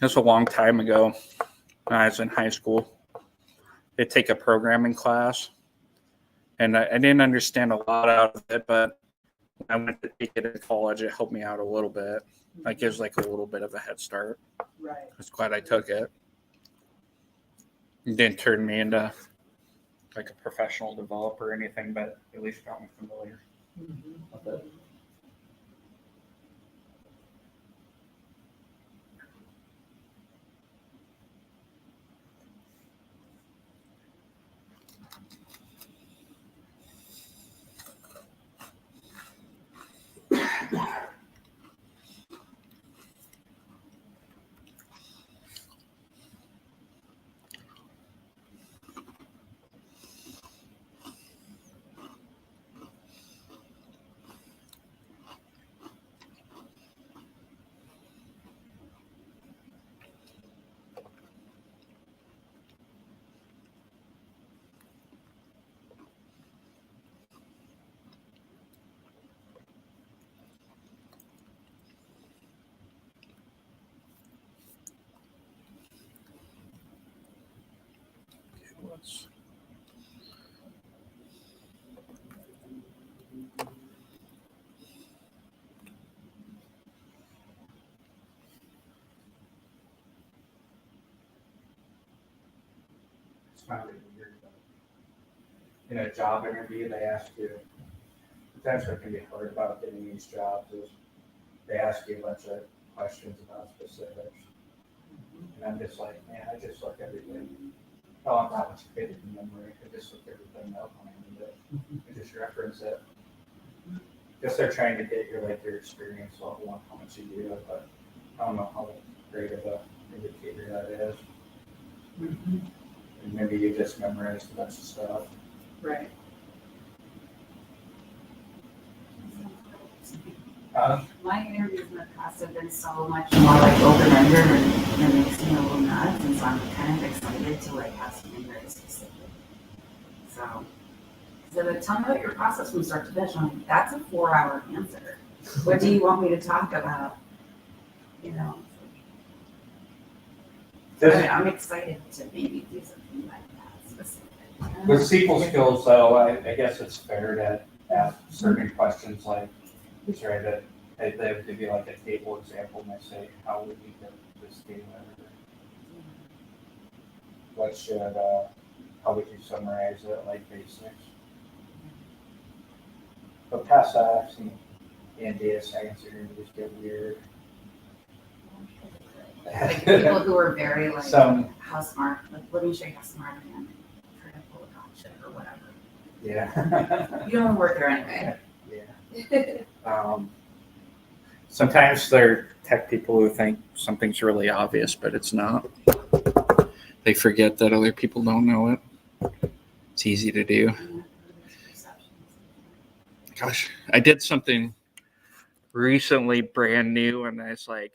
Speaker 1: That's a long time ago when I was in high school. They'd take a programming class, and I didn't understand a lot out of it, but when I went to take it in college, it helped me out a little bit. Like, gives like a little bit of a head start.
Speaker 6: Right.
Speaker 1: I was glad I took it. It didn't turn me into like a professional developer or anything, but at least got me familiar with it. Syllabus.
Speaker 7: It's kind of weird. In a job interview, they ask you, that's what can be hard about getting these jobs is they ask you a bunch of questions about specifics. And I'm just like, man, I just look everything. Oh, I'm not much good at memory. I just look everything up when I need it. I just reference it. Guess they're trying to get your experience level on how much you do, but I don't know how great of a indicator that is. And maybe you just memorized a bunch of stuff.
Speaker 6: Right.
Speaker 4: My interviews in the past have been so much more like open-ended and it makes me a little nuts, and so I'm kind of excited to have something very specific. So tell me about your process from start to finish. I'm like, that's a 4-hour answer. What do you want me to talk about? I'm excited to maybe do something like that specific.
Speaker 7: With SQL skills, though, I guess it's fair to ask certain questions like, try to, they give you a table example and they say, how would you get this data? What should, how would you summarize it, basics? But past that, I've seen in data science interviews get weird.
Speaker 4: People who are very how smart, let me show you how smart I am. Try to pull a gotcha or whatever.
Speaker 7: Yeah.
Speaker 4: You don't want to work there anyway.
Speaker 7: Yeah.
Speaker 1: Sometimes they're tech people who think something's really obvious, but it's not. They forget that other people don't know it. It's easy to do. Gosh, I did something recently brand new, and I was like,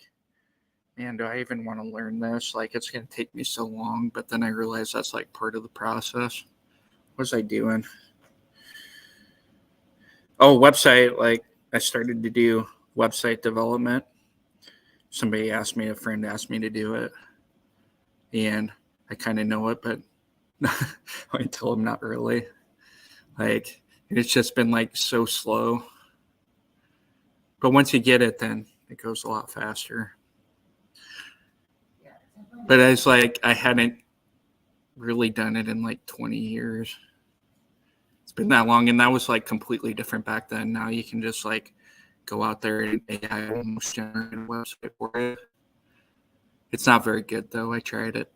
Speaker 1: man, do I even want to learn this? It's going to take me so long. But then I realized that's part of the process. What was I doing? Oh, website. I started to do website development. A friend asked me to do it. And I kind of know it, but I tell him not really. It's just been so slow. But once you get it, then it goes a lot faster. But it's I hadn't really done it in 20 years. It's been that long, and that was completely different back then. Now you can just go out there and AI almost generate a website for it. It's not very good though. I tried it.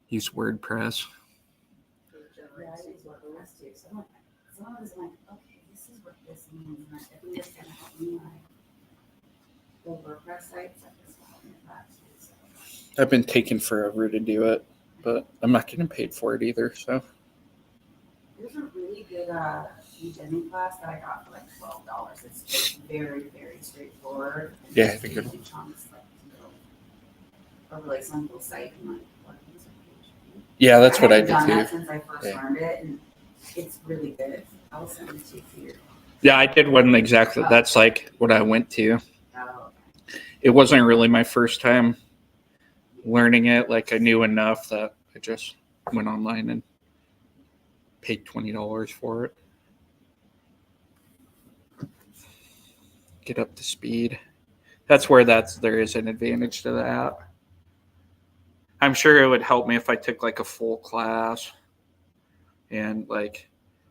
Speaker 1: Use WordPress.
Speaker 4: Yeah, I use WordPress too. So some of it's okay, this is what this means. And I think it's gonna help me build WordPress sites. This will help me with that too. So.
Speaker 1: I've been taking forever to do it, but I'm not getting paid for it either. So
Speaker 4: there's a really good Udemy class that I got for $12. It's very, very straightforward.
Speaker 1: Yeah, I think
Speaker 4: it's chunks over some people's site and
Speaker 1: yeah, that's what I did
Speaker 4: done
Speaker 1: too.
Speaker 4: That since I first learned it, and it's really good. I'll send it to you.
Speaker 1: Yeah, I did one exactly. That's what I went to.
Speaker 4: Oh, okay.
Speaker 1: It wasn't really my first time learning it. I knew enough that I just went online and paid $20 for it. Get up to speed. That's where there is an advantage to that. I'm sure it would help me if I took a full class and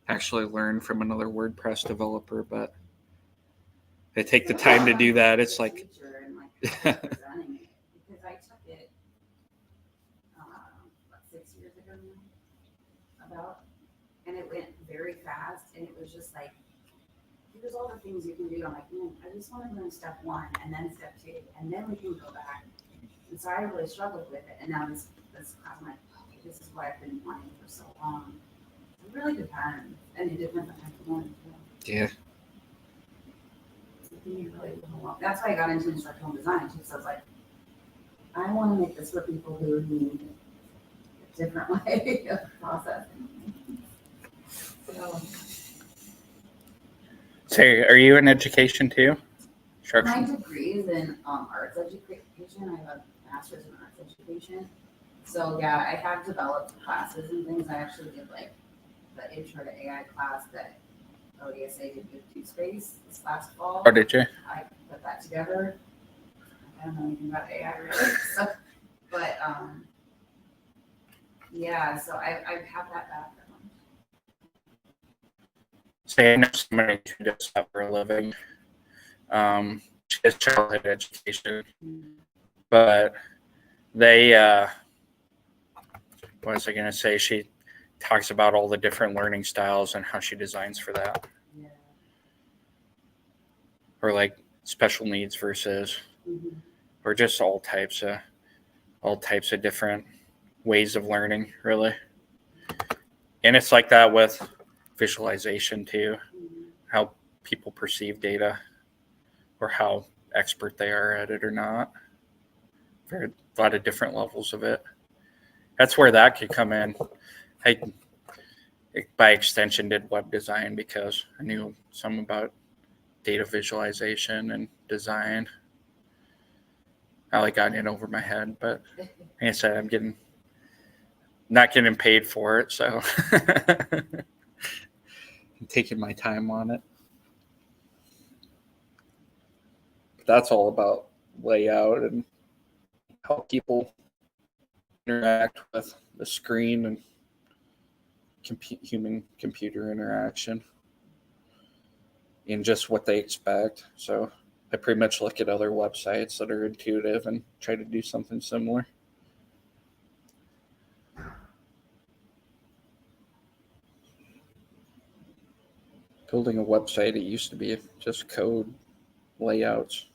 Speaker 1: actually learn from another WordPress developer, but they take the time to do that. It's
Speaker 4: presenting it, because I took it 6 years ago now, and it went very fast, and it was just here's all the things you can do. I'm man, I just want to learn step 1 and then step 2, and then we can go back. And so I really struggled with it, and now this class, I'm okay, this is what I've been wanting for so long. It really depends, and it depends on how you want it.
Speaker 1: Yeah.
Speaker 4: That's why I got into instructional design too. So I was I want to make this for people who need a different way of processing.
Speaker 1: So, are you in education too?
Speaker 4: My degree is in arts education. I have a master's in arts education. So yeah, I have developed classes and things. I actually did like the intro to AI class that ODSA did with DoSpace this last fall.
Speaker 1: Oh, did you?
Speaker 4: I put that together. I don't know anything about AI really, so, but yeah, so I have that background.
Speaker 1: Say I know somebody who does that for a living. She does childhood education, but they, what was I going to say? She talks about all the different learning styles and how she designs for that,
Speaker 4: Yeah.
Speaker 1: or like special needs versus,
Speaker 4: Mhm.
Speaker 1: or just all types of different ways of learning, really. And it's like that with visualization too,
Speaker 4: Mhm.
Speaker 1: how people perceive data or how expert they are at it or not. There are a lot of different levels of it. That's where that could come in. I, by extension, did web design because I knew some about data visualization and design. I like got in over my head, but like I said, I'm not getting paid for it, so I'm taking my time on it. But that's all about layout and how people interact with the screen and human computer interaction and just what they expect. So I pretty much look at other websites that are intuitive and try to do something similar. Building a website, it used to be just code, layouts,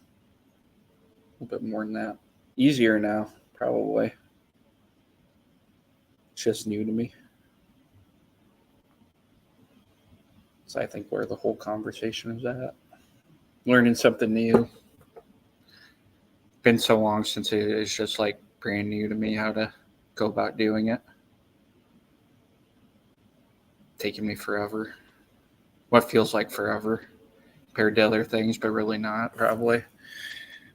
Speaker 1: a little bit more than that. Easier now, probably. It's just new to me. So I think where the whole conversation is at. Learning something new. Been so long since it is just like brand new to me how to go about doing it. Taking me forever. What feels like forever compared to other things, but really not, probably.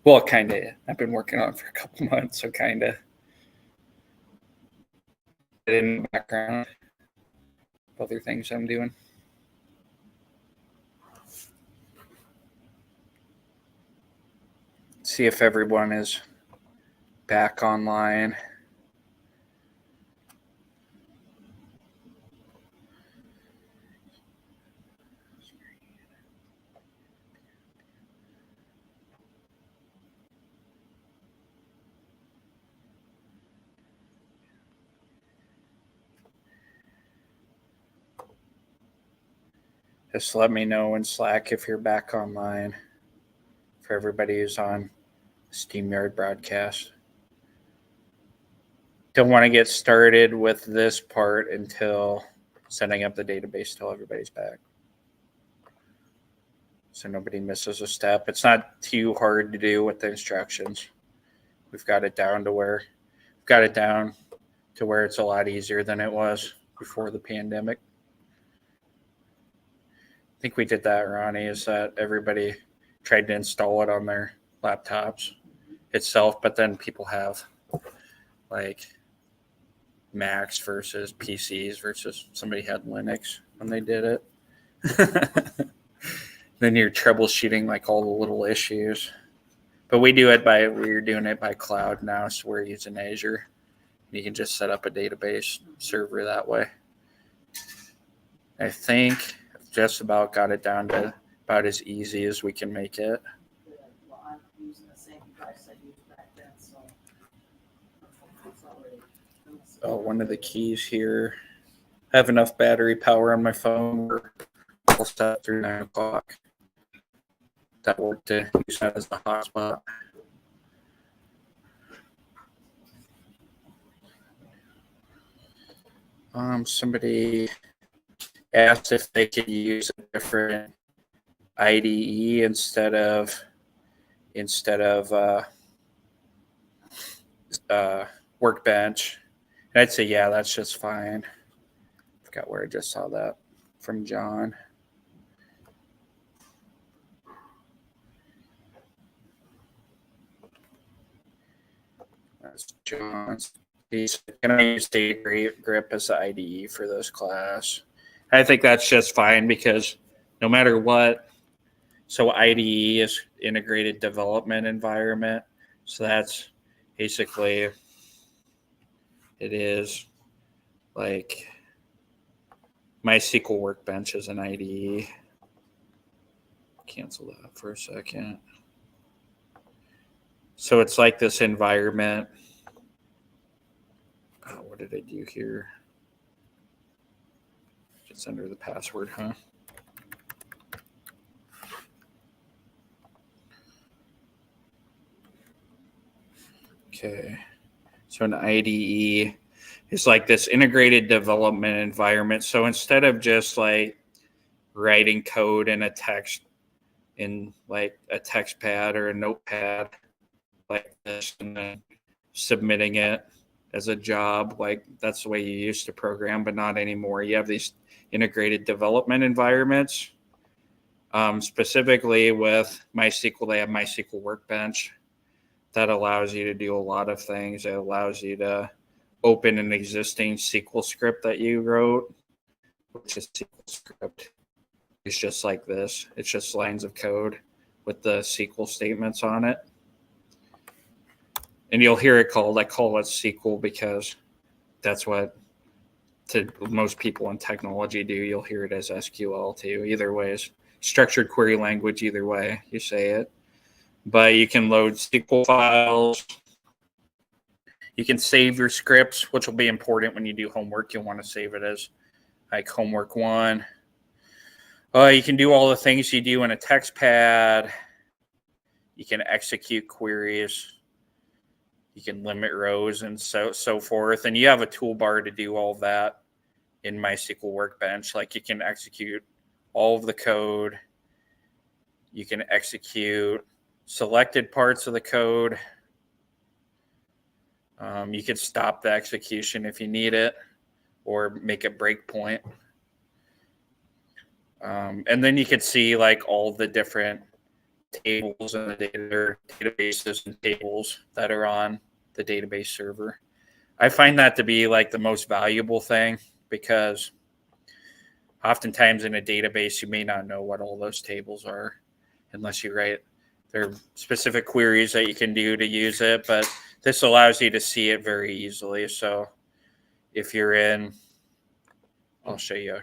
Speaker 1: Well, kind of. I've been working on it for a couple months, so kind of. In the background, other things I'm doing. See if everyone is back online. Just let me know in Slack if you're back online for everybody who's on SteamYard broadcast. Don't want to get started with this part until setting up the database till everybody's back. So nobody misses a step. It's not too hard to do with the instructions. We've got it down to where it's a lot easier than it was before the pandemic. I think we did that, Ronnie, is that everybody tried to install it on their laptops itself, but then people have like Macs versus PCs versus somebody had Linux when they did it. Then you're troubleshooting like all the little issues. But we're doing it by cloud now, so we're using Azure. You can just set up a database server that way. I think I've just about got it down to about as easy as we can make it.
Speaker 6: Well, I'm using the same device I used back then, so. It's already.
Speaker 1: Oh, one of the keys here. I have enough battery power on my phone. We're all set through 9 o'clock. That worked to use that as a hotspot. Somebody asked if they could use a different IDE instead of Workbench. And I'd say, yeah, that's just fine. I forgot where I just saw that from John. That's John's Can I use Data Grip as the IDE for this class? I think that's just fine because no matter what, so IDE is integrated development environment. So that's basically, it is like MySQL Workbench is an IDE. Cancel that for a second. So it's like this environment. Oh, what did I do here? Just under the password, huh? Okay. So an IDE is like this integrated development environment. So instead of just like writing code in a text in like a text pad or a notepad like this and then submitting it as a job, like that's the way you used to program, but not anymore. You have these integrated development environments. Specifically with MySQL, they have MySQL Workbench. That allows you to do a lot of things. It allows you to open an existing SQL script that you wrote, which is SQL script. It's just like this. It's just lines of code with the SQL statements on it. And you'll hear it called, I call it SQL because that's what to most people in technology do. You'll hear it as SQL too. Either way, it's structured query language, either way you say it. But you can load SQL files. You can save your scripts, which will be important when you do homework. You'll want to save it as like homework 1. You can do all the things you do in a text pad. You can execute queries. You can limit rows and so forth. And you have a toolbar to do all that in MySQL Workbench. Like you can execute all of the code. You can execute selected parts of the code. You could stop the execution if you need it or make a breakpoint. And then you could see like all the different tables and the databases and tables that are on the database server. I find that to be like the most valuable thing because oftentimes in a database, you may not know what all those tables are unless you write. There are specific queries that you can do to use it, but this allows you to see it very easily. So if you're in, I'll show you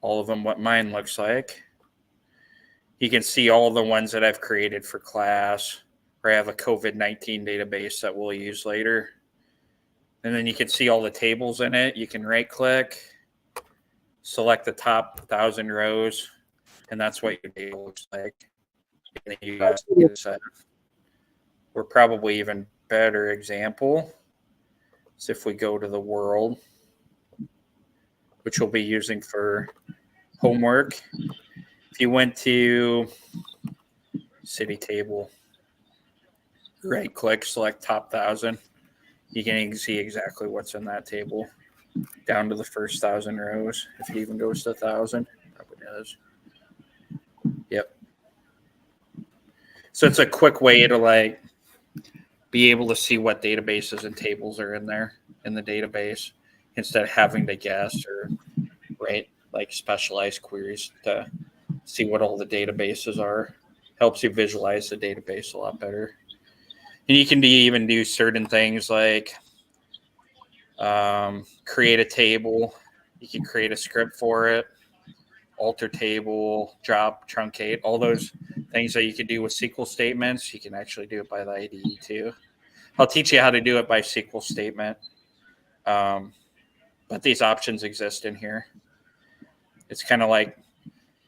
Speaker 1: all of them, what mine looks like. You can see all the ones that I've created for class, or I have a COVID-19 database that we'll use later. And then you can see all the tables in it. You can right click, select the top 1,000 rows, and that's what your table looks like. And then you guys get a set. Or probably even better example is if we go to the world, which we'll be using for homework. If you went to city table, right click, select top 1,000, you can see exactly what's in that table down to the first 1,000 rows. If it even goes to 1,000, probably does. Yep. So it's a quick way to like be able to see what databases and tables are in there in the database instead of having to guess or write like specialized queries to see what all the databases are. Helps you visualize the database a lot better. And you can even do certain things like create a table. You can create a script for it, alter table, drop, truncate, all those things that you can do with SQL statements. You can actually do it by the IDE too. I'll teach you how to do it by SQL statement. But these options exist in here. It's kind of like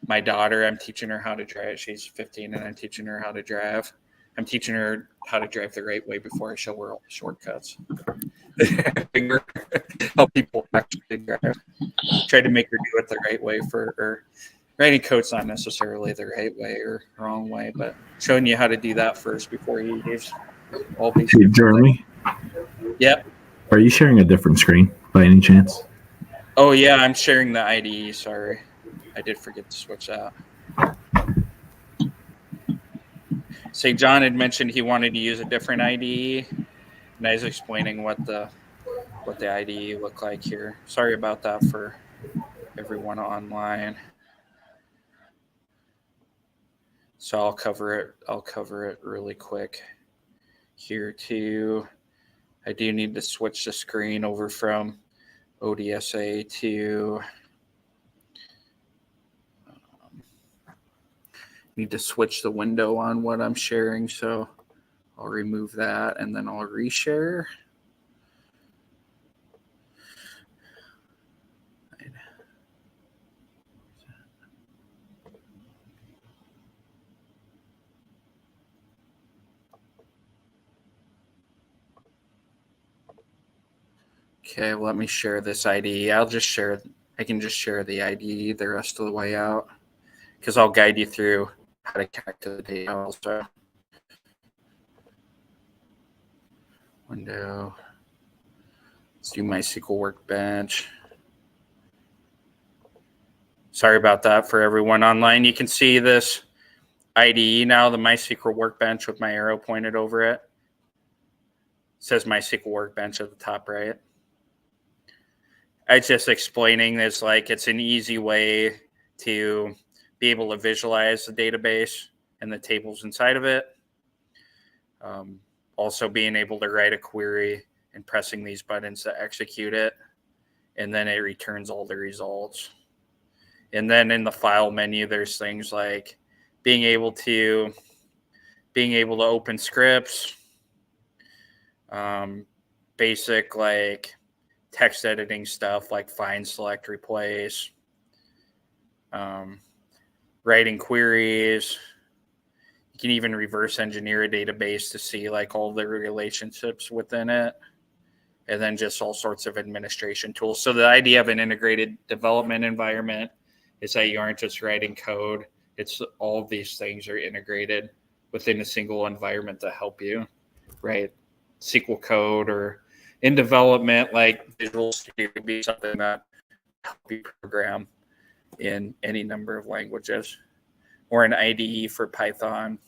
Speaker 1: my daughter, I'm teaching her how to drive. She's 15 and I'm teaching her how to drive. I'm teaching her how to drive the right way before I show her all the shortcuts. How people actually drive. Try to make her do it the right way for her. Writing code's not necessarily the right way or wrong way, but showing you how to do that first before you use all these.
Speaker 8: Hey, Jeremy?
Speaker 1: Yep.
Speaker 8: Are you sharing a different screen by any chance?
Speaker 1: Oh, yeah, I'm sharing the IDE. Sorry. I did forget to switch that. Say John had mentioned he wanted to use a different IDE, and I was explaining what the what the IDE look like here. Sorry about that for everyone online. So I'll cover it really quick here too. I do need to switch the screen over from ODSA to need to switch the window on what I'm sharing, so I'll remove that and then I'll reshare. Okay, let me share this IDE. I can just share the IDE the rest of the way out because I'll guide you through how to connect to the data also. Window. Let's do MySQL Workbench. Sorry about that for everyone online. You can see this IDE now, the MySQL Workbench with my arrow pointed over it. It says MySQL Workbench at the top right. I was just explaining this like it's an easy way to be able to visualize the database and the tables inside of it. Also being able to write a query and pressing these buttons to execute it. And then it returns all the results. And then in the file menu, there's things like being able to open scripts, basic like text editing stuff like find, select, replace, writing queries. You can even reverse engineer a database to see like all the relationships within it, and then just all sorts of administration tools. So the idea of an integrated development environment is that you aren't just writing code. It's all of these things are integrated within a single environment to help you write SQL code, or in development, like Visual Studio would be something that help you program in any number of languages. Or an IDE for Python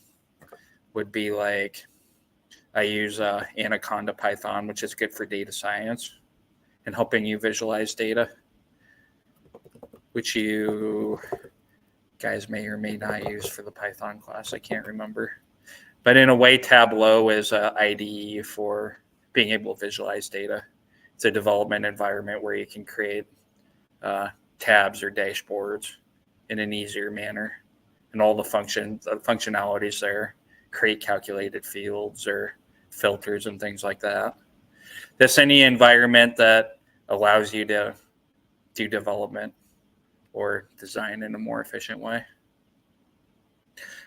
Speaker 1: would be like, I use Anaconda Python, which is good for data science and helping you visualize data, which you guys may or may not use for the Python class. I can't remember. But in a way, Tableau is an IDE for being able to visualize data. It's a development environment where you can create tabs or dashboards in an easier manner. And all the functionalities there, create calculated fields or filters and things like that. That's any environment that allows you to do development or design in a more efficient way.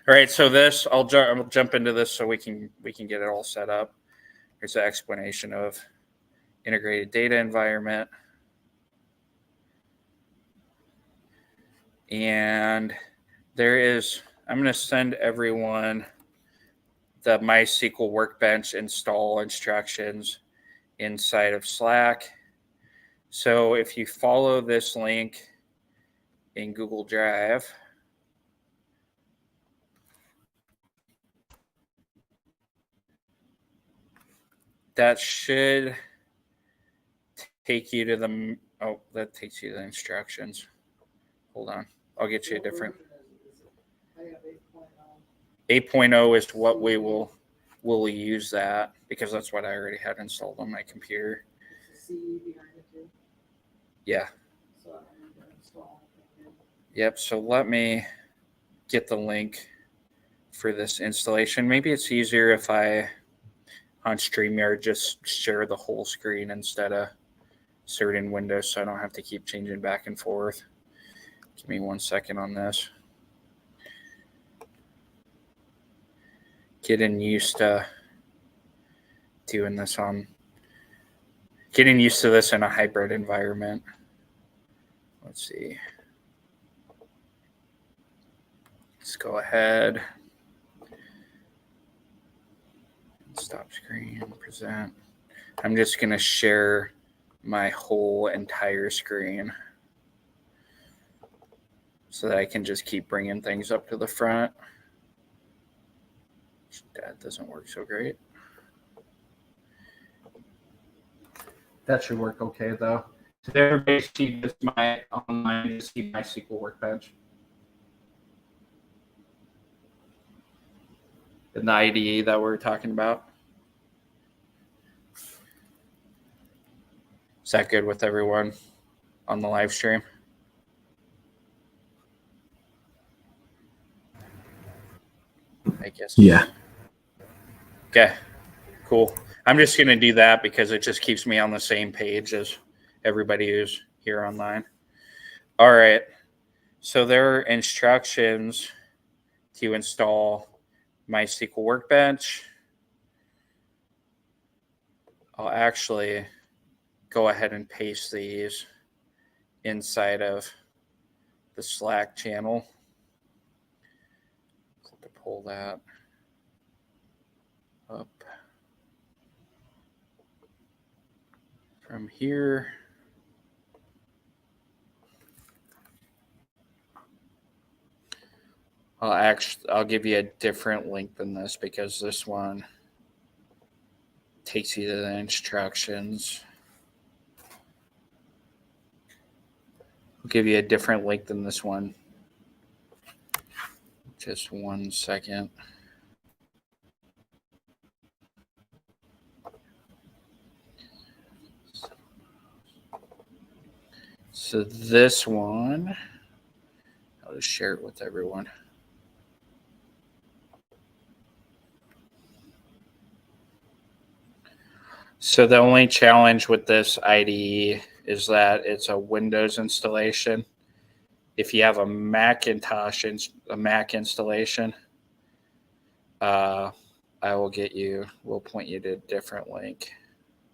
Speaker 1: All right, so this I'll jump into this so we can get it all set up. Here's an explanation of integrated data environment. And I'm going to send everyone the MySQL Workbench install instructions inside of Slack. So if you follow this link in Google Drive, that should take you to that takes you to the instructions. Hold on. I'll get you a different. 8.0 is what we'll use that because that's what I already had installed on my computer. Yeah. Yep. So let me get the link for this installation. Maybe it's easier if I on StreamYard just share the whole screen instead of certain windows, so I don't have to keep changing back and forth. Give me 1 second on this. Getting used to this in a hybrid environment. Let's see. Let's go ahead. Stop screen, present. I'm just going to share my whole entire screen so that I can just keep bringing things up to the front. That doesn't work so great. That should work okay though. So everybody see this my online, see MySQL Workbench. In the IDE that we're talking about. Is that good with everyone on the live stream? I guess.
Speaker 8: Yeah.
Speaker 1: Okay, cool. I'm just going to do that because it just keeps me on the same page as everybody who's here online. All right. So there are instructions to install MySQL Workbench. I'll actually go ahead and paste these inside of the Slack channel. To pull that up from here. I'll give you a different link than this because this one takes you to the instructions. I'll give you a different link than this one. Just 1 second. So this one, I'll just share it with everyone. So the only challenge with this IDE is that it's a Windows installation. If you have a Macintosh, a Mac installation, we'll point you to a different link.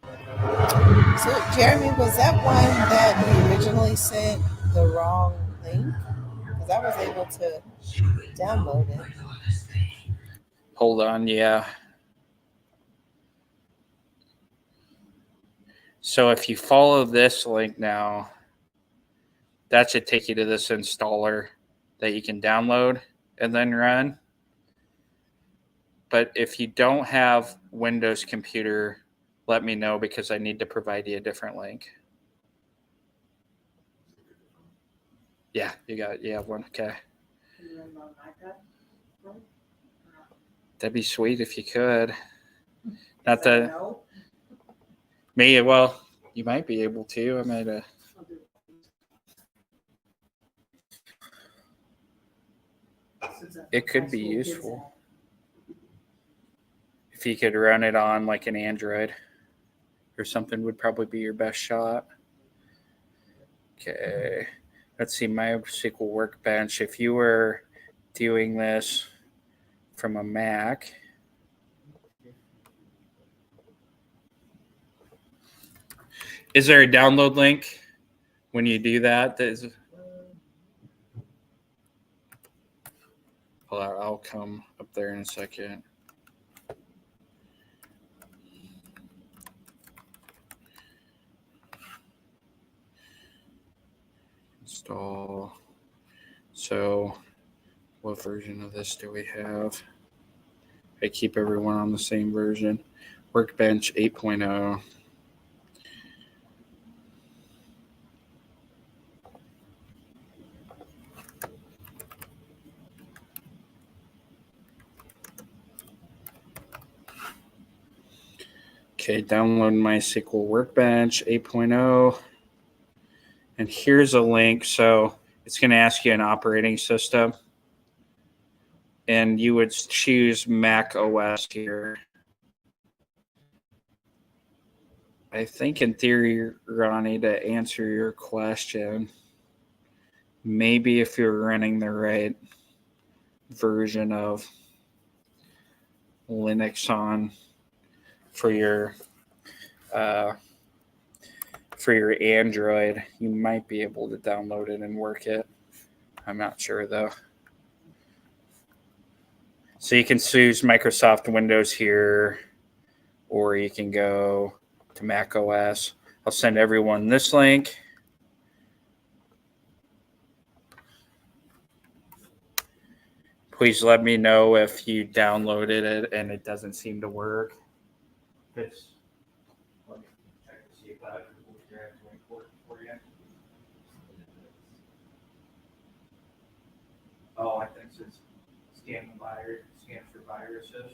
Speaker 3: So, Jeremy, was that one that we originally sent the wrong link? Because I was able to download it.
Speaker 1: Hold on, yeah. So if you follow this link now, that should take you to this installer that you can download and then run. But if you don't have Windows computer, let me know because I need to provide you a different link. Yeah, you have one. Okay.
Speaker 6: Can you run on iPad?
Speaker 1: That'd be sweet if you could. Not that
Speaker 6: No.
Speaker 1: me, well, you might be able to. I might it could be useful if you could run it on like an Android or something would probably be your best shot. Okay, let's see MySQL Workbench. If you were doing this from a Mac, is there a download link when you do that? I'll come up there in a second. Install. So what version of this do we have? I keep everyone on the same version. Workbench 8.0. Okay, download MySQL Workbench 8.0. And here's a link. So it's going to ask you an operating system. And you would choose Mac OS here. I think in theory, Ronnie, to answer your question, maybe if you're running the right version of Linux on for your Android, you might be able to download it and work it. I'm not sure though. So you can choose Microsoft Windows here, or you can go to Mac OS. I'll send everyone this link. Please let me know if you downloaded it and it doesn't seem to work.
Speaker 7: Let me check to see if that Oh, I think it's scan for viruses.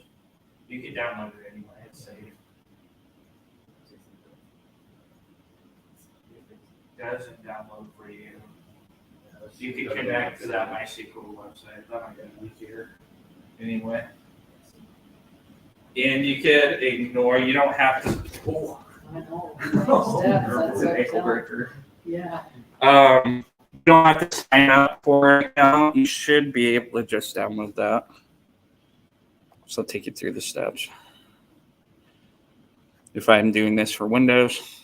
Speaker 7: You can download it anyway, it's safe. If it doesn't download for you, you can connect to that MySql website, that might be easier anyway. And you could ignore, you don't have to. Oh.
Speaker 6: I know. Steps, that's
Speaker 7: Ankle
Speaker 6: what
Speaker 7: breaker.
Speaker 6: yeah.
Speaker 1: You don't have to sign up for an account. You should be able to just download that. So I'll take you through the steps. If I'm doing this for Windows,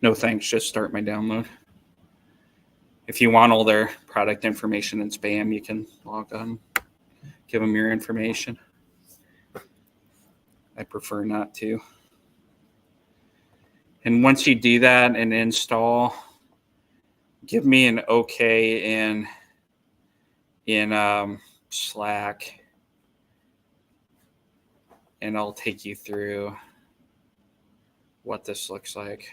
Speaker 1: no thanks, just start my download. If you want all their product information and spam, you can log on, give them your information. I prefer not to. And once you do that and install, give me an OK in Slack, and I'll take you through what this looks like.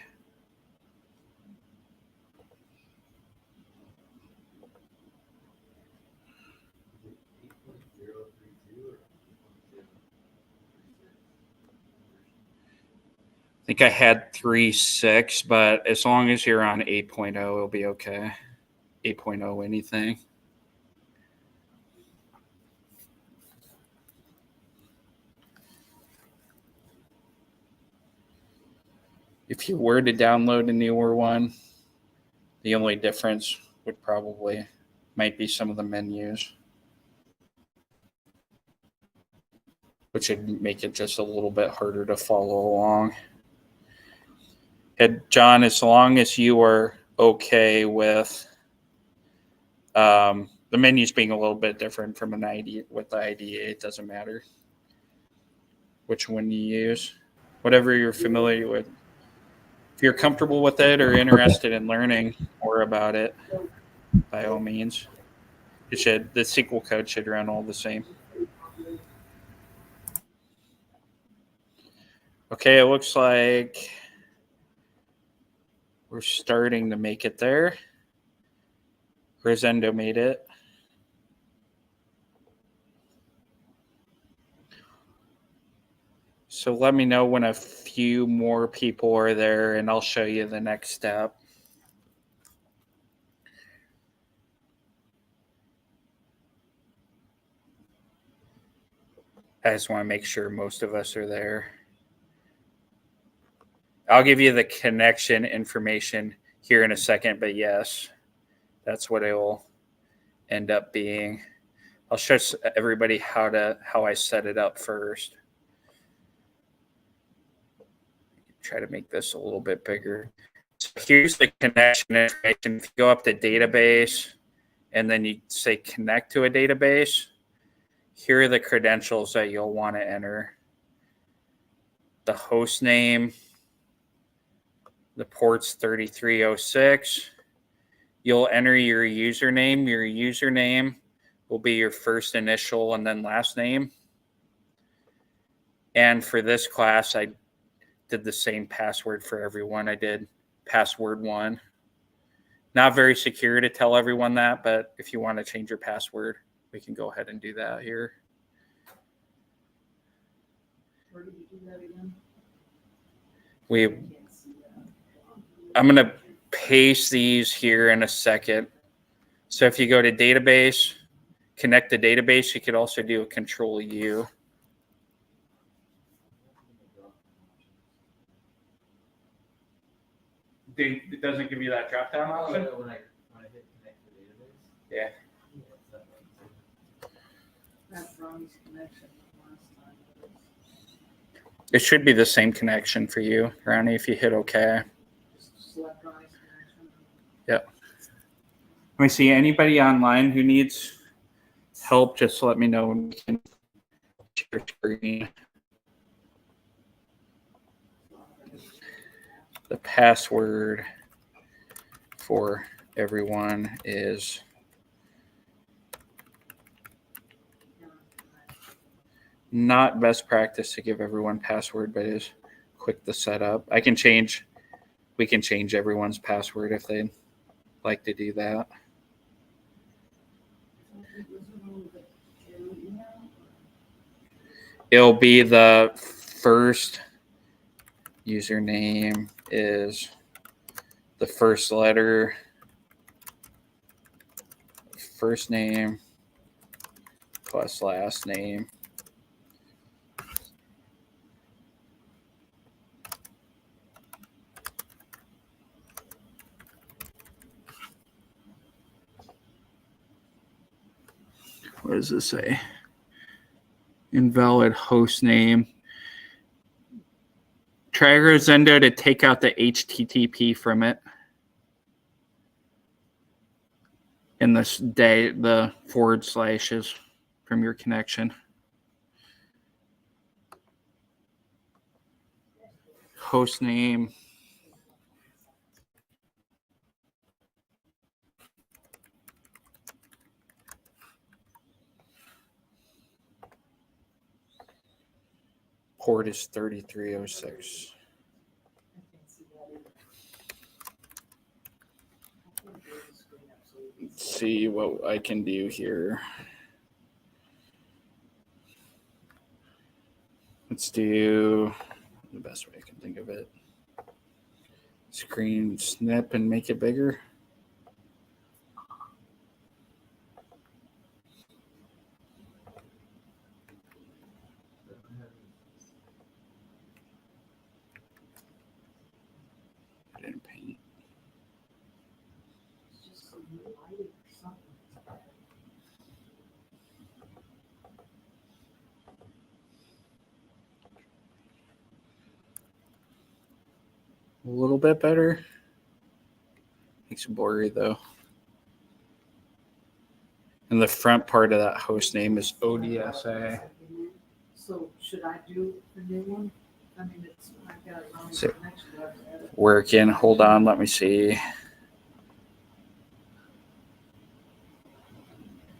Speaker 1: I think I had 3.6, but as long as you're on 8.0, it'll be okay. 8.0 anything. If you were to download a newer one, the only difference would might be some of the menus, which would make it just a little bit harder to follow along. And John, as long as you are okay with the menus being a little bit different from an IDE, with the IDE, it doesn't matter which one you use. Whatever you're familiar with. If you're comfortable with it or interested in learning more about it, by all means, the SQL code should run all the same. Okay, it looks like we're starting to make it there. Rosendo made it. So let me know when a few more people are there, and I'll show you the next step. I just want to make sure most of us are there. I'll give you the connection information here in a second, but yes, that's what it will end up being. I'll show everybody how I set it up first. Try to make this a little bit bigger. So here's the connection information. If you go up to database and then you say connect to a database, here are the credentials that you'll want to enter. The host name, the port's 3306. You'll enter your username. Your username will be your first initial and then last name. And for this class, I did the same password for everyone. I did password 1. Not very secure to tell everyone that, but if you want to change your password, we can go ahead and do that here.
Speaker 6: Where did you do that again?
Speaker 1: I'm going to paste these here in a second. So if you go to database, connect the database, you could also do a Control-U. It doesn't give you that drop down option?
Speaker 5: When I hit connect to the database?
Speaker 1: Yeah.
Speaker 6: That's Ronnie's connection from last time.
Speaker 1: It should be the same connection for you, Ronnie, if you hit OK.
Speaker 6: Just select Ronnie's connection.
Speaker 1: Yep. Let me see. Anybody online who needs help, just let me know and we can share screen. The password for everyone is not best practice to give everyone password, but is quick to set up. We can change everyone's password if they like to do that. It'll be the first username is the first letter, first name plus last name. What does this say? Invalid host name. Try Rosendo to take out the HTTP from it. And the forward slashes from your connection. Host name. Port is 3306. Let's see what I can do here. Let's do the best way I can think of it. Screen snip and make it bigger. Put it in paint. A little bit better. Makes it blurry though. And the front part of that host name is ODSA.
Speaker 6: So should I do the new one? I mean, it's, I've got it on
Speaker 1: So-
Speaker 6: the connection. Do I have to add it?
Speaker 1: Working. Hold on. Let me see.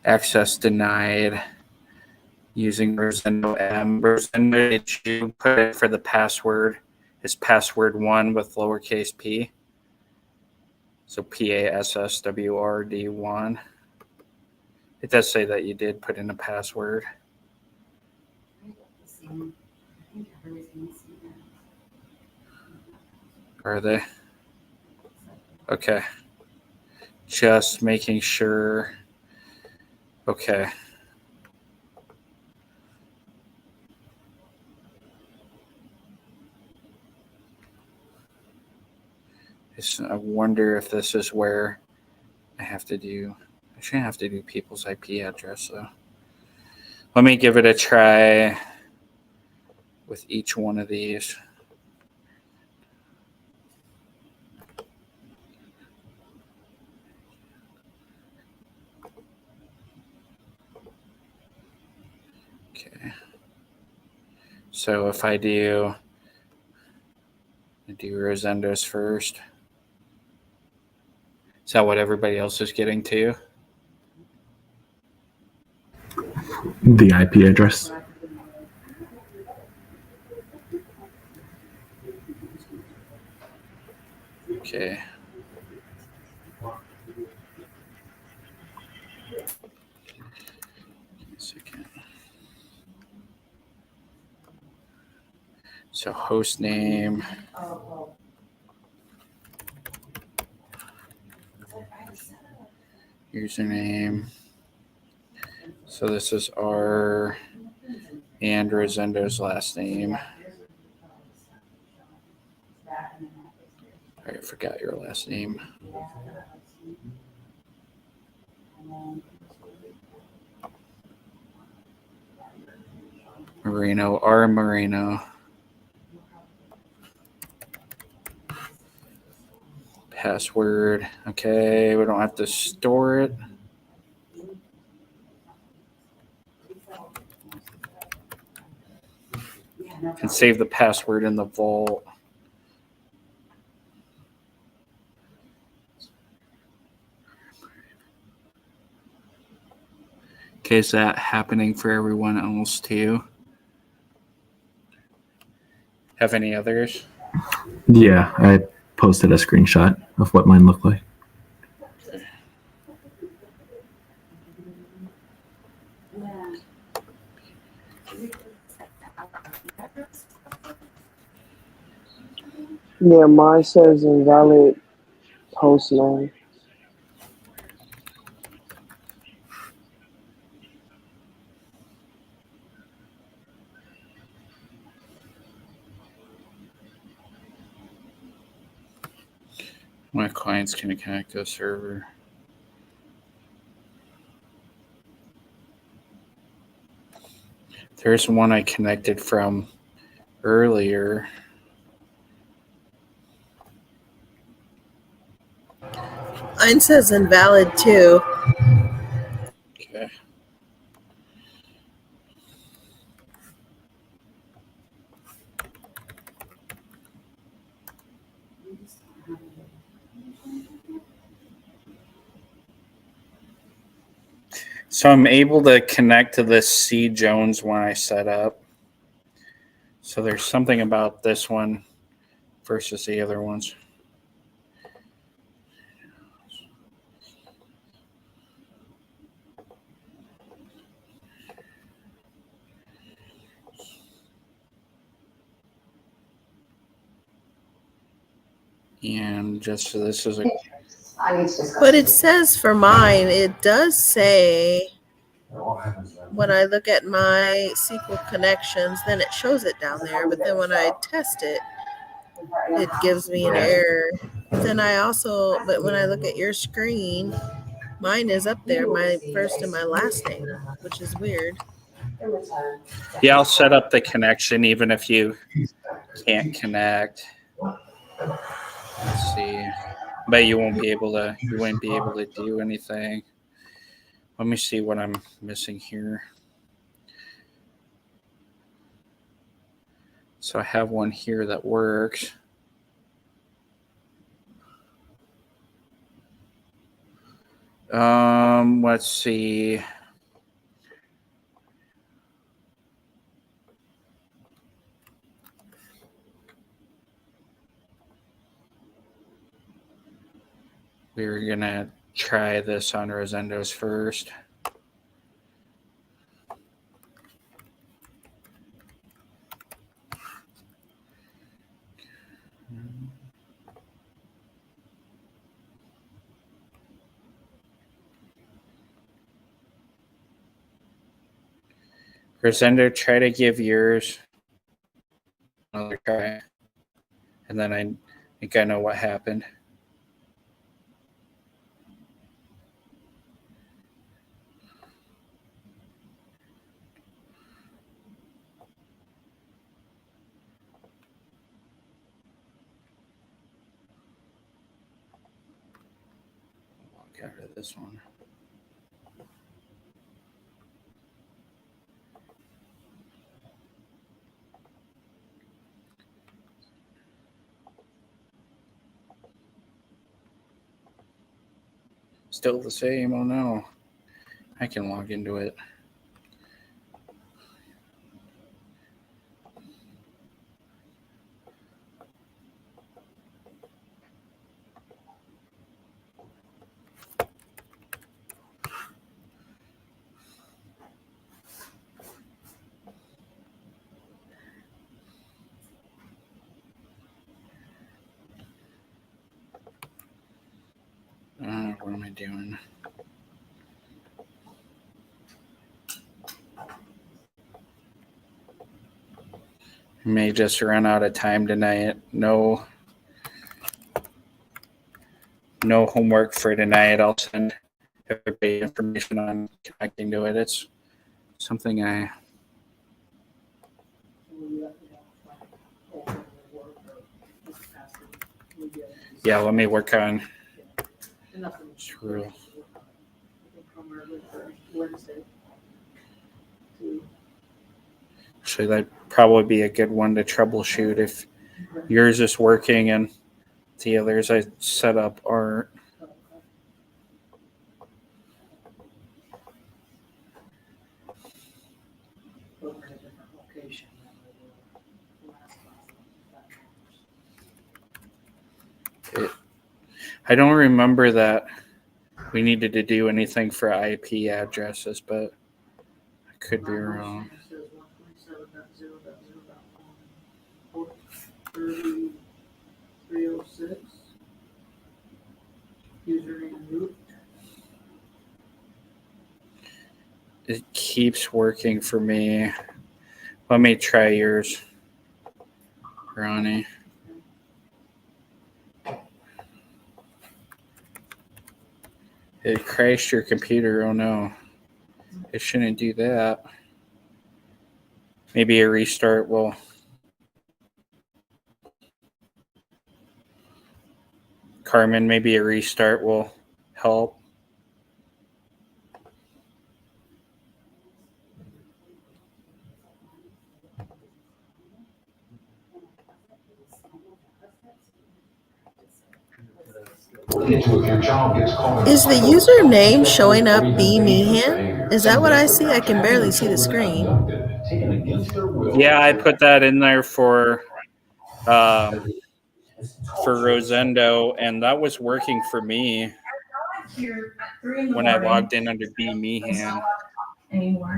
Speaker 1: Access denied. Using Rosendo M. Rosendo, did you put it for the password? Is password 1 with lowercase p? So PASSWRD1. It does say that you did put in a password. Are they? Okay. Just making sure. Okay. I wonder if this is where I have to do. I shouldn't have to do people's IP address though. Let me give it a try with each one of these. Okay. So if I do Rosendo's first. Is that what everybody else is getting to?
Speaker 8: The IP address.
Speaker 1: Okay. Second. So host name. Username. So this is R and Rosendo's last name. I forgot your last name. Marino, R Marino. Password. Okay, we don't have to store it. Can save the password in the vault. Okay, is that happening for everyone else too? Have any others?
Speaker 8: Yeah, I posted a screenshot of what mine looked like.
Speaker 9: Yeah, mine says invalid host name.
Speaker 1: My clients can connect to a server. There's one I connected from earlier.
Speaker 3: Mine says invalid too.
Speaker 1: Okay. So I'm able to connect to this C. Jones one I set up. So there's something about this one versus the other ones. And just so this is a...
Speaker 3: But it says for mine, it does say when I look at my SQL connections, then it shows it down there. But then when I test it, it gives me an error. Then but when I look at your screen, mine is up there, my first and my last name, which is weird.
Speaker 1: Yeah, I'll set up the connection even if you can't connect. Let's see. But you wouldn't be able to do anything. Let me see what I'm missing here. So I have one here that works. Let's see. We're gonna try this on Rosendo's first. Rosendo, try to give yours another try. And then I think I know what happened. Walk out of this one. Still the same. Oh no. I can log into it. What am I doing? I may just run out of time tonight. No homework for tonight. I'll send everybody information on connecting to it. It's something I... Yeah, let me work on True. Actually, that'd probably be a good one to troubleshoot if yours is working and the others I set up aren't. I don't remember that we needed to do anything for IP addresses, but I could be wrong.
Speaker 6: 306. Username root.
Speaker 1: It keeps working for me. Let me try yours, Ronnie. It crashed your computer. Oh no. It shouldn't do that. Maybe a restart will. Carmen, maybe a restart will help.
Speaker 3: Is the username showing up B Meehan? Is that what I see? I can barely see the screen.
Speaker 1: Yeah, I put that in there for Rosendo, and that was working for me when I logged in under B Meehan.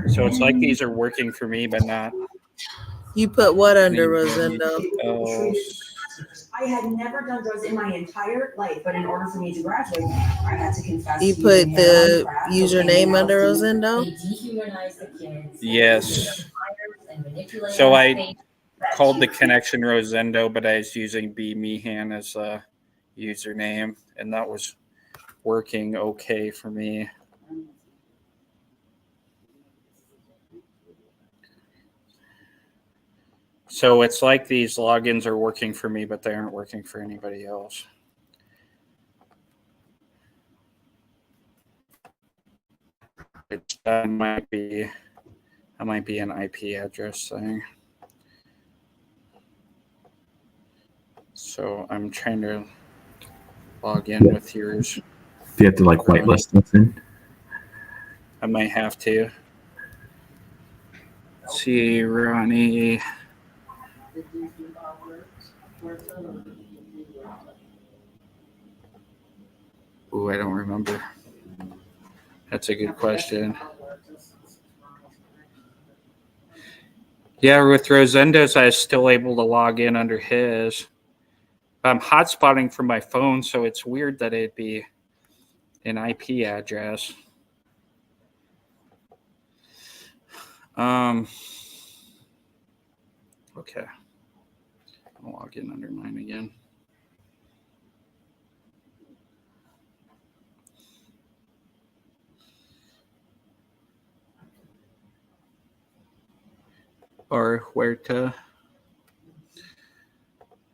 Speaker 1: So it's like these are working for me, but not.
Speaker 3: You put what under Rosendo?
Speaker 1: Oh,
Speaker 10: I had never done drugs in my entire life, but in order for me to graduate, I had to confess.
Speaker 3: You put the username under Rosendo?
Speaker 1: yes. So I called the connection Rosendo, but I was using B Meehan as a username, and that was working okay for me. So it's like these logins are working for me, but they aren't working for anybody else. That might be an IP address thing. So I'm trying to log in with yours.
Speaker 8: Do you have to like whitelist this in?
Speaker 1: I might have to. Let's see, Ronnie. Ooh, I don't remember. That's a good question. Yeah, with Rosendo's, I was still able to log in under his. I'm hotspotting from my phone, so it's weird that it'd be an IP address. Okay. I'll log in under mine again. Or where to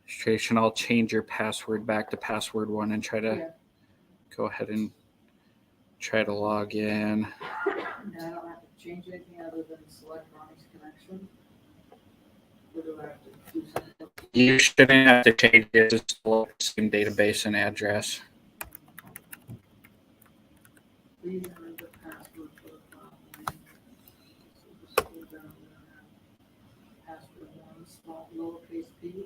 Speaker 1: registration, I'll change your password back to password 1 and try to go ahead and try to log in.
Speaker 6: I don't have to change anything other than select Ronnie's connection. Or do I have to do something?
Speaker 1: You shouldn't have to change it, just select the same database and address.
Speaker 6: Please enter the password for the file name. So just go down there. Password 1, small lowercase p.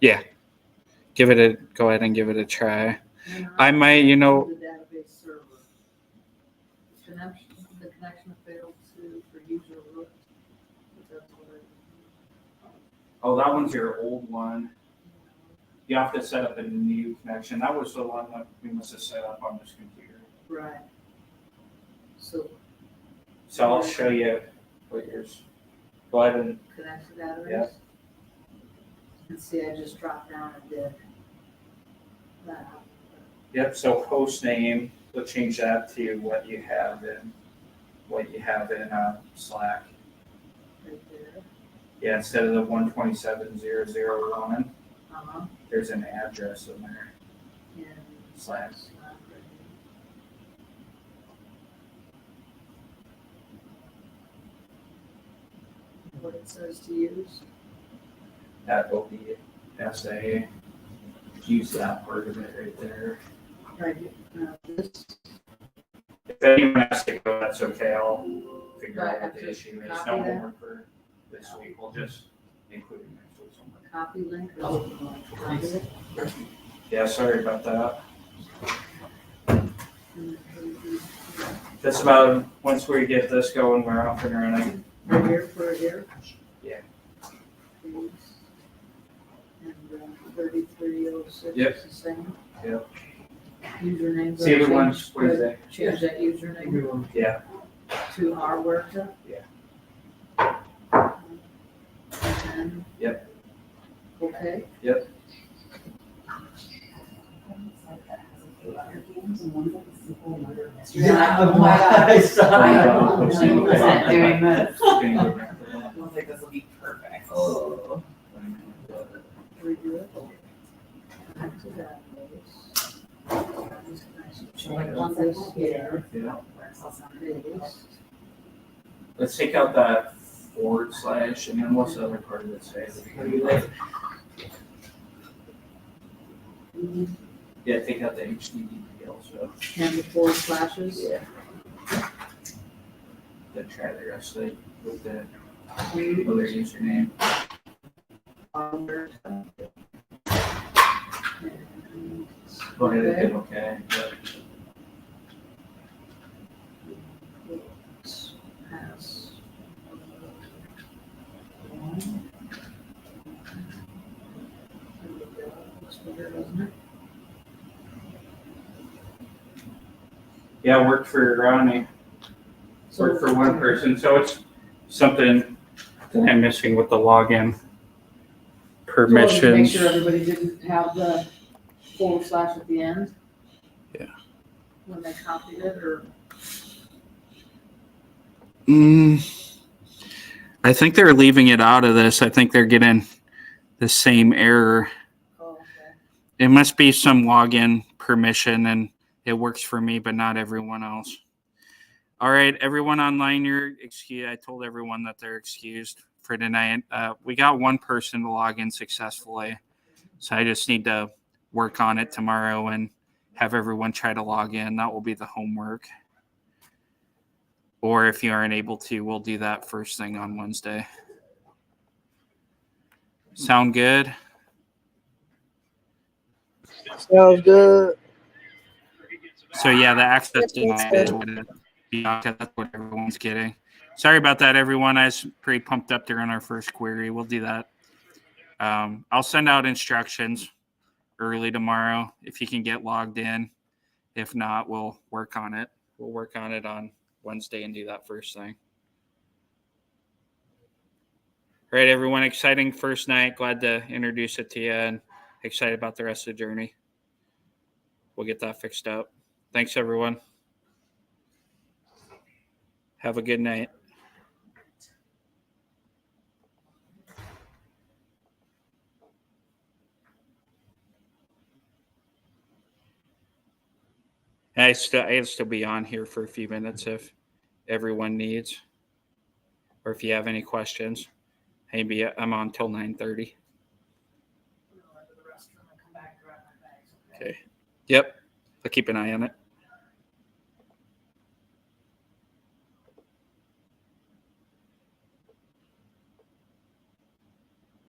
Speaker 1: Yeah. Go ahead and give it a try. I might,
Speaker 6: The database server. The connection failed for user root. That's what
Speaker 1: Oh, that one's your old one. You have to set up a new connection. That was the one that we must have set up on this computer.
Speaker 6: Right. So
Speaker 1: So I'll show you what yours. Go ahead and
Speaker 6: connect to database.
Speaker 1: Yeah.
Speaker 6: And see, I just dropped down and did that.
Speaker 1: yep. So host name, we'll change that to what you have in Slack.
Speaker 6: Right there.
Speaker 1: Yeah, instead of the 127.0.0.1,
Speaker 6: Uh-huh.
Speaker 1: there's an address in there.
Speaker 6: And
Speaker 1: Slack.
Speaker 6: right here. What it says to use.
Speaker 1: That will be SA. Use that part of it right there.
Speaker 6: Right. This.
Speaker 1: If anyone has to go, that's okay. I'll figure out what the
Speaker 6: Just
Speaker 1: issue is.
Speaker 6: copy
Speaker 1: No
Speaker 6: that.
Speaker 1: homework for this week. We'll just include it next week's homework.
Speaker 6: Copy link. Or copy it.
Speaker 1: Yeah, sorry about that. Just about once we get this going, we're off and running.
Speaker 6: Right here, for here.
Speaker 1: Yeah.
Speaker 6: Please. 3306
Speaker 7: Yep.
Speaker 6: is the same.
Speaker 7: Yep.
Speaker 6: Username.
Speaker 7: See everyone's, what is that?
Speaker 6: Change that username
Speaker 7: Yeah.
Speaker 6: to our worker.
Speaker 7: Yeah.
Speaker 6: And
Speaker 7: Yep.
Speaker 6: okay.
Speaker 7: Yep.
Speaker 10: Yeah,
Speaker 7: oh my God.
Speaker 10: I saw
Speaker 7: I
Speaker 10: it.
Speaker 7: know.
Speaker 10: 100% doing this.
Speaker 7: I
Speaker 10: was like, this will be perfect.
Speaker 7: Oh.
Speaker 6: Redo it. Back to that.
Speaker 10: Like, once I
Speaker 6: This here.
Speaker 7: Yeah.
Speaker 6: Paste.
Speaker 1: Let's take out that / and then what's the other part of it say? Yeah, take out the HTTP also.
Speaker 6: And the forward slashes.
Speaker 1: Yeah. Then try the rest of it with the other username. Go ahead and hit okay. Yep.
Speaker 6: Pass. Looks better, doesn't it?
Speaker 1: Yeah, worked for Ronnie. Worked for one person, so it's something that I'm missing with the login
Speaker 6: So make
Speaker 1: permissions.
Speaker 6: sure everybody didn't have the / at the end.
Speaker 1: Yeah.
Speaker 6: When they copied it, or
Speaker 1: I think they're leaving it out of this. I think they're getting the same error.
Speaker 6: oh, okay.
Speaker 1: It must be some login permission, and it works for me, but not everyone else. All right, everyone online, you're excused. I told everyone that they're excused for tonight. We got one person to log in successfully, so I just need to work on it tomorrow and have everyone try to log in. That will be the homework. Or if you aren't able to, we'll do that first thing on Wednesday. Sound good?
Speaker 9: Sounds good.
Speaker 1: So yeah, the access
Speaker 3: That's
Speaker 1: denied is what it is. That's what everyone's getting. Sorry about that, everyone. I was pretty pumped up during our first query. We'll do that. I'll send out instructions early tomorrow if you can get logged in. If not, we'll work on it. We'll work on it on Wednesday and do that first thing. All right, everyone. Exciting first night. Glad to introduce it to you and excited about the rest of the journey. We'll get that fixed up. Thanks, everyone. Have a good night. I'll still be on here for a few minutes if everyone needs, or if you have any questions. Maybe I'm on till 9:30. Okay. Yep. I'll keep an eye on it.